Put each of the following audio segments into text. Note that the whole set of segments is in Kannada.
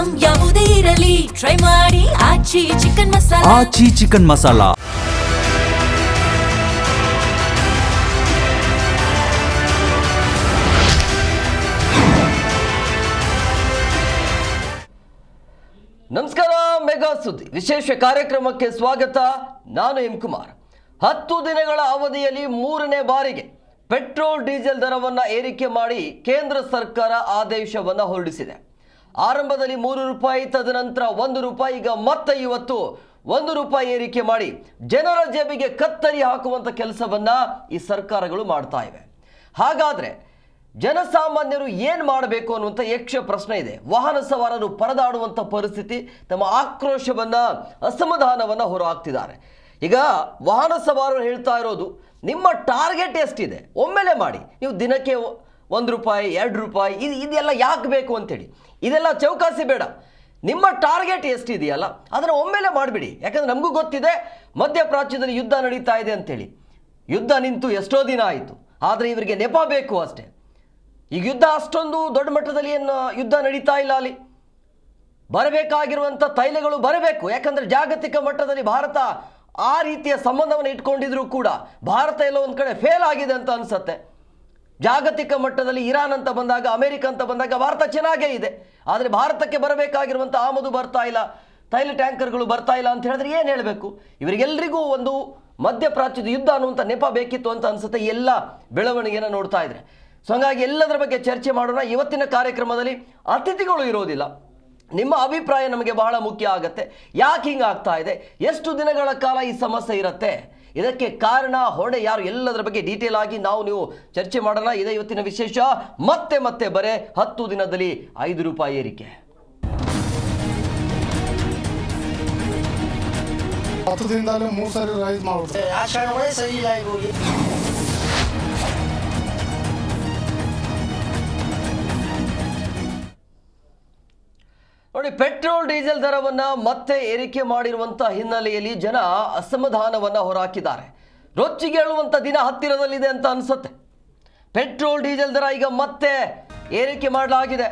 ಐಟಂ ಯಾವುದೇ ಇರಲಿ ಟ್ರೈ ಮಾಡಿ ಆಚಿ ಚಿಕನ್ ಮಸಾಲಾ. ಆಚಿ ಚಿಕನ್ ಮಸಾಲಾ. ನಮಸ್ಕಾರ, ಮೆಗಾ ಸುದ್ದಿ ವಿಶೇಷ ಕಾರ್ಯಕ್ರಮಕ್ಕೆ ಸ್ವಾಗತ. ನಾನು ಎಂ ಕುಮಾರ್. 10 ದಿನಗಳ ಅವಧಿಯಲ್ಲಿ 3ನೇ ಬಾರಿಗೆ ಪೆಟ್ರೋಲ್ ಡೀಸೆಲ್ ದರವನ್ನು ಏರಿಕೆ ಮಾಡಿ ಕೇಂದ್ರ ಸರ್ಕಾರ ಆದೇಶವನ್ನು ಹೊರಡಿಸಿದೆ. ಆರಂಭದಲ್ಲಿ 3 ರೂಪಾಯಿ, ತದನಂತರ 1 ರೂಪಾಯಿ, ಈಗ ಮತ್ತೆ ಇವತ್ತು 1 ರೂಪಾಯಿ ಏರಿಕೆ ಮಾಡಿ ಜನರ ಜೇಬಿಗೆ ಕತ್ತರಿ ಹಾಕುವಂಥ ಕೆಲಸವನ್ನ ಈ ಸರ್ಕಾರಗಳು ಮಾಡ್ತಾ ಇವೆ. ಹಾಗಾದ್ರೆ ಜನಸಾಮಾನ್ಯರು ಏನು ಮಾಡಬೇಕು ಅನ್ನುವಂಥ ಯಕ್ಷ ಪ್ರಶ್ನೆ ಇದೆ. ವಾಹನ ಸವಾರರು ಪರದಾಡುವಂಥ ಪರಿಸ್ಥಿತಿ, ತಮ್ಮ ಆಕ್ರೋಶವನ್ನ, ಅಸಮಾಧಾನವನ್ನ ಹೊರಹಾಕ್ತಿದ್ದಾರೆ. ಈಗ ವಾಹನ ಸವಾರರು ಹೇಳ್ತಾ ಇರೋದು, ನಿಮ್ಮ ಟಾರ್ಗೆಟ್ ಎಷ್ಟಿದೆ ಒಮ್ಮೆಲೆ ಮಾಡಿ. ನೀವು ದಿನಕ್ಕೆ 1 ರೂಪಾಯಿ, 2 ರೂಪಾಯಿ ಇದೆಲ್ಲ ಯಾಕೆ ಬೇಕು ಅಂತೇಳಿ, ಇದೆಲ್ಲ ಚೌಕಾಸಿ ಬೇಡ. ನಿಮ್ಮ ಟಾರ್ಗೆಟ್ ಎಷ್ಟಿದೆಯಲ್ಲ ಅದನ್ನು ಒಮ್ಮೆಲೆ ಮಾಡಿಬಿಡಿ. ಯಾಕಂದ್ರೆ ನಮಗೂ ಗೊತ್ತಿದೆ ಮಧ್ಯಪ್ರಾಚ್ಯದಲ್ಲಿ ಯುದ್ಧ ನಡೀತಾ ಇದೆ ಅಂತೇಳಿ. ಯುದ್ಧ ನಿಂತು ಎಷ್ಟೋ ದಿನ ಆಯಿತು, ಆದರೆ ಇವರಿಗೆ ನೆಪ ಬೇಕು ಅಷ್ಟೇ. ಈಗ ಯುದ್ಧ ಅಷ್ಟೊಂದು ದೊಡ್ಡ ಮಟ್ಟದಲ್ಲಿ ಏನು ಯುದ್ಧ ನಡೀತಾ ಇಲ್ಲ. ಅಲ್ಲಿ ಬರಬೇಕಾಗಿರುವಂಥ ತೈಲಗಳು ಬರಬೇಕು. ಯಾಕಂದರೆ ಜಾಗತಿಕ ಮಟ್ಟದಲ್ಲಿ ಭಾರತ ಆ ರೀತಿಯ ಸಂಬಂಧವನ್ನು ಇಟ್ಕೊಂಡಿದ್ರು ಕೂಡ ಭಾರತ ಎಲ್ಲೋ ಒಂದು ಕಡೆ ಫೇಲ್ ಆಗಿದೆ ಅಂತ ಅನಿಸುತ್ತೆ. ಜಾಗತಿಕ ಮಟ್ಟದಲ್ಲಿ ಇರಾನ್ ಅಂತ ಬಂದಾಗ, ಅಮೆರಿಕ ಅಂತ ಬಂದಾಗ ಭಾರತ ಚೆನ್ನಾಗೇ ಇದೆ. ಆದರೆ ಭಾರತಕ್ಕೆ ಬರಬೇಕಾಗಿರುವಂಥ ಆಮದು ಬರ್ತಾ ಇಲ್ಲ, ತೈಲ ಟ್ಯಾಂಕರ್ಗಳು ಬರ್ತಾ ಇಲ್ಲ ಅಂತ ಹೇಳಿದ್ರೆ ಏನು ಹೇಳಬೇಕು? ಇವರಿಗೆಲ್ಲರಿಗೂ ಒಂದು ಮಧ್ಯಪ್ರಾಚ್ಯದ ಯುದ್ಧ ಅನ್ನುವಂಥ ನೆಪ ಬೇಕಿತ್ತು ಅಂತ ಅನಿಸುತ್ತೆ ಎಲ್ಲ ಬೆಳವಣಿಗೆಯನ್ನು ನೋಡ್ತಾ ಇದ್ರೆ. ಸೊ ಹಾಗಾಗಿ ಎಲ್ಲದರ ಬಗ್ಗೆ ಚರ್ಚೆ ಮಾಡೋಣ. ಇವತ್ತಿನ ಕಾರ್ಯಕ್ರಮದಲ್ಲಿ ಅತಿಥಿಗಳು ಇರೋದಿಲ್ಲ. ನಿಮ್ಮ ಅಭಿಪ್ರಾಯ ನಮಗೆ ಬಹಳ ಮುಖ್ಯ ಆಗುತ್ತೆ. ಯಾಕೆ ಹಿಂಗೆ ಆಗ್ತಾ ಇದೆ, ಎಷ್ಟು ದಿನಗಳ ಕಾಲ ಈ ಸಮಸ್ಯೆ ಇರುತ್ತೆ, ಇದಕ್ಕೆ ಕಾರಣ, ಹೊಣೆ ಯಾರು, ಎಲ್ಲದರ ಬಗ್ಗೆ ಡೀಟೇಲ್ ಆಗಿ ನೀವು ಚರ್ಚೆ ಮಾಡೋಣ. ಇದೇ ಇವತ್ತಿನ ವಿಶೇಷ. ಮತ್ತೆ ಬರೆ 10 ದಿನದಲ್ಲಿ 5 ರೂಪಾಯಿ ಏರಿಕೆ. 10 ದಿನದಲ್ಲಿ 3 ಸಾರಿ ರೈಸ್ ಮಾಡ್ಬಿಡ್ತಾರೆ. ನೋಡಿ, ಪೆಟ್ರೋಲ್ ಡೀಸೆಲ್ ದರವನ್ನು ಮತ್ತೆ ಏರಿಕೆ ಮಾಡಿರುವಂಥ ಹಿನ್ನೆಲೆಯಲ್ಲಿ ಜನ ಅಸಮಾಧಾನವನ್ನು ಹೊರಹಾಕಿದ್ದಾರೆ. ರೊಚ್ಚಿಗೇಳುವಂಥ ದಿನ ಹತ್ತಿರದಲ್ಲಿದೆ ಅಂತ ಅನಿಸುತ್ತೆ. ಪೆಟ್ರೋಲ್ ಡೀಸೆಲ್ ದರ ಈಗ ಮತ್ತೆ ಏರಿಕೆ ಮಾಡಲಾಗಿದೆ.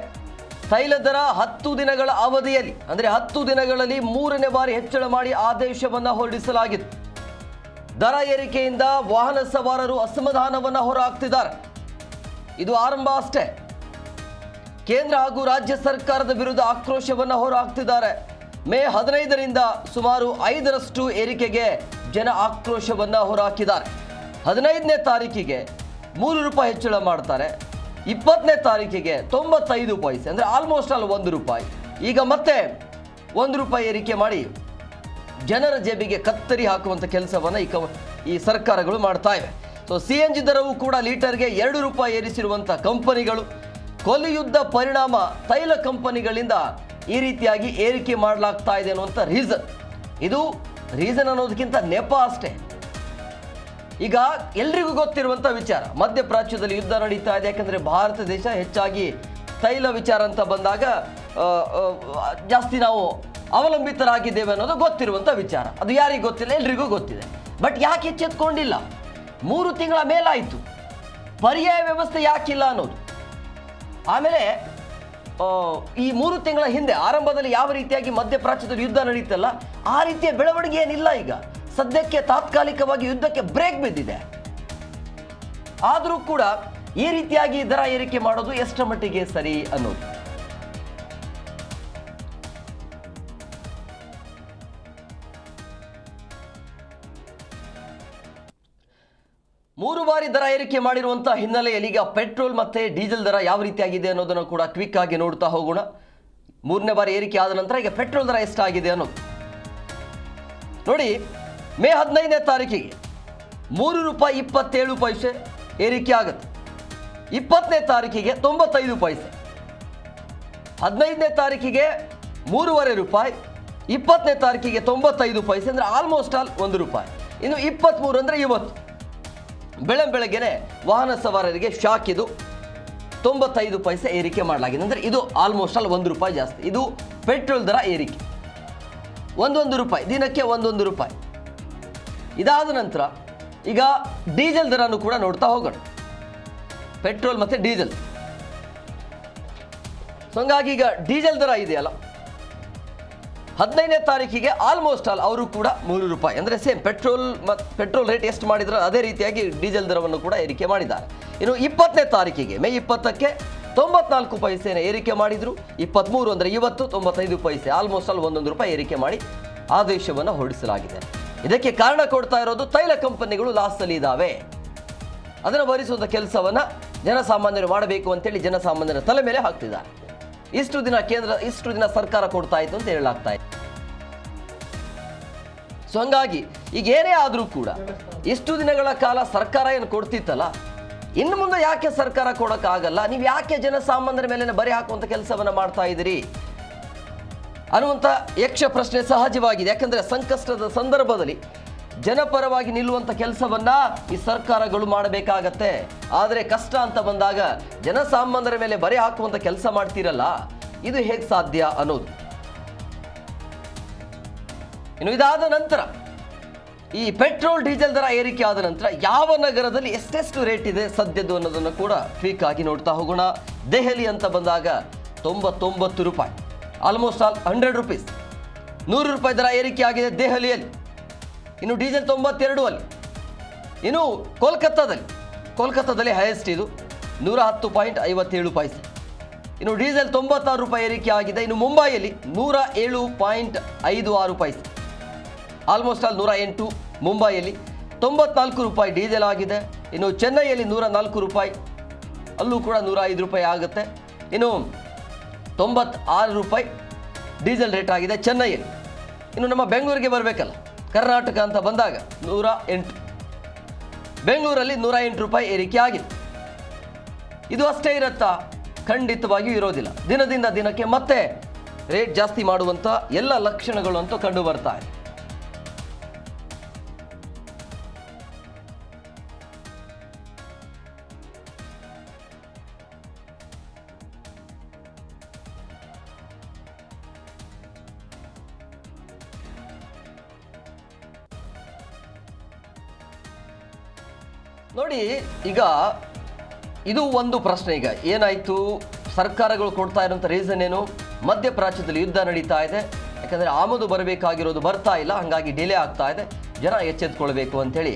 ತೈಲ ದರ 10 ದಿನಗಳ ಅವಧಿಯಲ್ಲಿ, ಅಂದರೆ 10 ದಿನಗಳಲ್ಲಿ 3ನೇ ಬಾರಿ ಹೆಚ್ಚಳ ಮಾಡಿ ಆದೇಶವನ್ನು ಹೊರಡಿಸಲಾಗಿದೆ. ದರ ಏರಿಕೆಯಿಂದ ವಾಹನ ಸವಾರರು ಅಸಮಾಧಾನವನ್ನು ಹೊರಹಾಕ್ತಿದ್ದಾರೆ. ಇದು ಆರಂಭ ಅಷ್ಟೇ. ಕೇಂದ್ರ ಹಾಗೂ ರಾಜ್ಯ ಸರ್ಕಾರದ ವಿರುದ್ಧ ಆಕ್ರೋಶವನ್ನು ಹೊರಹಾಕ್ತಿದ್ದಾರೆ. ಮೇ 15ರಿಂದ ಸುಮಾರು 5ರಷ್ಟು ಏರಿಕೆಗೆ ಜನ ಆಕ್ರೋಶವನ್ನು ಹೊರಹಾಕಿದ್ದಾರೆ. 15ನೇ ತಾರೀಕಿಗೆ 3 ರೂಪಾಯಿ ಹೆಚ್ಚಳ ಮಾಡ್ತಾರೆ. 20ನೇ ತಾರೀಕಿಗೆ 95 ಪೈಸೆ, ಅಂದರೆ ಆಲ್ಮೋಸ್ಟ್ ಆಲ್ 1 ರೂಪಾಯಿ. ಈಗ ಮತ್ತೆ 1 ರೂಪಾಯಿ ಏರಿಕೆ ಮಾಡಿ ಜನರ ಜೇಬಿಗೆ ಕತ್ತರಿ ಹಾಕುವಂಥ ಕೆಲಸವನ್ನು ಈ ಸರ್ಕಾರಗಳು ಮಾಡ್ತಾ ಇವೆ. ಸೊ CNG ದರವು ಕೂಡ ಲೀಟರ್ಗೆ 2 ರೂಪಾಯಿ ಏರಿಸಿರುವಂಥ ಕಂಪನಿಗಳು, ಕೊಲ್ಲಿಯುದ್ಧ ಪರಿಣಾಮ ತೈಲ ಕಂಪನಿಗಳಿಂದ ಈ ರೀತಿಯಾಗಿ ಏರಿಕೆ ಮಾಡಲಾಗ್ತಾ ಇದೆ ಅನ್ನುವಂಥ ಇದು ರೀಸನ್ ಅನ್ನೋದಕ್ಕಿಂತ ನೆಪ ಅಷ್ಟೇ. ಈಗ ಎಲ್ರಿಗೂ ಗೊತ್ತಿರುವಂಥ ವಿಚಾರ, ಮಧ್ಯಪ್ರಾಚ್ಯದಲ್ಲಿ ಯುದ್ಧ ನಡೀತಾ ಇದೆ. ಯಾಕಂದರೆ ಭಾರತ ದೇಶ ಹೆಚ್ಚಾಗಿ ತೈಲ ವಿಚಾರ ಅಂತ ಬಂದಾಗ ಜಾಸ್ತಿ ನಾವು ಅವಲಂಬಿತರಾಗಿದ್ದೇವೆ ಅನ್ನೋದು ಗೊತ್ತಿರುವಂಥ ವಿಚಾರ. ಅದು ಯಾರಿಗೂ ಗೊತ್ತಿಲ್ಲ, ಎಲ್ರಿಗೂ ಗೊತ್ತಿದೆ. ಬಟ್ ಯಾಕೆ ಎಚ್ಚೆತ್ಕೊಂಡಿಲ್ಲ? 3 ತಿಂಗಳ ಮೇಲಾಯಿತು. ಪರ್ಯಾಯ ವ್ಯವಸ್ಥೆ ಯಾಕಿಲ್ಲ ಅನ್ನೋದು. ಆಮೇಲೆ ಈ 3 ತಿಂಗಳ ಹಿಂದೆ ಆರಂಭದಲ್ಲಿ ಯಾವ ರೀತಿಯಾಗಿ ಮಧ್ಯಪ್ರಾಚ್ಯದಲ್ಲಿ ಯುದ್ಧ ನಡೀತಲ್ಲ, ಆ ರೀತಿಯ ಬೆಳವಣಿಗೆ ಏನಿಲ್ಲ. ಈಗ ಸದ್ಯಕ್ಕೆ ತಾತ್ಕಾಲಿಕವಾಗಿ ಯುದ್ಧಕ್ಕೆ ಬ್ರೇಕ್ ಬಿದ್ದಿದೆ. ಆದರೂ ಕೂಡ ಈ ರೀತಿಯಾಗಿ ದರ ಏರಿಕೆ ಮಾಡೋದು ಎಷ್ಟರ ಮಟ್ಟಿಗೆ ಸರಿ ಅನ್ನೋದು. ಮೂರು ಬಾರಿ ದರ ಏರಿಕೆ ಮಾಡಿರುವಂಥ ಹಿನ್ನೆಲೆಯಲ್ಲಿ ಈಗ ಪೆಟ್ರೋಲ್ ಮತ್ತು ಡೀಸೆಲ್ ದರ ಯಾವ ರೀತಿಯಾಗಿದೆ ಅನ್ನೋದನ್ನು ಕೂಡ ಕ್ವಿಕ್ ಆಗಿ ನೋಡ್ತಾ ಹೋಗೋಣ. 3ನೇ ಬಾರಿ ಏರಿಕೆ ಆದ ನಂತರ ಈಗ ಪೆಟ್ರೋಲ್ ದರ ಎಷ್ಟಾಗಿದೆ ಅನ್ನೋದು ನೋಡಿ. ಮೇ 15ನೇ ತಾರೀಕಿಗೆ 3 ರೂಪಾಯಿ 27 ಪೈಸೆ ಏರಿಕೆ ಆಗುತ್ತೆ. 20ನೇ ತಾರೀಕಿಗೆ 95 ಪೈಸೆ. 15ನೇ ತಾರೀಕಿಗೆ 3.5 ರೂಪಾಯಿ. 20ನೇ ತಾರೀಕಿಗೆ 95 ಪೈಸೆ, ಅಂದರೆ ಆಲ್ಮೋಸ್ಟ್ ಆಲ್ 1 ರೂಪಾಯಿ. ಇನ್ನು 23 ಅಂದರೆ ಇವತ್ತು ಬೆಳಗ್ಗೆನೆ ವಾಹನ ಸವಾರರಿಗೆ ಶಾಕ್. ಇದು 95 ಪೈಸೆ ಏರಿಕೆ ಮಾಡಲಾಗಿದೆ. ಅಂದರೆ ಇದು ಆಲ್ಮೋಸ್ಟ್ ಆಲ್ 1 ರೂಪಾಯಿ ಜಾಸ್ತಿ. ಇದು ಪೆಟ್ರೋಲ್ ದರ ಏರಿಕೆ, 1 ರೂಪಾಯಿ, ದಿನಕ್ಕೆ 1 ರೂಪಾಯಿ. ಇದಾದ ನಂತರ ಈಗ ಡೀಸೆಲ್ ದರನು ಕೂಡ ನೋಡ್ತಾ ಹೋಗೋಣ. ಪೆಟ್ರೋಲ್ ಮತ್ತು ಡೀಸೆಲ್. ಸೊ ಹಂಗಾಗಿ ಈಗ ಡೀಸೆಲ್ ದರ ಇದೆಯಲ್ಲ, 15ನೇ ತಾರೀಕಿಗೆ ಆಲ್ಮೋಸ್ಟ್ ಆಲ್ ಅವರು ಕೂಡ 3 ರೂಪಾಯಿ ಅಂದರೆ ಸೇಮ್ ಪೆಟ್ರೋಲ್ ರೇಟ್ ಎಷ್ಟು ಮಾಡಿದ್ರು ಅದೇ ರೀತಿಯಾಗಿ ಡೀಸೆಲ್ ದರವನ್ನು ಕೂಡ ಏರಿಕೆ ಮಾಡಿದ್ದಾರೆ. ಇನ್ನು 20ನೇ ತಾರೀಕಿಗೆ ಮೇ 20ಕ್ಕೆ 94 ಪೈಸೆನ ಏರಿಕೆ ಮಾಡಿದ್ರು. 23 ಅಂದರೆ ಇವತ್ತು 95 ಪೈಸೆ, ಆಲ್ಮೋಸ್ಟ್ ಆಲ್ 1 ರೂಪಾಯಿ ಏರಿಕೆ ಮಾಡಿ ಆದೇಶವನ್ನು ಹೊರಡಿಸಲಾಗಿದೆ. ಇದಕ್ಕೆ ಕಾರಣ ಕೊಡ್ತಾ ಇರೋದು ತೈಲ ಕಂಪನಿಗಳು ಲಾಸಲ್ಲಿ ಇದ್ದಾವೆ, ಅದನ್ನು ಭರಿಸುವಂಥ ಕೆಲಸವನ್ನು ಜನಸಾಮಾನ್ಯರು ಮಾಡಬೇಕು ಅಂತೇಳಿ ಜನಸಾಮಾನ್ಯರ ತಲೆ ಮೇಲೆ ಹಾಕ್ತಿದ್ದಾರೆ. ಇಷ್ಟು ದಿನ ಸರ್ಕಾರ ಕೊಡ್ತಾ ಇತ್ತು ಅಂತ ಹೇಳಲಾಗ್ತಾ ಇದೆ. ಸೊ ಹಂಗಾಗಿ ಈಗ ಏನೇ ಆದರೂ ಕೂಡ ಇಷ್ಟು ದಿನಗಳ ಕಾಲ ಸರ್ಕಾರ ಏನು ಕೊಡ್ತಿತ್ತಲ್ಲ, ಇನ್ನು ಮುಂದೆ ಯಾಕೆ ಸರ್ಕಾರ ಕೊಡೋಕ್ಕಾಗಲ್ಲ, ನೀವು ಯಾಕೆ ಜನಸಾಮಾನ್ಯರ ಮೇಲೆ ಬರೆ ಹಾಕುವಂಥ ಕೆಲಸವನ್ನು ಮಾಡ್ತಾ ಇದ್ದೀರಿ ಅನ್ನುವಂಥ ಯಕ್ಷ ಪ್ರಶ್ನೆ ಸಹಜವಾಗಿದೆ. ಯಾಕಂದರೆ ಸಂಕಷ್ಟದ ಸಂದರ್ಭದಲ್ಲಿ ಜನಪರವಾಗಿ ನಿಲ್ಲುವಂಥ ಕೆಲಸವನ್ನ ಈ ಸರ್ಕಾರಗಳು ಮಾಡಬೇಕಾಗತ್ತೆ. ಆದರೆ ಕಷ್ಟ ಅಂತ ಬಂದಾಗ ಜನಸಾಮಾನ್ಯರ ಮೇಲೆ ಬರೆ ಹಾಕುವಂಥ ಕೆಲಸ ಮಾಡ್ತೀರಲ್ಲ, ಇದು ಹೇಗೆ ಸಾಧ್ಯ ಅನ್ನೋದು. ಇನ್ನು ಇದಾದ ನಂತರ ಈ ಪೆಟ್ರೋಲ್ ಡೀಸೆಲ್ ದರ ಏರಿಕೆ ಆದ ನಂತರ ಯಾವ ನಗರದಲ್ಲಿ ಎಷ್ಟೆಷ್ಟು ರೇಟ್ ಇದೆ ಸದ್ಯದ್ದು ಅನ್ನೋದನ್ನು ಕೂಡ ಕ್ವಿಕ್ ಆಗಿ ನೋಡ್ತಾ ಹೋಗೋಣ. ದೆಹಲಿ ಅಂತ ಬಂದಾಗ 99 ರೂಪಾಯಿ, ಆಲ್ಮೋಸ್ಟ್ ಆಲ್ 100 ರುಪೀಸ್, 100 ರೂಪಾಯಿ ದರ ಏರಿಕೆ ಆಗಿದೆ ದೆಹಲಿಯಲ್ಲಿ. ಇನ್ನು ಡೀಸೆಲ್ 92 ಅಲ್ಲಿ. ಇನ್ನು ಕೋಲ್ಕತ್ತಾದಲ್ಲಿ ಹೈಯೆಸ್ಟ್ ಇದು 110.57 ಪೈಸೆ. ಇನ್ನು ಡೀಸೆಲ್ 96 ರೂಪಾಯಿ ಏರಿಕೆ ಆಗಿದೆ. ಇನ್ನು ಮುಂಬೈಯಲ್ಲಿ 107.56 ಪೈಸೆ, ಆಲ್ಮೋಸ್ಟ್ ಆಲ್ 108. ಮುಂಬೈಯಲ್ಲಿ 94 ರೂಪಾಯಿ ಡೀಸೆಲ್ ಆಗಿದೆ. ಇನ್ನು ಚೆನ್ನೈಯಲ್ಲಿ 104 ರೂಪಾಯಿ, ಅಲ್ಲೂ ಕೂಡ 105 ರೂಪಾಯಿ ಆಗುತ್ತೆ. ಇನ್ನು 96 ರೂಪಾಯಿ ಡೀಸೆಲ್ ರೇಟ್ ಆಗಿದೆ ಚೆನ್ನೈಯಲ್ಲಿ. ಇನ್ನು ನಮ್ಮ ಬೆಂಗಳೂರಿಗೆ ಬರಬೇಕಲ್ಲ, ಕರ್ನಾಟಕ ಅಂತ ಬಂದಾಗ 108, ಬೆಂಗಳೂರಲ್ಲಿ 108 ರೂಪಾಯಿ ಏರಿಕೆ ಆಗಿದೆ. ಇದು ಅಷ್ಟೇ ಇರುತ್ತಾ? ಖಂಡಿತವಾಗಿಯೂ ಇರೋದಿಲ್ಲ. ದಿನದಿಂದ ದಿನಕ್ಕೆ ಮತ್ತೆ ರೇಟ್ ಜಾಸ್ತಿ ಮಾಡುವಂಥ ಎಲ್ಲ ಲಕ್ಷಣಗಳು ಅಂತೂ ಕಂಡು ಬರ್ತಾ ಇದೆ. ನೋಡಿ, ಈಗ ಇದು ಒಂದು ಪ್ರಶ್ನೆ. ಈಗ ಏನಾಯಿತು, ಸರ್ಕಾರಗಳು ಕೊಡ್ತಾ ಇರೋಂಥ ರೀಸನ್ ಏನು? ಮಧ್ಯಪ್ರಾಚ್ಯದಲ್ಲಿ ಯುದ್ಧ ನಡೀತಾ ಇದೆ, ಯಾಕಂದರೆ ಆಮದು ಬರಬೇಕಾಗಿರೋದು ಬರ್ತಾ ಇಲ್ಲ, ಹಾಗಾಗಿ ಡಿಲೇ ಆಗ್ತಾ ಇದೆ, ಜನ ಎಚ್ಚೆತ್ಕೊಳ್ಬೇಕು ಅಂಥೇಳಿ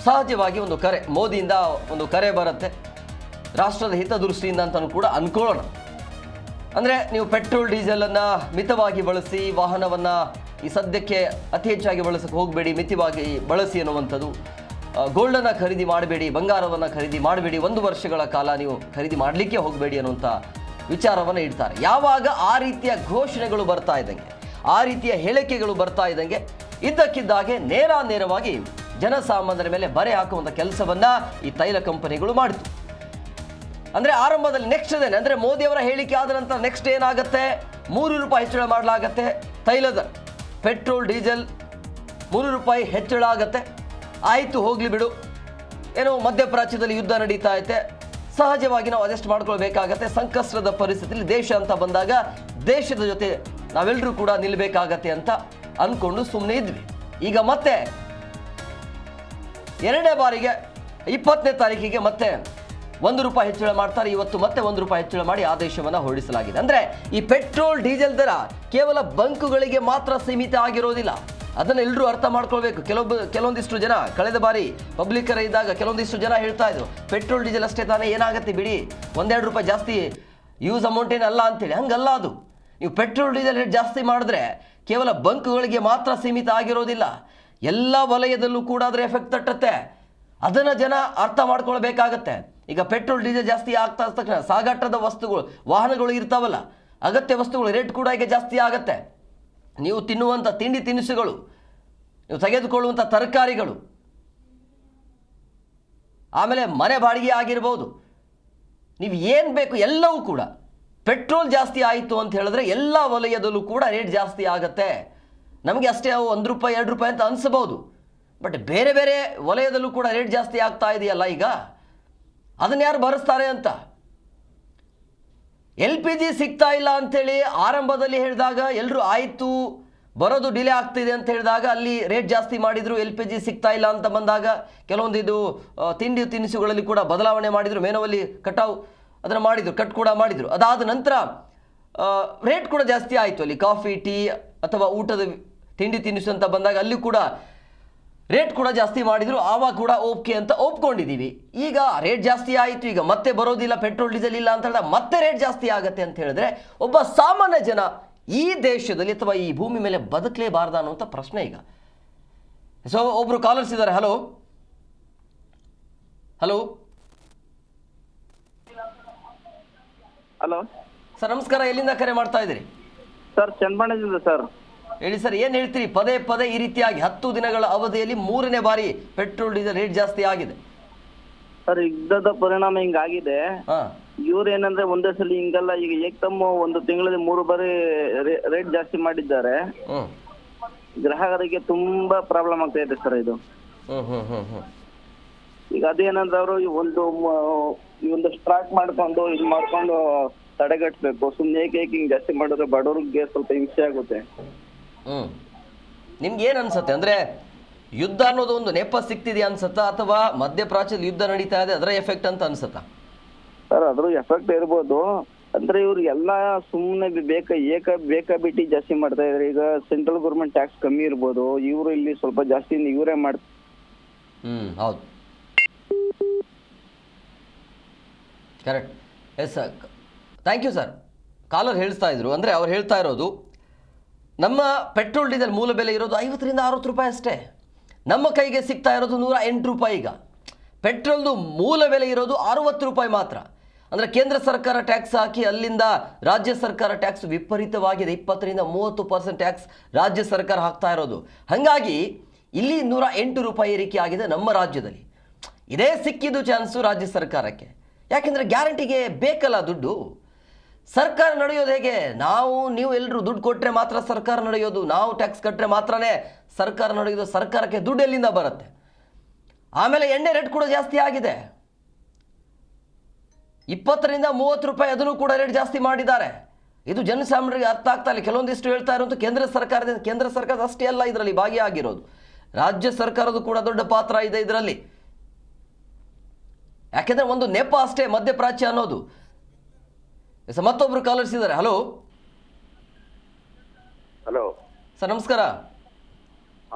ಸಹಜವಾಗಿ ಒಂದು ಕರೆ ಮೋದಿಯಿಂದ ಒಂದು ಕರೆ ಬರುತ್ತೆ, ರಾಷ್ಟ್ರದ ಹಿತದೃಷ್ಟಿಯಿಂದ ಅಂತಲೂ ಕೂಡ ಅಂದ್ಕೊಳ್ಳೋಣ. ಅಂದರೆ ನೀವು ಪೆಟ್ರೋಲ್ ಡೀಸೆಲನ್ನು ಮಿತವಾಗಿ ಬಳಸಿ, ವಾಹನವನ್ನು ಈ ಸದ್ಯಕ್ಕೆ ಅತಿ ಹೆಚ್ಚಾಗಿ ಬಳಸಕ್ಕೆ ಹೋಗಬೇಡಿ, ಮಿತವಾಗಿ ಬಳಸಿ ಅನ್ನುವಂಥದ್ದು. ಗೋಲ್ಡನ್ನು ಖರೀದಿ ಮಾಡಬೇಡಿ, ಬಂಗಾರವನ್ನು ಖರೀದಿ ಮಾಡಬೇಡಿ, 1 ವರ್ಷಗಳ ಕಾಲ ನೀವು ಖರೀದಿ ಮಾಡಲಿಕ್ಕೆ ಹೋಗಬೇಡಿ ಅನ್ನುವಂಥ ವಿಚಾರವನ್ನು ಇಡ್ತಾರೆ. ಯಾವಾಗ ಆ ರೀತಿಯ ಘೋಷಣೆಗಳು ಬರ್ತಾ ಇದ್ದಂಗೆ, ಆ ರೀತಿಯ ಹೇಳಿಕೆಗಳು ಬರ್ತಾ ಇದ್ದಂಗೆ ಇದ್ದಕ್ಕಿದ್ದಾಗೆ ನೇರವಾಗಿ ಜನಸಾಮಾನ್ಯರ ಮೇಲೆ ಬರೆ ಹಾಕುವಂಥ ಕೆಲಸವನ್ನು ಈ ತೈಲ ಕಂಪನಿಗಳು ಮಾಡಿತು. ಅಂದರೆ ಆರಂಭದಲ್ಲಿ ನೆಕ್ಸ್ಟ್ ಅದೇನೆ, ಅಂದರೆ ಮೋದಿಯವರ ಹೇಳಿಕೆ ಆದ ನಂತರ ನೆಕ್ಸ್ಟ್ ಏನಾಗುತ್ತೆ, 3 ರೂಪಾಯಿ ಹೆಚ್ಚಳ ಮಾಡಲಾಗತ್ತೆ ತೈಲದ, ಪೆಟ್ರೋಲ್ ಡೀಸೆಲ್ 3 ರೂಪಾಯಿ ಹೆಚ್ಚಳ ಆಗುತ್ತೆ. ಆಯಿತು, ಹೋಗಲಿ ಬಿಡು, ಏನೋ ಮಧ್ಯಪ್ರಾಚ್ಯದಲ್ಲಿ ಯುದ್ಧ ನಡೀತಾ ಐತೆ, ಸಹಜವಾಗಿ ನಾವು ಅಡ್ಜಸ್ಟ್ ಮಾಡ್ಕೊಳ್ಬೇಕಾಗತ್ತೆ. ಸಂಕಷ್ಟದ ಪರಿಸ್ಥಿತಿಯಲ್ಲಿ ದೇಶ ಅಂತ ಬಂದಾಗ ದೇಶದ ಜೊತೆ ನಾವೆಲ್ಲರೂ ಕೂಡ ನಿಲ್ಲಬೇಕಾಗತ್ತೆ ಅಂತ ಅಂದ್ಕೊಂಡು ಸುಮ್ಮನೆ ಇದ್ವಿ. ಈಗ ಮತ್ತೆ 2ನೇ ಬಾರಿಗೆ 20ನೇ ತಾರೀಕಿಗೆ ಮತ್ತೆ 1 ರೂಪಾಯಿ ಹೆಚ್ಚಳ ಮಾಡ್ತಾರೆ. ಇವತ್ತು ಮತ್ತೆ 1 ರೂಪಾಯಿ ಹೆಚ್ಚಳ ಮಾಡಿ ಆದೇಶವನ್ನು ಹೊರಡಿಸಲಾಗಿದೆ. ಅಂದರೆ ಈ ಪೆಟ್ರೋಲ್ ಡೀಸೆಲ್ ದರ ಕೇವಲ ಬಂಕುಗಳಿಗೆ ಮಾತ್ರ ಸೀಮಿತ ಆಗಿರೋದಿಲ್ಲ, ಅದನ್ನು ಎಲ್ಲರೂ ಅರ್ಥ ಮಾಡ್ಕೊಳ್ಬೇಕು. ಕೆಲವೊಂದಿಷ್ಟು ಜನ ಕಳೆದ ಬಾರಿ ಪಬ್ಲಿಕರ ಇದ್ದಾಗ ಕೆಲವೊಂದಿಷ್ಟು ಜನ ಹೇಳ್ತಾ ಇದ್ರು, ಪೆಟ್ರೋಲ್ ಡೀಸೆಲ್ ಅಷ್ಟೇ ತಾನೇ, ಏನಾಗುತ್ತೆ ಬಿಡಿ, 1-2 ರೂಪಾಯಿ ಜಾಸ್ತಿ ಯೂಸ್ ಅಮೌಂಟ್ ಏನಲ್ಲ ಅಂತೇಳಿ. ಹಂಗಲ್ಲ ಅದು. ನೀವು ಪೆಟ್ರೋಲ್ ಡೀಸೆಲ್ ರೇಟ್ ಜಾಸ್ತಿ ಮಾಡಿದ್ರೆ ಕೇವಲ ಬಂಕ್ಗಳಿಗೆ ಮಾತ್ರ ಸೀಮಿತ ಆಗಿರೋದಿಲ್ಲ, ಎಲ್ಲ ವಲಯದಲ್ಲೂ ಕೂಡ ಅದರ ಎಫೆಕ್ಟ್ ತಟ್ಟುತ್ತೆ. ಅದನ್ನು ಜನ ಅರ್ಥ ಮಾಡ್ಕೊಳ್ಬೇಕಾಗತ್ತೆ. ಈಗ ಪೆಟ್ರೋಲ್ ಡೀಸೆಲ್ ಜಾಸ್ತಿ ಆಗ್ತಾ ತಕ್ಷಣ ಸಾಗಾಟದ ವಸ್ತುಗಳು, ವಾಹನಗಳು ಇರ್ತಾವಲ್ಲ, ಅಗತ್ಯ ವಸ್ತುಗಳು ರೇಟ್ ಕೂಡ ಈಗ ಜಾಸ್ತಿ ಆಗುತ್ತೆ. ನೀವು ತಿನ್ನುವಂಥ ತಿಂಡಿ ತಿನಿಸುಗಳು, ನೀವು ತೆಗೆದುಕೊಳ್ಳುವಂಥ ತರಕಾರಿಗಳು, ಆಮೇಲೆ ಮನೆ ಬಾಡಿಗೆ ಆಗಿರ್ಬೋದು, ನೀವು ಏನು ಬೇಕು ಎಲ್ಲವೂ ಕೂಡ ಪೆಟ್ರೋಲ್ ಜಾಸ್ತಿ ಆಯಿತು ಅಂತ ಹೇಳಿದ್ರೆ ಎಲ್ಲ ವಲಯದಲ್ಲೂ ಕೂಡ ರೇಟ್ ಜಾಸ್ತಿ ಆಗುತ್ತೆ. ನಮಗೆ ಅಷ್ಟೇ 1 ರೂಪಾಯಿ 2 ರೂಪಾಯಿ ಅಂತ ಅನಿಸ್ಬೋದು, ಬಟ್ ಬೇರೆ ಬೇರೆ ವಲಯದಲ್ಲೂ ಕೂಡ ರೇಟ್ ಜಾಸ್ತಿ ಆಗ್ತಾ ಇದೆಯಲ್ಲ. ಈಗ ಅದನ್ನು ಯಾರು ಭರಿಸ್ತಾರೆ ಅಂತ. LPG ಸಿಗ್ತಾ ಇಲ್ಲ ಅಂಥೇಳಿ ಆರಂಭದಲ್ಲಿ ಹೇಳಿದಾಗ ಎಲ್ಲರೂ ಆಯಿತು, ಬರೋದು ಡಿಲೇ ಆಗ್ತಿದೆ ಅಂತ ಹೇಳಿದಾಗ ಅಲ್ಲಿ ರೇಟ್ ಜಾಸ್ತಿ ಮಾಡಿದರು. LPG ಸಿಗ್ತಾ ಇಲ್ಲ ಅಂತ ಬಂದಾಗ ಕೆಲವೊಂದು ಇದು ತಿಂಡಿ ತಿನಿಸುಗಳಲ್ಲಿ ಕೂಡ ಬದಲಾವಣೆ ಮಾಡಿದರು, ಮೇನುವಲ್ಲಿ ಕಟಾವು ಅದನ್ನು ಮಾಡಿದರು, ಕಟ್ ಕೂಡ ಮಾಡಿದರು. ಅದಾದ ನಂತರ ರೇಟ್ ಕೂಡ ಜಾಸ್ತಿ ಆಯಿತು. ಅಲ್ಲಿ ಕಾಫಿ ಟೀ ಅಥವಾ ಊಟದ ತಿಂಡಿ ತಿನಿಸು ಅಂತ ಬಂದಾಗ ಅಲ್ಲಿ ಕೂಡ ರೇಟ್ ಕೂಡ ಜಾಸ್ತಿ ಮಾಡಿದ್ರು. ಆವಾಗ ಕೂಡ ಓಕೆ ಅಂತ ಒಪ್ಕೊಂಡಿದ್ದೀವಿ. ಈಗ ರೇಟ್ ಜಾಸ್ತಿ ಆಯಿತು, ಈಗ ಮತ್ತೆ ಬರೋದಿಲ್ಲ, ಪೆಟ್ರೋಲ್ ಡೀಸೆಲ್ ಇಲ್ಲ ಅಂತ ಹೇಳಿದ್ರೆ ಮತ್ತೆ ರೇಟ್ ಜಾಸ್ತಿ ಆಗುತ್ತೆ ಅಂತ ಹೇಳಿದ್ರೆ ಒಬ್ಬ ಸಾಮಾನ್ಯ ಜನ ಈ ದೇಶದಲ್ಲಿ ಅಥವಾ ಈ ಭೂಮಿ ಮೇಲೆ ಬದುಕಲೇಬಾರ್ದ ಅನ್ನುವಂಥ ಪ್ರಶ್ನೆ ಈಗ. ಸೊ ಒಬ್ರು ಕಾಲರ್ಸ್ ಇದ್ದಾರೆ. ಹಲೋ ಹಲೋ ಹಲೋ ಸರ್ ನಮಸ್ಕಾರ. ಎಲ್ಲಿಂದ ಕರೆ ಮಾಡ್ತಾ ಇದ್ದೀರಿ? ಸರ್ ಚನ್ನಬಣ್ಣದಿಂದ ಸರ್. ಹೇಳಿ ಸರ್, ಏನು ಹೇಳ್ತೀರಿ? ಪದೇ ಪದೇ ಈ ರೀತಿಯಾಗಿ 10 ದಿನಗಳ ಅವಧಿಯಲ್ಲಿ 3ನೇ ಬಾರಿ ಪೆಟ್ರೋಲ್ ಡೀಸೆಲ್ ರೇಟ್ ಜಾಸ್ತಿ ಆಗಿದೆ. ಸರ್ ಯುದ್ಧದ ಪರಿಣಾಮ ಹಿಂಗಾಗಿದೆ. ಇವ್ರು ಏನಂದ್ರೆ ಒಂದೇ ಸಲ ಹಿಂಗಲ್ಲ, ಈಗ ಏಕದಮ್ ಒಂದು ತಿಂಗಳಲ್ಲಿ 3 ಬಾರಿ ರೇಟ್ ಜಾಸ್ತಿ ಮಾಡಿದ್ದಾರೆ. ಗ್ರಾಹಕರಿಗೆ ತುಂಬಾ ಪ್ರಾಬ್ಲಮ್ ಆಗ್ತಾ ಇದೆ ಸರ್ ಇದು. ಈಗ ಅದೇನಂದ್ರೆ ಅವರು ಒಂದು ಸ್ಟ್ರಾಕ್ ಮಾಡ್ಕೊಂಡು ಇದು ಮಾಡ್ಕೊಂಡು ತಡೆಗಟ್ಟಬೇಕು. ಸುಮ್ಮನೆ ಏಕೆ ಹಿಂಗ್ ಜಾಸ್ತಿ ಮಾಡಿದ್ರೆ ಬಡವ್ರಿಗೆ ಸ್ವಲ್ಪ ಹಿಂಸೆ ಆಗುತ್ತೆ. ನಿಮ್ಗೆ ಏನ್ ಅನ್ಸುತ್ತೆ? ಅಂದ್ರೆ ಯುದ್ಧ ಅನ್ನೋದು ಒಂದು ನೆಪ ಸಿಕ್ತಿದೆಯಾ ಅನ್ಸತ್ತಾ, ಅಥವಾ ಮಧ್ಯಪ್ರಾಚ್ಯದ ಯುದ್ಧ ನಡೀತಾ ಇದೆ ಅದರ ಎಫೆಕ್ಟ್ ಅಂತ ಅನ್ಸತ್ತಾ? ಸರ್ ಅದ್ರ ಎಫೆಕ್ಟ್ ಇರ್ಬೋದು. ಅಂದ್ರೆ ಇವ್ರಿಗೆಲ್ಲ ಸುಮ್ಮನೆ ಬೇಕಾಬಿಟ್ಟಿ ಜಾಸ್ತಿ ಮಾಡ್ತಾ ಇದಾರೆ. ಈಗ ಸೆಂಟ್ರಲ್ ಗೌರ್ಮೆಂಟ್ ಟ್ಯಾಕ್ಸ್ ಕಮ್ಮಿ ಇರ್ಬೋದು, ಇವರು ಇಲ್ಲಿ ಸ್ವಲ್ಪ ಜಾಸ್ತಿ ಇವರೇ ಹೌದು, correct. Yes sir, thank you sir. Caller ಹೇಳ್ತಾ ಇದ್ರು, ಅಂದರೆ ಅವ್ರು ಹೇಳ್ತಾ ಇರೋದು ನಮ್ಮ ಪೆಟ್ರೋಲ್ ಡೀಸೆಲ್ ಮೂಲ ಬೆಲೆ ಇರೋದು 50 ರಿಂದ 60 ರೂಪಾಯಿ ಅಷ್ಟೇ. ನಮ್ಮ ಕೈಗೆ ಸಿಗ್ತಾ ಇರೋದು 108 ರೂಪಾಯಿ. ಈಗ ಪೆಟ್ರೋಲ್ದು ಮೂಲ ಬೆಲೆ ಇರೋದು 60 ರೂಪಾಯಿ ಮಾತ್ರ. ಅಂದರೆ ಕೇಂದ್ರ ಸರ್ಕಾರ ಟ್ಯಾಕ್ಸ್ ಹಾಕಿ ಅಲ್ಲಿಂದ ರಾಜ್ಯ ಸರ್ಕಾರ ಟ್ಯಾಕ್ಸ್ ವಿಪರೀತವಾಗಿದೆ. 20 ರಿಂದ 30% ಟ್ಯಾಕ್ಸ್ ರಾಜ್ಯ ಸರ್ಕಾರ ಹಾಕ್ತಾ ಇರೋದು. ಹಾಗಾಗಿ ಇಲ್ಲಿ 108 ರೂಪಾಯಿ ಏರಿಕೆ ಆಗಿದೆ ನಮ್ಮ ರಾಜ್ಯದಲ್ಲಿ. ಇದೇ ಸಿಕ್ಕಿದ್ದು ಚಾನ್ಸು ರಾಜ್ಯ ಸರ್ಕಾರಕ್ಕೆ. ಯಾಕೆಂದರೆ ಗ್ಯಾರಂಟಿಗೆ ಬೇಕಲ್ಲ ದುಡ್ಡು. ಸರ್ಕಾರ ನಡೆಯೋದು ಹೇಗೆ? ನೀವು ಎಲ್ಲರೂ ದುಡ್ಡು ಕೊಟ್ಟರೆ ಮಾತ್ರ ಸರ್ಕಾರ ನಡೆಯೋದು, ನಾವು ಟ್ಯಾಕ್ಸ್ ಕಟ್ಟರೆ ಮಾತ್ರನೇ ಸರ್ಕಾರ ನಡೆಯೋದು. ಸರ್ಕಾರಕ್ಕೆ ದುಡ್ಡು ಎಲ್ಲಿಂದ ಬರುತ್ತೆ? ಆಮೇಲೆ ಎಣ್ಣೆ ರೇಟ್ ಕೂಡ ಜಾಸ್ತಿ ಆಗಿದೆ. 20 ರಿಂದ 30 ರೂಪಾಯಿ ಅದನ್ನು ಕೂಡ ರೇಟ್ ಜಾಸ್ತಿ ಮಾಡಿದ್ದಾರೆ. ಇದು ಜನಸಾಮಾನ್ಯರಿಗೆ ಅರ್ಥ ಆಗ್ತಾ ಇಲ್ಲ. ಕೆಲವೊಂದಿಷ್ಟು ಹೇಳ್ತಾ ಇರೋದು ಕೇಂದ್ರ ಸರ್ಕಾರದ ಅಷ್ಟೇ ಅಲ್ಲ ಇದರಲ್ಲಿ ಭಾಗಿಯಾಗಿರೋದು, ರಾಜ್ಯ ಸರ್ಕಾರದ ಕೂಡ ದೊಡ್ಡ ಪಾತ್ರ ಇದೆ ಇದರಲ್ಲಿ. ಯಾಕೆಂದರೆ ಒಂದು ನೆಪ ಅಷ್ಟೇ ಮಧ್ಯಪ್ರಾಚ್ಯ ಅನ್ನೋದು. ಮತ್ತೊಬ್ರು ಕಾಲರ್ಸ್ ಇದ್ದಾರೆ. ಹಲೋ ಹಲೋ ಸರ್ ನಮಸ್ಕಾರ.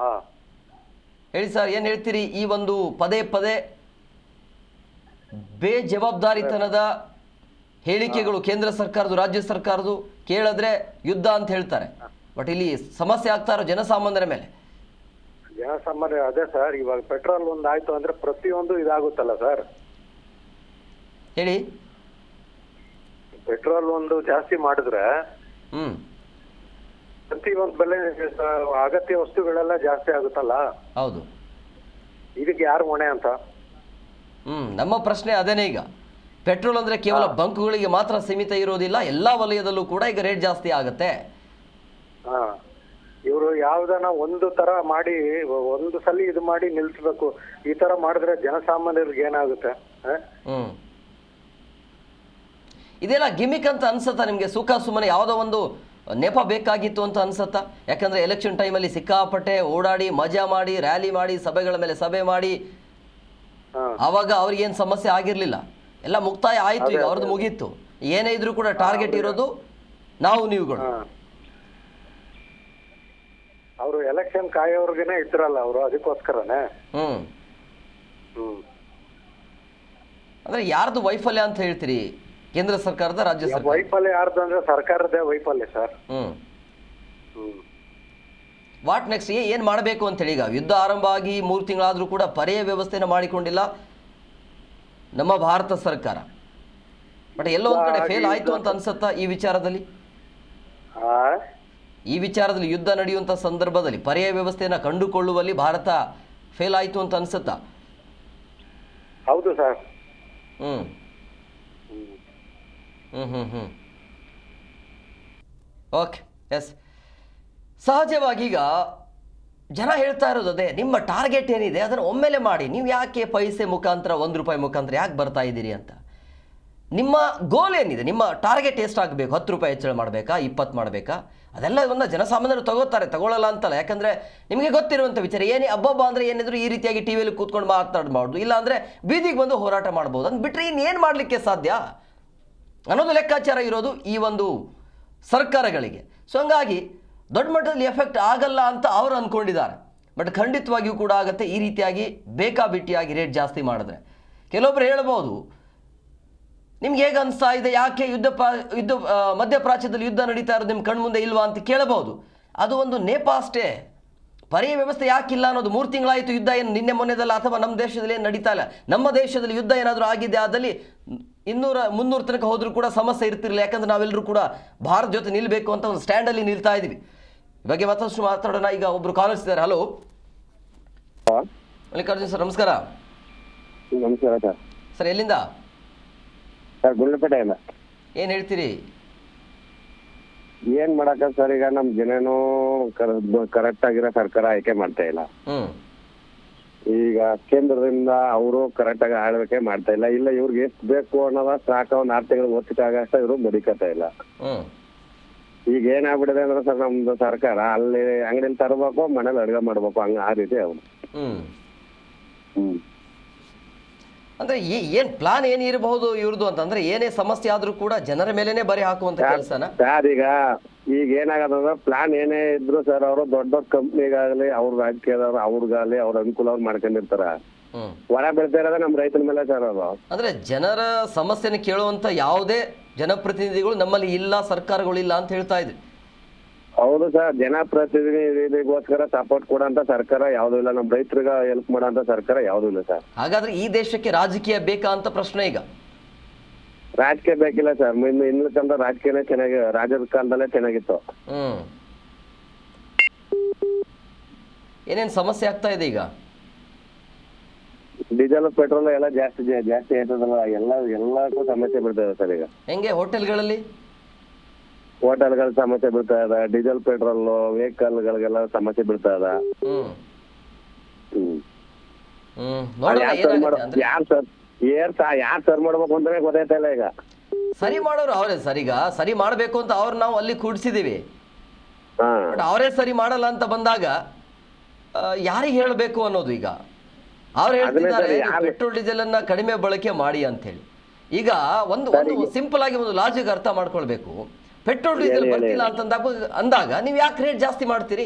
ಹೇಳಿ ಸರ್, ಏನು ಹೇಳ್ತೀರಿ? ಈ ಒಂದು ಪದೇ ಪದೇ ಬೇಜವಾಬ್ದಾರಿತನದ ಹೇಳಿಕೆಗಳು ಕೇಂದ್ರ ಸರ್ಕಾರದ್ದು ರಾಜ್ಯ ಸರ್ಕಾರದ್ದು ಕೇಳಿದ್ರೆ ಯುದ್ಧ ಅಂತ ಹೇಳ್ತಾರೆ. ಬಟ್ ಇಲ್ಲಿ ಸಮಸ್ಯೆ ಆಗ್ತಾ ಇರೋ ಜನಸಾಮಾನ್ಯರ ಮೇಲೆ. ಜನಸಾಮಾನ್ಯ ಅದೇ ಸರ್, ಇವಾಗ ಪೆಟ್ರೋಲ್ ಒಂದು ಆಯ್ತು ಅಂದ್ರೆ ಪ್ರತಿಯೊಂದು ಇದಾಗುತ್ತಲ್ಲ ಸರ್. ಹೇಳಿ. ಪೆಟ್ರೋಲ್ ಒಂದು ಜಾಸ್ತಿ ಮಾಡಿದ್ರೆ ಪ್ರತಿಯೊಂದು ಬೆಲೆ ಅಗತ್ಯ ವಸ್ತುಗಳೆಲ್ಲ ಜಾಸ್ತಿ ಆಗುತ್ತಲ್ಲ. ಹೌದು. ಇದಕ್ಕೆ ಯಾರು ಹೊಣೆ ಅಂತ? ನಮ್ಮ ಪ್ರಶ್ನೆ ಅದೇನೇ. ಈಗ ಪೆಟ್ರೋಲ್ ಅಂದ್ರೆ ಕೇವಲ ಬಂಕ್ಗಳಿಗೆ ಮಾತ್ರ ಸೀಮಿತ ಇರೋದಿಲ್ಲ, ಎಲ್ಲಾ ವಲಯದಲ್ಲೂ ಕೂಡ ಈಗ ರೇಟ್ ಜಾಸ್ತಿ ಆಗುತ್ತೆ. ಇವರು ಯಾವ್ದನ ಒಂದು ತರ ಮಾಡಿ ಒಂದು ಸಲ ಇದು ಮಾಡಿ ನಿಲ್ಸ್ಬೇಕು. ಈ ತರ ಮಾಡಿದ್ರೆ ಜನಸಾಮಾನ್ಯರಿಗೆ ಏನಾಗುತ್ತೆ? ಇದೆಲ್ಲ ಗಿಮಿಕ್ ಅಂತ ಅನ್ಸತ್ತಾ ನಿಮಗೆ? ಸುಖ ಸುಮ್ಮನೆ ಯಾವುದೋ ಒಂದು ನೆಪ ಬೇಕಾಗಿತ್ತು ಅಂತ ಅನ್ಸತ್ತಾ? ಯಾಕಂದ್ರೆ ಎಲೆಕ್ಷನ್ ಟೈಮಲ್ಲಿ ಸಿಕ್ಕಾಪಟ್ಟೆ ಓಡಾಡಿ ಮಜಾ ಮಾಡಿ ರ್ಯಾಲಿ ಮಾಡಿ ಸಭೆಗಳ ಮೇಲೆ ಸಭೆ ಮಾಡಿ ಆವಾಗ ಅವ್ರಿಗೇನು ಸಮಸ್ಯೆ ಆಗಿರ್ಲಿಲ್ಲ. ಎಲ್ಲ ಮುಕ್ತಾಯ ಆಯ್ತು, ಈಗ ಅವ್ರದ್ದು ಮುಗೀತು. ಏನೇ ಇದ್ರೂ ಕೂಡ ಟಾರ್ಗೆಟ್ ಇರೋದು ನಾವು ನೀವುಗಳು. ಅವರು ಎಲೆಕ್ಷನ್ ಕಾಯೋರ್ಗೆನೆ ಇದ್ರಲ್ಲ ಅವರು, ಅದಕ್ಕೋಸ್ಕರನೇ. ಅಂದ್ರೆ ಯಾರ್ದು ವೈಫಲ್ಯ ಅಂತ ಹೇಳ್ತೀರಿ? ಕೇಂದ್ರ ಸರ್ಕಾರದ, ರಾಜ್ಯ ಸರ್ಕಾರ? ವೈಫಲ್ಯ ಯಾರ್ದು ಅಂದ್ರೆ ಸರ್ಕಾರದೇ ವೈಫಲ್ಯ ಸರ್. What next? ಏನ್ ಮಾಡಬೇಕು ಅಂತ ಹೇಳಿ? ಈಗ ಯುದ್ಧ ಆರಂಭ ಆಗಿ 3 ತಿಂಗಳಾದ್ರೂ ಕೂಡ ಪರ್ಯಾಯ ವ್ಯವಸ್ಥೆನ ಮಾಡಿಕೊಂಡಿಲ್ಲ ನಮ್ಮ ಭಾರತ ಸರ್ಕಾರ. ಬಟ್ ಎಲ್ಲೋ ಒಂದ್ ಕಡೆ ಫೇಲ್ ಆಯ್ತು ಅಂತ ಅನ್ಸತ್ತಾ ಈ ವಿಚಾರದಲ್ಲಿ? ಈ ವಿಚಾರದಲ್ಲಿ ಯುದ್ಧ ನಡೆಯುವಂತ ಸಂದರ್ಭದಲ್ಲಿ ಪರ್ಯಾಯ ವ್ಯವಸ್ಥೆಯನ್ನ ಕಂಡುಕೊಳ್ಳುವಲ್ಲಿ ಭಾರತ ಫೇಲ್ ಆಯ್ತು ಅಂತ ಅನ್ಸತ್ತಾ? ಹೌದು ಸರ್. Okay, S. ಸಹಜವಾಗಿ ಈಗ ಜನ ಹೇಳ್ತಾ ಇರೋದು ಅದೇ, ನಿಮ್ಮ ಟಾರ್ಗೆಟ್ ಏನಿದೆ ಅದನ್ನು ಒಮ್ಮೆಲೆ ಮಾಡಿ. ನೀವು ಯಾಕೆ ಪೈಸೆ ಮುಖಾಂತರ 1 ರೂಪಾಯಿ ಮುಖಾಂತರ ಯಾಕೆ ಬರ್ತಾ ಇದ್ದೀರಿ ಅಂತ? ನಿಮ್ಮ ಗೋಲ್ ಏನಿದೆ? ನಿಮ್ಮ ಟಾರ್ಗೆಟ್ ಎಷ್ಟಾಗಬೇಕು? 10 ರೂಪಾಯಿ ಹೆಚ್ಚಳ ಮಾಡಬೇಕಾ, 20 ಮಾಡಬೇಕಾ? ಅದೆಲ್ಲ ಒಂದು ಜನಸಾಮಾನ್ಯರು ತಗೊಳ್ಳಲ್ಲ ಅಂತಲ್ಲ. ಯಾಕಂದರೆ ನಿಮಗೆ ಗೊತ್ತಿರುವಂಥ ವಿಚಾರ ಏನೇ ಹಬ್ಬ ಅಂದರೆ ಏನಿದ್ರು ಈ ರೀತಿಯಾಗಿ ಟಿ ವಿಯಲ್ಲಿ ಕೂತ್ಕೊಂಡು ಮಾತಾಡ್ಬಾರ್ದು, ಇಲ್ಲ ಅಂದರೆ ಬೀದಿಗೆ ಬಂದು ಹೋರಾಟ ಮಾಡ್ಬೋದು. ಅಂದ್ಬಿಟ್ರೆ ಇನ್ನೇನು ಮಾಡಲಿಕ್ಕೆ ಸಾಧ್ಯ ಅನ್ನೋದು ಲೆಕ್ಕಾಚಾರ ಇರೋದು ಈ ಒಂದು ಸರ್ಕಾರಗಳಿಗೆ. ಸೊ ಹಂಗಾಗಿ ದೊಡ್ಡ ಮಟ್ಟದಲ್ಲಿ ಎಫೆಕ್ಟ್ ಆಗಲ್ಲ ಅಂತ ಅವರು ಅಂದ್ಕೊಂಡಿದ್ದಾರೆ. ಬಟ್ ಖಂಡಿತವಾಗಿಯೂ ಕೂಡ ಆಗುತ್ತೆ ಈ ರೀತಿಯಾಗಿ ಬೇಕಾಬಿಟ್ಟಿಯಾಗಿ ರೇಟ್ ಜಾಸ್ತಿ ಮಾಡಿದ್ರೆ. ಕೆಲವೊಬ್ರು ಹೇಳ್ಬೋದು, ನಿಮ್ಗೆ ಹೇಗೆ ಅನಿಸ್ತಾ ಇದೆ, ಯಾಕೆ ಯುದ್ಧ ಮಧ್ಯಪ್ರಾಚ್ಯದಲ್ಲಿ ಯುದ್ಧ ನಡೀತಾ ಇರೋದು ನಿಮ್ಮ ಕಣ್ಮುಂದೆ ಇಲ್ವಾ ಅಂತ ಕೇಳಬಹುದು. ಅದು ಒಂದು ನೆಪ ಅಷ್ಟೇ. ಪರ್ಯಾಯ ವ್ಯವಸ್ಥೆ ಯಾಕಿಲ್ಲ ಅನ್ನೋದು. 3 ತಿಂಗಳಾಯಿತು ಯುದ್ಧ, ಏನು ನಿನ್ನೆ ಮೊನ್ನೆದಲ್ಲ, ಅಥವಾ ನಮ್ಮ ದೇಶದಲ್ಲಿ ಏನು ನಡೀತಾ ಇಲ್ಲ. ನಮ್ಮ ದೇಶದಲ್ಲಿ ಯುದ್ಧ ಏನಾದರೂ ಆಗಿದೆ ಆದಲ್ಲಿ 200-300 ತನಕ ಹೋದರೂ ಕೂಡ ಸಮಸ್ಯೆ ಇರ್ತಿರಲಿಲ್ಲ. ಯಾಕಂದ್ರೆ ನಾವೆಲ್ಲರೂ ಕೂಡ ಭಾರತ ಜೊತೆ ನಿಲ್ಲಬೇಕು ಅಂತ ಒಂದು ಸ್ಟ್ಯಾಂಡಲ್ಲಿ ನಿಲ್ತಾ ಇದ್ದೀವಿ. ಈ ಬಗ್ಗೆ ಮತ್ತಷ್ಟು ಮಾತಾಡೋಣ. ಈಗ ಒಬ್ರು ಕಾಲರ್ಸ್ ಇದ್ದಾರೆ. ಹಲೋ ಮಲ್ಲಿಕಾರ್ಜುನ್ ಸರ್, ನಮಸ್ಕಾರ. ನಮಸ್ಕಾರ ಸರ್. ಸರ್ ಎಲ್ಲಿಂದ? ಸರ್ ಗುಂಡ್ಲಪೇಟೆಯಿಂದ. ಏನು ಹೇಳ್ತೀರಿ? ಏನ್ ಮಾಡಕ ಸರ್, ಈಗ ನಮ್ ಜನನು ಕರೆಕ್ಟ್ ಆಗಿರೋ ಸರ್ಕಾರ ಆಯ್ಕೆ ಮಾಡ್ತಾ ಇಲ್ಲ. ಈಗ ಕೇಂದ್ರದಿಂದ ಅವರು ಕರೆಕ್ಟ್ ಆಗಿ ಆಳ್ವಿಕೆ ಮಾಡ್ತಾ ಇಲ್ಲ. ಇಲ್ಲ ಇವ್ರಿಗೆ ಎಷ್ಟು ಬೇಕು ಅನ್ನೋದ ಸಾಕ ಒಂದ್ 6 ತಿಂಗಳು ಓದ್ತಿಕಾಗಷ್ಟ ಇವ್ರು ಬದುಕತಾ ಇಲ್ಲ. ಈಗ ಏನಾಗ್ಬಿಡಿದೆ ಅಂದ್ರೆ ಸರ್, ನಮ್ದು ಸರ್ಕಾರ ಅಲ್ಲಿ ಅಂಗಡಿಲಿ ತರಬೇಕು, ಮನೇಲಿ ಅಡ್ಗೆ ಮಾಡ್ಬೇಕು, ಹಂಗ ಆ ರೀತಿ ಅವ್ರು. ಅಂದ್ರೆ ಏನ್ ಪ್ಲಾನ್ ಏನಿರಬಹುದು ಇವ್ರದ್ದು ಅಂತಂದ್ರೆ, ಏನೇ ಸಮಸ್ಯೆ ಆದ್ರೂ ಕೂಡ ಜನರ ಮೇಲೆನೆ ಬರಿ ಹಾಕುವಂತ ಕೆಲಸನ ಸರ್. ಈಗ ಏನಾಗದಂದ್ರೆ ಪ್ಲಾನ್ ಏನೇ ಇದ್ರು ಸರ್, ಅವರು ದೊಡ್ಡ ದೊಡ್ಡ ಕಂಪ್ನಿಗಾಗ್ಲಿ ಅವ್ರ ರಾಜಕೀಯದವ್ರು ಅವ್ರಿಗಾಗ್ಲಿ ಅವ್ರ ಅನುಕೂಲ ಅವ್ರು ಮಾಡ್ಕೊಂಡಿರ್ತಾರ. ಹೊರ ಬೆಳ್ತಾ ಇರೋದೇ ನಮ್ ರೈತರ ಮೇಲೆ ಸರ್. ಅದು ಅಂದ್ರೆ ಜನರ ಸಮಸ್ಯೆನ ಕೇಳುವಂತ ಯಾವುದೇ ಜನಪ್ರತಿನಿಧಿಗಳು ನಮ್ಮಲ್ಲಿ ಇಲ್ಲ, ಸರ್ಕಾರಗಳು ಇಲ್ಲ ಅಂತ ಹೇಳ್ತಾ ಇದ್ರಿ. ಹೌದು ಸರ್, ಜನಪ್ರತಿನಿಧಿಗೋಸ್ಕರ ಸಪೋರ್ಟ್ ಕೊಡಂತ ಸರ್ಕಾರ ಯಾವ್ದು ಇಲ್ಲ. ನಮ್ ರೈತರಿಗೆ ಹೆಲ್ಪ್ ಮಾಡಂತ ಸರ್ಕಾರ ಯಾವ್ದು ಇಲ್ಲ ಸರ್. ಹಾಗಾದ್ರೆ ಈ ದೇಶಕ್ಕೆ ರಾಜಕೀಯ ಬೇಕಾ ಅಂತ ಪ್ರಶ್ನೆ. ಈಗ ರಾಜಕೀಯ ಬೇಕಿಲ್ಲ ಸರ್. ಇನ್ನು ಕಾಲದ ರಾಜಕೀಯನೇ ಚೆನ್ನಾಗಿ, ರಾಜರ ಕಾಲದಲ್ಲೇ ಚೆನ್ನಾಗಿತ್ತು. ಏನೇನ್ ಸಮಸ್ಯೆ ಆಗ್ತಾ ಇದೆ ಈಗ? ಡೀಸೆಲ್ ಪೆಟ್ರೋಲ್ ಎಲ್ಲ ಜಾಸ್ತಿ ಆಯ್ತದಲ್ಲ, ಎಲ್ಲಕ್ಕೂ ಸಮಸ್ಯೆ ಬೀಳ್ತಾ ಇದೆ ಸರ್. ಈಗ ಹೆಂಗೆ ಹೋಟೆಲ್ಗಳಲ್ಲಿ ಹೋಟೆಲ್ಗಳ ಸಮಸ್ಯೆ ಬೀಳ್ತಾ ಇದೆ, ಡೀಸೆಲ್ ಪೆಟ್ರೋಲ್ ವೆಹಿಕಲ್ಗಳಿಗೆಲ್ಲ ಸಮಸ್ಯೆ ಬೀಳ್ತಾ ಇದೆ. ಯಾರ್ ಸರ್ ಮಾಡ್ಬೇಕು ಅಂತಾನೆ ಗೊತ್ತಾಯ್ತಾ ಇಲ್ಲ. ಈಗ ಸರಿ ಮಾಡೋರು ಅವರೇ ಸರ್. ಈಗ ಸರಿ ಮಾಡ್ಬೇಕು ಅಂತ ಅವ್ರು ನಾವು ಅಲ್ಲಿ ಕೂಡ್ಸಿದೀವಿ, ಬಟ್ ಅವರೇ ಸರಿ ಮಾಡಲ್ಲ ಅಂತ ಬಂದಾಗ ಯಾರಿಗೆ ಹೇಳಬೇಕು ಅನ್ನೋದು. ಈಗ ಅವ್ರು ಹೇಳ್ತಿದ್ದಾರೆ ಪೆಟ್ರೋಲ್ ಡೀಸೆಲ್ ಅನ್ನ ಕಡಿಮೆ ಬಳಕೆ ಮಾಡಿ ಅಂತ ಹೇಳಿ. ಈಗ ಒಂದು ಸಿಂಪಲ್ ಆಗಿ ಒಂದು ಲಾಜಿಕ್ ಅರ್ಥ ಮಾಡ್ಕೊಳ್ಬೇಕು. ಪೆಟ್ರೋಲ್ ಡೀಸೆಲ್ ಬರ್ತಿಲ್ಲ ಅಂದಾಗ ನೀವು ಯಾಕೆ ರೇಟ್ ಜಾಸ್ತಿ ಮಾಡ್ತೀರಿ?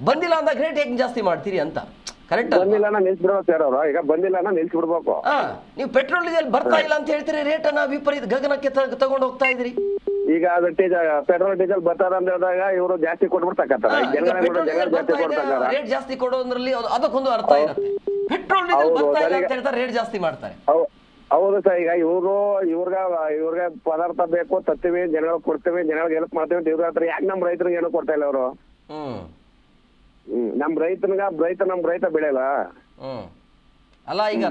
ಬಂದಿಲ್ಲ ಅಂದಾಗ ರೇಟ್ ಹೇಗೆ ಜಾಸ್ತಿ ಮಾಡ್ತೀರಿ ಅಂತ. ಕರೆಕ್ಟ್. ಈಗ ಬಂದಿಲ್ಲ ನಿಲ್ಸ್ಬಿಡ್ಬೇಕು. ನೀವು ಪೆಟ್ರೋಲ್ ಡೀಸೆಲ್ ಬರ್ತಾ ಇಲ್ಲ ಅಂತ ಹೇಳ್ತೀರಿ, ರೇಟ್ ಅನ್ನ ವಿಪರೀತ ಗಗನಕ್ಕೆ ತಗೊಂಡು ಹೋಗ್ತಾ ಇದ್ರಿ. ಈಗ ಅದು ಪೆಟ್ರೋಲ್ ಡೀಸೆಲ್ ಬರ್ತಾರ ಅಂತ ಹೇಳಿದಾಗ ಇವರು ಜಾಸ್ತಿ ಕೊಟ್ಬಿಡ್ತಕ್ಕಂತಾರೆ. ರೇಟ್ ಜಾಸ್ತಿ ಕೊಡೋದ್ರಲ್ಲಿ ಅದಕ್ಕೊಂದು ಅರ್ಥ ಇರುತ್ತೆ. ಪೆಟ್ರೋಲ್ ಡೀಸೆಲ್ ಬರ್ತಾ ಇಲ್ಲ ಅಂತ ಹೇಳ್ತಾರೆ, ರೇಟ್ ಜಾಸ್ತಿ ಮಾಡ್ತಾರೆ. ಹೌದು ಸರ್. ಈಗ ಇವ್ರಿಗೆ ಪದಾರ್ಥ ಬೇಕು, ತತ್ತೀವಿ, ಜನಗಳಿಗೆ ಕೊಡ್ತೀವಿ, ಜನಗಳಿಗೆ ಹೆಲ್ಪ್ ಮಾಡ್ತೀವಿ ಅಂತ ಇವ್ರ ಹತ್ರ ಯಾಕೆ ನಮ್ ರೈತರಿಗೆ ಏನು ಕೊಡ್ತಾ ಇಲ್ಲ ಅವರು? ನಮ್ ರೈತ ಬೆಳೆಯಲ್ಲ. ಅಲ್ಲ ಈಗ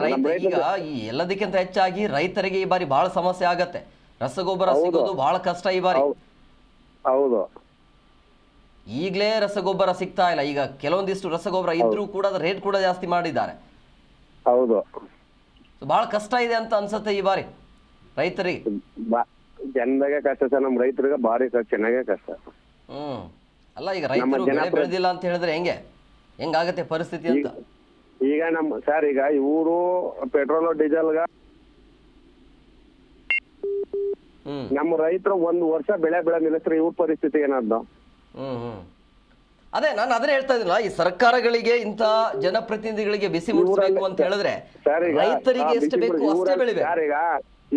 ಈಗ ಈ ಎಲ್ಲದಕ್ಕಿಂತ ಹೆಚ್ಚಾಗಿ ರೈತರಿಗೆ ಈ ಬಾರಿ ಬಹಳ ಸಮಸ್ಯೆ ಆಗತ್ತೆ. ರಸಗೊಬ್ಬರ ಸಿಗೋದು ಬಹಳ ಕಷ್ಟ ಈ ಬಾರಿ. ಹೌದು, ಈಗಲೇ ರಸಗೊಬ್ಬರ ಸಿಗ್ತಾ ಇಲ್ಲ. ಈಗ ಕೆಲವೊಂದಿಷ್ಟು ರಸಗೊಬ್ಬರ ಇದ್ರೂ ಕೂಡ ಅದ್ರ ರೇಟ್ ಕೂಡ ಜಾಸ್ತಿ ಮಾಡಿದ್ದಾರೆ. ಹೌದು, ಬಹಳ ಕಷ್ಟ ಇದೆ ಅಂತ ಅನ್ಸುತ್ತೆ ಈ ಬಾರಿ ರೈತರಿಗೆ. ಜನರಿಗೆ ಕಷ್ಟ ಸರ್, ನಮ್ ರೈತರಿಗೆ ಭಾರಿ ಚೆನ್ನಾಗೇ ಕಷ್ಟ. ಅಲ್ಲ ಈಗ ರೈತರು ಬೆಳೆ ಬೆಳೆದಿಲ್ಲ ಅಂತ ಹೇಳಿದ್ರೆ ಹೆಂಗಾಗತ್ತೆ ಪರಿಸ್ಥಿತಿ ಅಂತ. ಈಗ ಸರ್, ಈಗ ಇವರು ಪೆಟ್ರೋಲ್ ಡೀಸೆಲ್ಗ ನಮ್ಮ ರೈತರು 1 ವರ್ಷ ಬೆಳೆ ನಿಲ್ಲಿಸ್ತಾರೆ. ಇವ್ರ ಪರಿಸ್ಥಿತಿ ಏನಾದ್ರು? ಅದೇ ನಾನು ಅದನ್ನೇ ಹೇಳ್ತಾ ಇದ್ದೀನಲ್ಲ, ಈ ಸರ್ಕಾರಗಳಿಗೆ ಇಂತ ಜನಪ್ರತಿನಿಧಿಗಳಿಗೆ ಬಿಸಿ ಮುಟ್ಟಿಸ್ಬೇಕು ಅಂತ ಹೇಳಿದ್ರೆ ರೈತರಿಗೆ ಎಷ್ಟು ಬೇಕು ಅಷ್ಟೇ ಬೆಳಿಬೇಕು. ಈಗ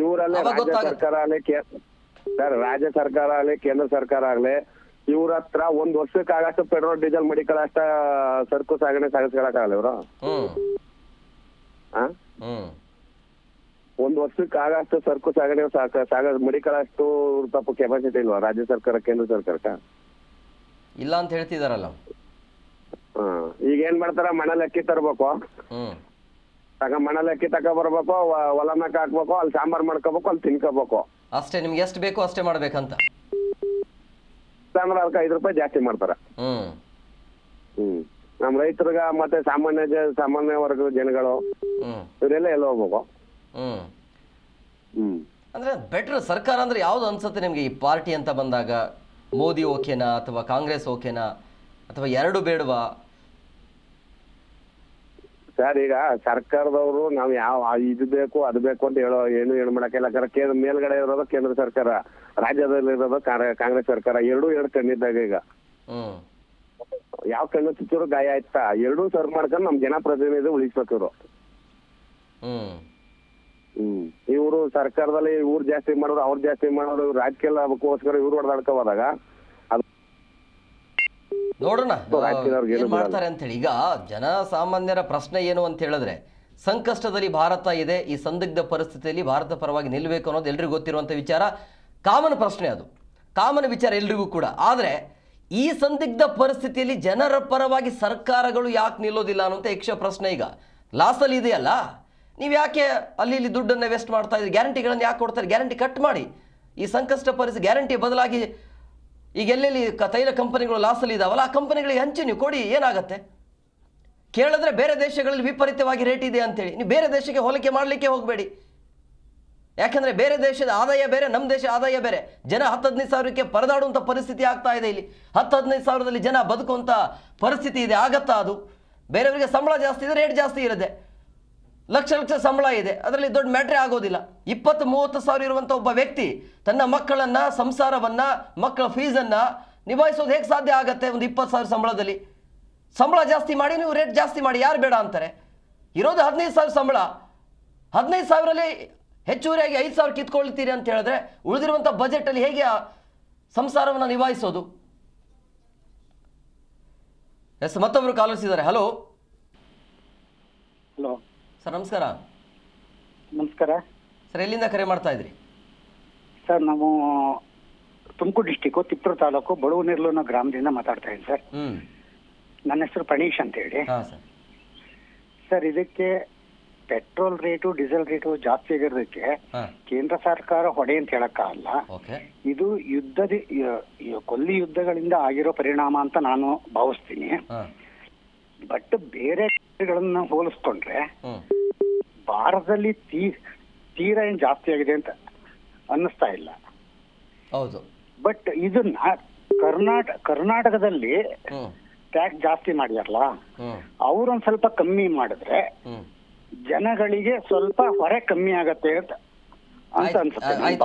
ಇವರಲ್ಲಿ ರಾಜ್ಯ ಸರ್ಕಾರ ಆಗ್ಲಿ ಕೇಂದ್ರ ಸರ್ಕಾರ ಆಗ್ಲಿ ಇವ್ರ ಹತ್ರ 1 ವರ್ಷಕ್ಕಾಗಷ್ಟು ಪೆಟ್ರೋಲ್ ಡೀಸೆಲ್ ಮೆಡಿಕಲ್ ಅಷ್ಟ ಸರಕು ಸಾಗಿಸ್ಕೊಳಕ್ಕಾಗಲ್ಲ ಇವರು. 1 ವರ್ಷಕ್ಕಾಗಷ್ಟು ಸರಕು ಮೆಡಿಕಲ್ ಅಷ್ಟು ತಪ್ಪು ಕೆಪಾಸಿಟಿ ಇಲ್ವಾ ರಾಜ್ಯ ಸರ್ಕಾರ ಕೇಂದ್ರ ಸರ್ಕಾರಕ್ಕೆ? ಇಲ್ಲ ಅಂತ ಹೇಳ್ತಿದಾರಲ್ಲ. ಈಗ ಏನ್ ಮಾಡ್ತಾರ, ಮನೇಲಿ ಅಕ್ಕಿ ತರ್ಬೇಕು, ಮನೇಲಿ ಅಕ್ಕಿ ತಕ ಬರ್ಬೇಕು, ಹೊಲನಕ್ ಹಾಕ್ಬೇಕು, ಅಲ್ಲಿ ಸಾಂಬಾರ್ ಮಾಡ್ಕೋಬೇಕು, ಅಲ್ಲಿ ತಿನ್ಕೋಬೇಕು ಅಷ್ಟೇ. ನಿಮ್ಗೆ ಎಷ್ಟು ಬೇಕು ಅಷ್ಟೇ ಮಾಡ್ಬೇಕಂತ. ಅಂದ್ರೆ ಅದಕ್ಕೆ 5 ರೂಪಾಯಿ ಜಾಸ್ತಿ ಮಾಡ್ತಾರ. ನಮ್ ರೈತರಿಗ ಮತ್ತೆ ಸಾಮಾನ್ಯ ವರ್ಗದ ಜನಗಳು ಇವರೆಲ್ಲ ಎಲ್ಲ ಹೋಗ್ಬೇಕು. ಅಂದ್ರೆ ಬೆಟರ್ ಸರ್ಕಾರ ಅಂದ್ರೆ ಯಾವ್ದು ಅನ್ಸುತ್ತೆ ನಿಮ್ಗೆ ಈ ಪಾರ್ಟಿ ಅಂತ ಬಂದಾಗ? ಮೋದಿ ಓಕೆನಾ ಅಥವಾ ಕಾಂಗ್ರೆಸ್ ಓಕೆನಾ ಅಥವಾ ಎರಡು ಬೇಡವಾ? ಸರ್, ಈಗ ಸರ್ಕಾರದವರು ನಾವ್ ಯಾವ ಇದು ಬೇಕು ಅದು ಬೇಕು ಅಂತ ಏನು ಮಾಡಕ್ಕಿಲ್ಲ. ಮೇಲ್ಗಡೆ ಇರೋದು ಕೇಂದ್ರ ಸರ್ಕಾರ, ರಾಜ್ಯದಲ್ಲಿರೋದು ಕಾಂಗ್ರೆಸ್ ಸರ್ಕಾರ ಎರಡು ಕಣ್ಣಿದ್ದಾಗ ಈಗ ಹ್ಮ್ ಯಾವ ಕಣ್ಣು ಚುಚ್ಚೂರು ಗಾಯ ಆಯ್ತಾ ಎರಡೂ ಸರ್ ಮಾಡ್ಕೊಂಡು ನಮ್ ಜನಪ್ರತಿನಿಧಿ ಉಳಿಸ್ಬೇಕು ಇವ್ರು. ಇವರು ಸರ್ಕಾರದಲ್ಲಿ ಇವ್ರು ಜಾಸ್ತಿ ಮಾಡೋರು ಅವ್ರು ಜಾಸ್ತಿ ಮಾಡೋರು ಇವ್ರು ರಾಜಕೀಯಕ್ಕೋಸ್ಕರ ಇವ್ರು ಹೊಡೆದಾಡ್ಕೊ ಹೋದಾಗ ನೋಡೋಣ ರಾಜಕೀಯದವ್ರಿಗೆ ಏನ್ ಮಾಡ್ತಾರೆ ಅಂತ ಹೇಳಿ. ಈಗ ಜನಸಾಮಾನ್ಯರ ಪ್ರಶ್ನೆ ಏನು ಅಂತ ಹೇಳಿದ್ರೆ, ಸಂಕಷ್ಟದಲ್ಲಿ ಭಾರತ ಇದೆ, ಈ ಸಂದಿಗ್ಧ ಪರಿಸ್ಥಿತಿಯಲ್ಲಿ ಭಾರತ ಪರವಾಗಿ ನಿಲ್ಲಬೇಕು ಅನ್ನೋದು ಎಲ್ರಿಗೂ ಗೊತ್ತಿರುವಂಥ ವಿಚಾರ. ಕಾಮನ್ ಪ್ರಶ್ನೆ, ಅದು ಕಾಮನ್ ವಿಚಾರ ಎಲ್ರಿಗೂ ಕೂಡ. ಆದರೆ ಈ ಸಂದಿಗ್ಧ ಪರಿಸ್ಥಿತಿಯಲ್ಲಿ ಜನರ ಪರವಾಗಿ ಸರ್ಕಾರಗಳು ಯಾಕೆ ನಿಲ್ಲೋದಿಲ್ಲ ಅನ್ನೋಂಥ ಯಕ್ಷ ಪ್ರಶ್ನೆ. ಈಗ ಲಾಸಲ್ಲಿ ಇದೆಯಲ್ಲ, ನೀವು ಯಾಕೆ ಅಲ್ಲಿ ಇಲ್ಲಿ ದುಡ್ಡನ್ನು ವೆಸ್ಟ್ ಮಾಡ್ತಾ ಇದ್ದೀರಿ? ಗ್ಯಾರಂಟಿಗಳನ್ನು ಯಾಕೆ ಕೊಡ್ತಾರೆ? ಗ್ಯಾರಂಟಿ ಕಟ್ ಮಾಡಿ. ಈ ಸಂಕಷ್ಟ ಪರಿಸ್ಥಿತಿ ಗ್ಯಾರಂಟಿ ಬದಲಾಗಿ ಈಗ ಎಲ್ಲೆಲ್ಲಿ ತೈಲ ಕಂಪನಿಗಳು ಲಾಸಲ್ಲಿ ಇದಾವಲ್ಲ, ಆ ಕಂಪನಿಗಳಿಗೆ ಹಂಚಿ ನೀವು ಕೊಡಿ, ಏನಾಗುತ್ತೆ? ಕೇಳಿದ್ರೆ ಬೇರೆ ದೇಶಗಳಲ್ಲಿ ವಿಪರೀತವಾಗಿ ರೇಟ್ ಇದೆ ಅಂತೇಳಿ ನೀವು ಬೇರೆ ದೇಶಕ್ಕೆ ಹೋಲಿಕೆ ಮಾಡಲಿಕ್ಕೆ ಹೋಗಬೇಡಿ. ಯಾಕಂದರೆ ಬೇರೆ ದೇಶದ ಆದಾಯ ಬೇರೆ, ನಮ್ಮ ದೇಶ ಆದಾಯ ಬೇರೆ. ಜನ 10-15 ಸಾವಿರಕ್ಕೆ ಪರದಾಡುವಂಥ ಪರಿಸ್ಥಿತಿ ಆಗ್ತಾ ಇದೆ. ಇಲ್ಲಿ 10-15 ಸಾವಿರದಲ್ಲಿ ಜನ ಬದುಕುವಂಥ ಪರಿಸ್ಥಿತಿ ಇದೆ. ಆಗತ್ತಾ ಅದು? ಬೇರೆಯವರಿಗೆ ಸಂಬಳ ಜಾಸ್ತಿ ಇದೆ, ರೇಟ್ ಜಾಸ್ತಿ ಇರುತ್ತೆ. ಲಕ್ಷ ಲಕ್ಷ ಸಂಬಳ ಇದೆ, ಅದರಲ್ಲಿ ದೊಡ್ಡ ಮ್ಯಾಟ್ರೇ ಆಗೋದಿಲ್ಲ. 20-30 ಸಾವಿರ ಇರುವಂಥ ಒಬ್ಬ ವ್ಯಕ್ತಿ ತನ್ನ ಮಕ್ಕಳನ್ನು, ಸಂಸಾರವನ್ನು, ಮಕ್ಕಳ ಫೀಸನ್ನು ನಿಭಾಯಿಸೋದು ಹೇಗೆ ಸಾಧ್ಯ ಆಗುತ್ತೆ? ಒಂದು 20 ಸಾವಿರ ಸಂಬಳದಲ್ಲಿ ಸಂಬಳ ಜಾಸ್ತಿ ಮಾಡಿ ನೀವು ರೇಟ್ ಜಾಸ್ತಿ ಮಾಡಿ, ಯಾರು ಬೇಡ ಅಂತಾರೆ? ಇರೋದು 15 ಸಾವಿರ ಸಂಬಳ, 15 ಸಾವಿರಲ್ಲಿ ಹೆಚ್ಚುವರಿಯಾಗಿ 5 ಸಾವಿರ ಕಿತ್ಕೊಳ್ತೀರಿ ಅಂತ ಹೇಳಿದ್ರೆ ಉಳಿದಿರುವಂಥ ಬಜೆಟಲ್ಲಿ ಹೇಗೆ ಸಂಸಾರವನ್ನು ನಿಭಾಯಿಸೋದು? ಎಸ್, ಮತ್ತೊಬ್ಬರು ಕಾಲಿಸಿದ್ದಾರೆ. ಹಲೋ ಹಲೋ ಸರ್, ನಮಸ್ಕಾರ. ನಮಸ್ಕಾರ ಸರ್, ಎಲ್ಲಿಂದ ಕರೆ ಮಾಡ್ತಾ ಇದ್ರಿ? ಸರ್, ನಾವು ತುಮಕೂರು ಡಿಸ್ಟಿಕ್ಕು ತಿಪ್ಪೂರು ತಾಲೂಕು ಬಳುವನೀರ್ಲು ಅನ್ನೋ ಗ್ರಾಮದಿಂದ ಮಾತಾಡ್ತಾ ಇದ್ದೀನಿ ಸರ್. ನನ್ನ ಹೆಸರು ಪ್ರಣೀಶ್ ಅಂತ ಹೇಳಿ. ಹಾಂ ಸರ್. ಸರ್, ಇದಕ್ಕೆ ಪೆಟ್ರೋಲ್ ರೇಟು ಡೀಸೆಲ್ ರೇಟು ಜಾಸ್ತಿ ಆಗಿರೋದಕ್ಕೆ ಕೇಂದ್ರ ಸರ್ಕಾರ ಹೊಡೆ ಅಂತ ಹೇಳಕ್ಕಾಗಲ್ಲ. ಇದು ಕೊಲ್ಲಿ ಯುದ್ಧಗಳಿಂದ ಆಗಿರೋ ಪರಿಣಾಮ ಅಂತ ನಾನು ಭಾವಿಸ್ತೀನಿ. ಬಟ್ ಬೇರೆ ದೇಶಗಳನ್ನ ಹೋಲಿಸ್ಕೊಂಡ್ರೆ ಭಾರತದಲ್ಲಿ ತೀರಾ ಏನ್ ಜಾಸ್ತಿ ಆಗಿದೆ ಅಂತ ಅನ್ನಿಸ್ತಾ ಇಲ್ಲ. ಹೌದು. ಬಟ್ ಇದನ್ನ ಕರ್ನಾಟಕದಲ್ಲಿ ಟ್ಯಾಕ್ಸ್ ಜಾಸ್ತಿ ಮಾಡ್ಯಾರಲ್ಲ, ಅವ್ರೊಂದ್ ಸ್ವಲ್ಪ ಕಮ್ಮಿ ಮಾಡಿದ್ರೆ ಜನಗಳಿಗೆ ಸ್ವಲ್ಪ ಹೊರೆ ಕಮ್ಮಿ ಆಗತ್ತೆ ಅಂತ ಅನ್ಸುತ್ತೆ.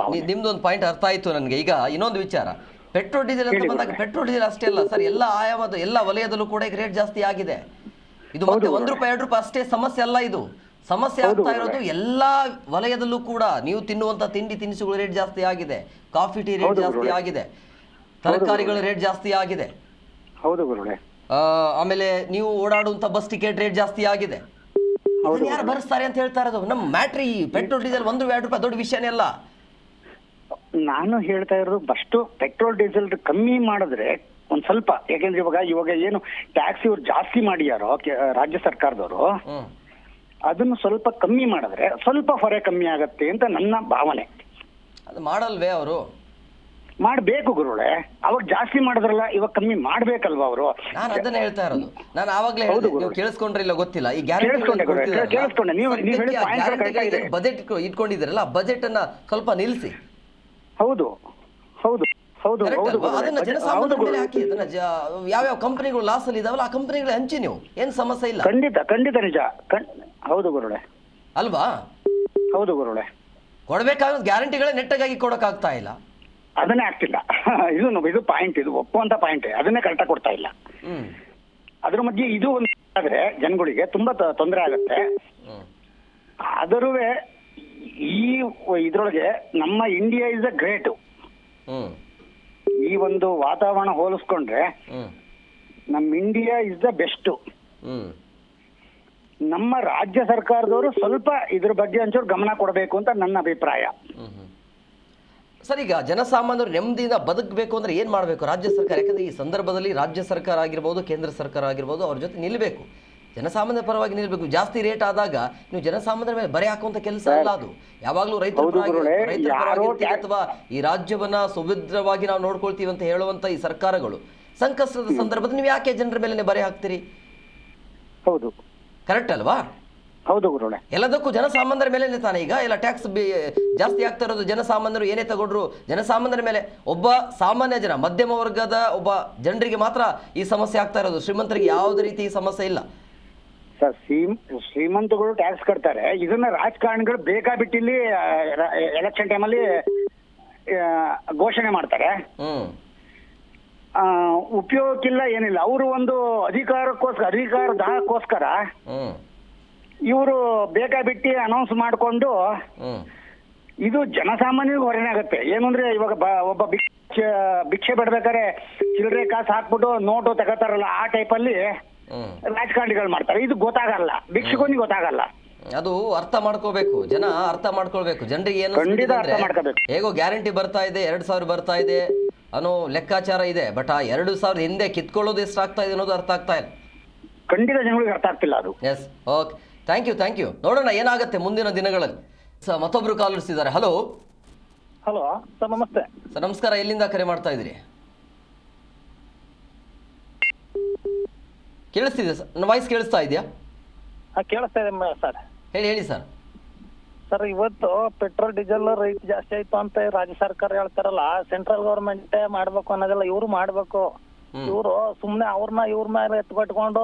ನಿಮ್ದೊಂದು ಪಾಯಿಂಟ್ ಅರ್ಥ ಆಯ್ತು ನನಗೆ. ಈಗ ಇನ್ನೊಂದು ವಿಚಾರ, ಪೆಟ್ರೋಲ್ ಡೀಸೆಲ್ ಅಂತ ಬಂದಾಗ ಪೆಟ್ರೋಲ್ ಡೀಸೆಲ್ ಅಷ್ಟೇ ಅಲ್ಲ ಸರ್, ಎಲ್ಲ ಆಯಾಮದ ಎಲ್ಲ ವಲಯದಲ್ಲೂ ಕೂಡ ಈಗ ರೇಟ್ ಜಾಸ್ತಿ ಆಗಿದೆ. ಇದು ಮತ್ತೆ ₹1 ₹2 ಅಷ್ಟೇ ಸಮಸ್ಯೆ ಅಲ್ಲ. ಇದು ಸಮಸ್ಯೆ ಆಗ್ತಾ ಇರೋದು ಎಲ್ಲಾ ವಲಯದಲ್ಲೂ ಕೂಡ. ನೀವು ತಿನ್ನುವಂತ ತಿಂಡಿ ತಿನಿಸುಗಳ ರೇಟ್ ಜಾಸ್ತಿ ಆಗಿದೆ, ಕಾಫಿ ಟೀ ರೇಟ್ ಜಾಸ್ತಿ ಆಗಿದೆ, ತರಕಾರಿಗಳ ರೇಟ್ ಜಾಸ್ತಿ ಆಗಿದೆ. ಹೌದು ಗುರುಗಳೇ. ಆಮೇಲೆ ನೀವು ಓಡಾಡುವಂತ ಬಸ್ ಟಿಕೆಟ್ ರೇಟ್ ಜಾಸ್ತಿ ಆಗಿದೆ. ಯಾರು ಭರಿಸ್ತಾರೆ ಅಂತ ಹೇಳ್ತಾ ಇರೋದು? ನಮ್ಮ ಮ್ಯಾಟ್ರಿ ಪೆಟ್ರೋಲ್ ಡೀಸೆಲ್ ₹1 ₹2 ದೊಡ್ಡ ವಿಷಯನೇ ಅಲ್ಲ. ನಾನು ಹೇಳ್ತಾ ಇರೋದು ಬಸ್ಟು ಪೆಟ್ರೋಲ್ ಡೀಸೆಲ್ ಕಮ್ಮಿ ಮಾಡಿದ್ರೆ ಒಂದ್ ಸ್ವಲ್ಪ, ಯಾಕೆಂದ್ರೆ ಇವಾಗ ಏನು ಟ್ಯಾಕ್ಸ್ ಇವ್ರು ಜಾಸ್ತಿ ಮಾಡಿಯಾರೋ ರಾಜ್ಯ ಸರ್ಕಾರದವರು, ಅದನ್ನು ಸ್ವಲ್ಪ ಕಮ್ಮಿ ಮಾಡಿದ್ರೆ ಸ್ವಲ್ಪ ಹೊರೆ ಕಮ್ಮಿ ಆಗತ್ತೆ ಅಂತ ನನ್ನ ಭಾವನೆ. ಅದು ಮಾಡಲ್ವೇ ಅವರು? ಮಾಡ್ಬೇಕು ಗುರುಗಳೇ. ಅವಾಗ ಜಾಸ್ತಿ ಮಾಡಿದ್ರಲ್ಲ, ಇವಾಗ ಕಮ್ಮಿ ಮಾಡ್ಬೇಕಲ್ವಾ ಅವರು? ನಾನು ಅದನ್ನ ಹೇಳ್ತಾ ಇರೋದು. ನಾನು ಆವಾಗ್ಲೇ ನೀವು ಕೇಳಿಸ್ಕೊಂಡ್ರಿಲ್ಲ ಗೊತ್ತಿಲ್ಲ. ಈ ಬಜೆಟ್ ಇಟ್ಕೊಂಡಿದ್ದೀರಲ್ಲ, ಬಜೆಟ್ ಅನ್ನ ಸ್ವಲ್ಪ ನಿಲ್ಲಿಸಿ. ಹೌದು ಹೌದು ಹೌದು ಅದನ್ನ ಜನಸಾಮಾನ್ಯರ ಮೇಲೆ ಹಾಕಿ. ಅದನ್ನ ಯಾವ್ಯಾವ ಕಂಪನಿಗಳು ಲಾಸ್ ಅಲ್ಲಿ ಇದಾವಲ್ಲ, ಆ ಕಂಪನಿಗಳ ಹಂಚಿ ನೀವು, ಏನ್ ಸಮಸ್ಯೆ ಇಲ್ಲ. ಖಂಡಿತ ನಿಜ. ಹೌದು ಗುರುಗಳೇ. ಅಲ್ವಾ? ಹೌದು ಗುರುಗಳೇ. ಕೊಡ್ಬೇಕಾದ ಗ್ಯಾರಂಟಿಗಳೇ ನೆಟ್ಟಗಾಗಿ ಕೊಡಕ್ಕಾಗ್ತಾ ಇಲ್ಲ. ಅದನ್ನೇ ಆಗ್ತಿಲ್ಲ. ಇದು ಪಾಯಿಂಟ್, ಇದು ಒಪ್ಪುವಂತ ಪಾಯಿಂಟ್. ಅದನ್ನೇ ಕರೆಕ್ಟಾಗಿ ಕೊಡ್ತಾ ಇಲ್ಲ. ಅದ್ರ ಮಧ್ಯೆ ಇದು ಒಂದು ಆದ್ರೆ ಜನಗಳಿಗೆ ತುಂಬಾ ತೊಂದರೆ ಆಗತ್ತೆ. ಆದರೂ ಈ ಇದ್ರೊಳಗೆ ನಮ್ಮ ಇಂಡಿಯಾ ಇಸ್ ಅ ಗ್ರೇಟ್. ಈ ಒಂದು ವಾತಾವರಣ ಹೋಲಿಸ್ಕೊಂಡ್ರೆ ನಮ್ಮ ಇಂಡಿಯಾ ಇಸ್ ದ ಬೆಸ್ಟ್. ನಮ್ಮ ರಾಜ್ಯ ಸರ್ಕಾರದವರು ಸ್ವಲ್ಪ ಇದ್ರ ಬಗ್ಗೆ ಒಂಚೂರು ಗಮನ ಕೊಡಬೇಕು ಅಂತ ನನ್ನ ಅಭಿಪ್ರಾಯ. ಸರ್, ಈಗ ಜನಸಾಮಾನ್ಯರು ನೆಮ್ಮದಿಯಿಂದ ಬದುಕಬೇಕು ಅಂದ್ರೆ ಏನ್ ಮಾಡಬೇಕು ರಾಜ್ಯ ಸರ್ಕಾರ? ಯಾಕಂದ್ರೆ ಈ ಸಂದರ್ಭದಲ್ಲಿ ರಾಜ್ಯ ಸರ್ಕಾರ ಆಗಿರ್ಬೋದು, ಕೇಂದ್ರ ಸರ್ಕಾರ ಆಗಿರ್ಬೋದು, ಅವ್ರ ಜೊತೆ ನಿಲ್ಲಬೇಕು, ಜನಸಾಮಾನ್ಯರ ಪರವಾಗಿ ನಿಲ್ಬೇಕು. ಜಾಸ್ತಿ ರೇಟ್ ಆದಾಗ ನೀವು ಜನಸಾಮಾನ್ಯರ ಮೇಲೆ ಬರೆ ಹಾಕುವಂತ ಕೆಲಸ ಅಲ್ಲ ಅದು. ಯಾವಾಗ್ಲೂ ರೈತರ ಪರವಾಗಿ ಅಥವಾ ಈ ರಾಜ್ಯವನ್ನ ಸುಭದ್ರವಾಗಿ ನಾವು ನೋಡ್ಕೊಳ್ತೀವಿ ಅಂತ ಹೇಳುವಂತ ಈ ಸರ್ಕಾರಗಳು ಸಂಕಷ್ಟದ ಸಂದರ್ಭದಲ್ಲಿ ನೀವು ಯಾಕೆ ಜನರ ಮೇಲೆ ಬರೆ ಹಾಕ್ತೀರಿ? ಹೌದು, ಕರೆಕ್ಟ್ ಅಲ್ವಾ? ಹೌದು ಗುರುಗಳೇ. ಎಲ್ಲದಕ್ಕೂ ಜನಸಾಮಾನ್ಯರ ಮೇಲೆ ತಾನೆ ಈಗ ಎಲ್ಲ ಟ್ಯಾಕ್ಸ್ ಜಾಸ್ತಿ ಆಗ್ತಾ ಇರೋದು. ಜನಸಾಮಾನ್ಯರು ಏನೇ ತಗೊಂಡ್ರು ಜನಸಾಮಾನ್ಯರ ಮೇಲೆ, ಒಬ್ಬ ಸಾಮಾನ್ಯ ಜನ, ಮಧ್ಯಮ ವರ್ಗದ ಒಬ್ಬ ಜನರಿಗೆ ಮಾತ್ರ ಈ ಸಮಸ್ಯೆ ಆಗ್ತಾ ಇರೋದು. ಶ್ರೀಮಂತರಿಗೆ ಯಾವುದೇ ರೀತಿ ಈ ಸಮಸ್ಯೆ ಇಲ್ಲ ಸರ್. ಶ್ರೀಮಂತಗಳು ಟ್ಯಾಕ್ಸ್ ಕಟ್ತಾರೆ. ಇದನ್ನ ರಾಜಕಾರಣಿಗಳು ಬೇಕಾಬಿಟ್ಟಿಲ್ಲಿ ಎಲೆಕ್ಷನ್ ಟೈಮಲ್ಲಿ ಘೋಷಣೆ ಮಾಡ್ತಾರೆ. ಹ್ಮ್ ಉಪಯೋಗಕ್ಕಿಲ್ಲ, ಏನಿಲ್ಲ. ಅವರು ಒಂದು ಅಧಿಕಾರ ದಾಹಕ್ಕೋಸ್ಕರ ಹ್ಮ್ ಇವರು ಬೇಕಾಬಿಟ್ಟಿ ಅನೌನ್ಸ್ ಮಾಡಿಕೊಂಡು ಹ್ಮ್ ಇದು ಜನಸಾಮಾನ್ಯರಿಗೆ ಹೊರೆನೇ ಆಗುತ್ತೆ. ಏನು ಅಂದ್ರೆ ಇವಾಗ ಒಬ್ಬ ಭಿಕ್ಷೆ ಬಿಡ್ಬೇಕಾದ್ರೆ ಚಿಲ್ಲರೆ ಕಾಸು ಹಾಕ್ಬಿಟ್ಟು ನೋಟು ತಗೋತಾರಲ್ಲ, ಆ ಟೈಪಲ್ಲಿ ರಾಜಕಾರಣಿಗಳು ಮಾಡ್ತಾರೆ. ಇದು ಗೊತ್ತಾಗಲ್ಲ, ಭಿಕ್ಷುಕನಿಗೆ ಗೊತ್ತಾಗಲ್ಲ. ಅದು ಅರ್ಥ ಮಾಡ್ಕೋಬೇಕು, ಜನ ಅರ್ಥ ಮಾಡ್ಕೊಳ್ಬೇಕು. ಜನರಿಗೆ ಏನು ಖಂಡಿತ ಅರ್ಥ ಮಾಡ್ಕೋಬೇಕು. ಹೇಗೋ ಗ್ಯಾರಂಟಿ ಬರ್ತಾ ಇದೆ, 2,000 ಬರ್ತಾ ಇದೆ ಅನ್ನೋ ಲೆಕ್ಕಾಚಾರ ಇದೆ. ಬಟ್ ಆ 2,000 ಹಿಂದೆ ಕಿತ್ಕೊಳ್ಳೋದು ಎಷ್ಟು ಆಗ್ತಾ ಇದೆ ಅನ್ನೋದು ಅರ್ಥ ಆಗ್ತಾ ಇಲ್ಲ. ಖಂಡಿತ ಜನಗಳಿಗೆ ಅರ್ಥ ಆಗ್ತಿಲ್ಲ ಅದು. Yes, okay, thank you. ನೋಡೋಣ ಏನಾಗುತ್ತೆ ಮುಂದಿನ ದಿನಗಳಲ್ಲಿ. ಸರ್, ಮತ್ತೊಬ್ರು ಕಾಲರ್ಸ್ ಇದ್ದಾರೆ. ಹಲೋ ಹಲೋ ಸರ್, ನಮಸ್ತೆ ಸರ್. ನಮಸ್ಕಾರ. ಎಲ್ಲಿಂದ ಕರೆ ಮಾಡ್ತಾ ಇದ್ದೀರಿ? ಕೇಳಿಸ್ತಿದೆ ಸರ್, ನನ್ನ ವಾಯ್ಸ್ ಕೇಳಿಸ್ತಾ ಇದೆಯಾ? ಕೇಳಿಸ್ತಾ ಇದೆ ಸರ್. ಹೇಳಿ ಸರ್. ಸರ್, ಇವತ್ತು ಪೆಟ್ರೋಲ್ ಡೀಸೆಲ್ ರೇಟ್ ಜಾಸ್ತಿ ಆಯ್ತು ಅಂತ ರಾಜ್ಯ ಸರ್ಕಾರ ಹೇಳ್ತಾರಲ್ಲ, ಸೆಂಟ್ರಲ್ ಗೌರ್ಮೆಂಟ್ ಮಾಡ್ಬೇಕು ಅನ್ನೋದೆಲ್ಲ ಇವ್ರು ಮಾಡ್ಬೇಕು. ಇವ್ರು ಸುಮ್ನೆ ಇವ್ರ ಮೇಲೆ ಎತ್ಕೊಟ್ಕೊಂಡು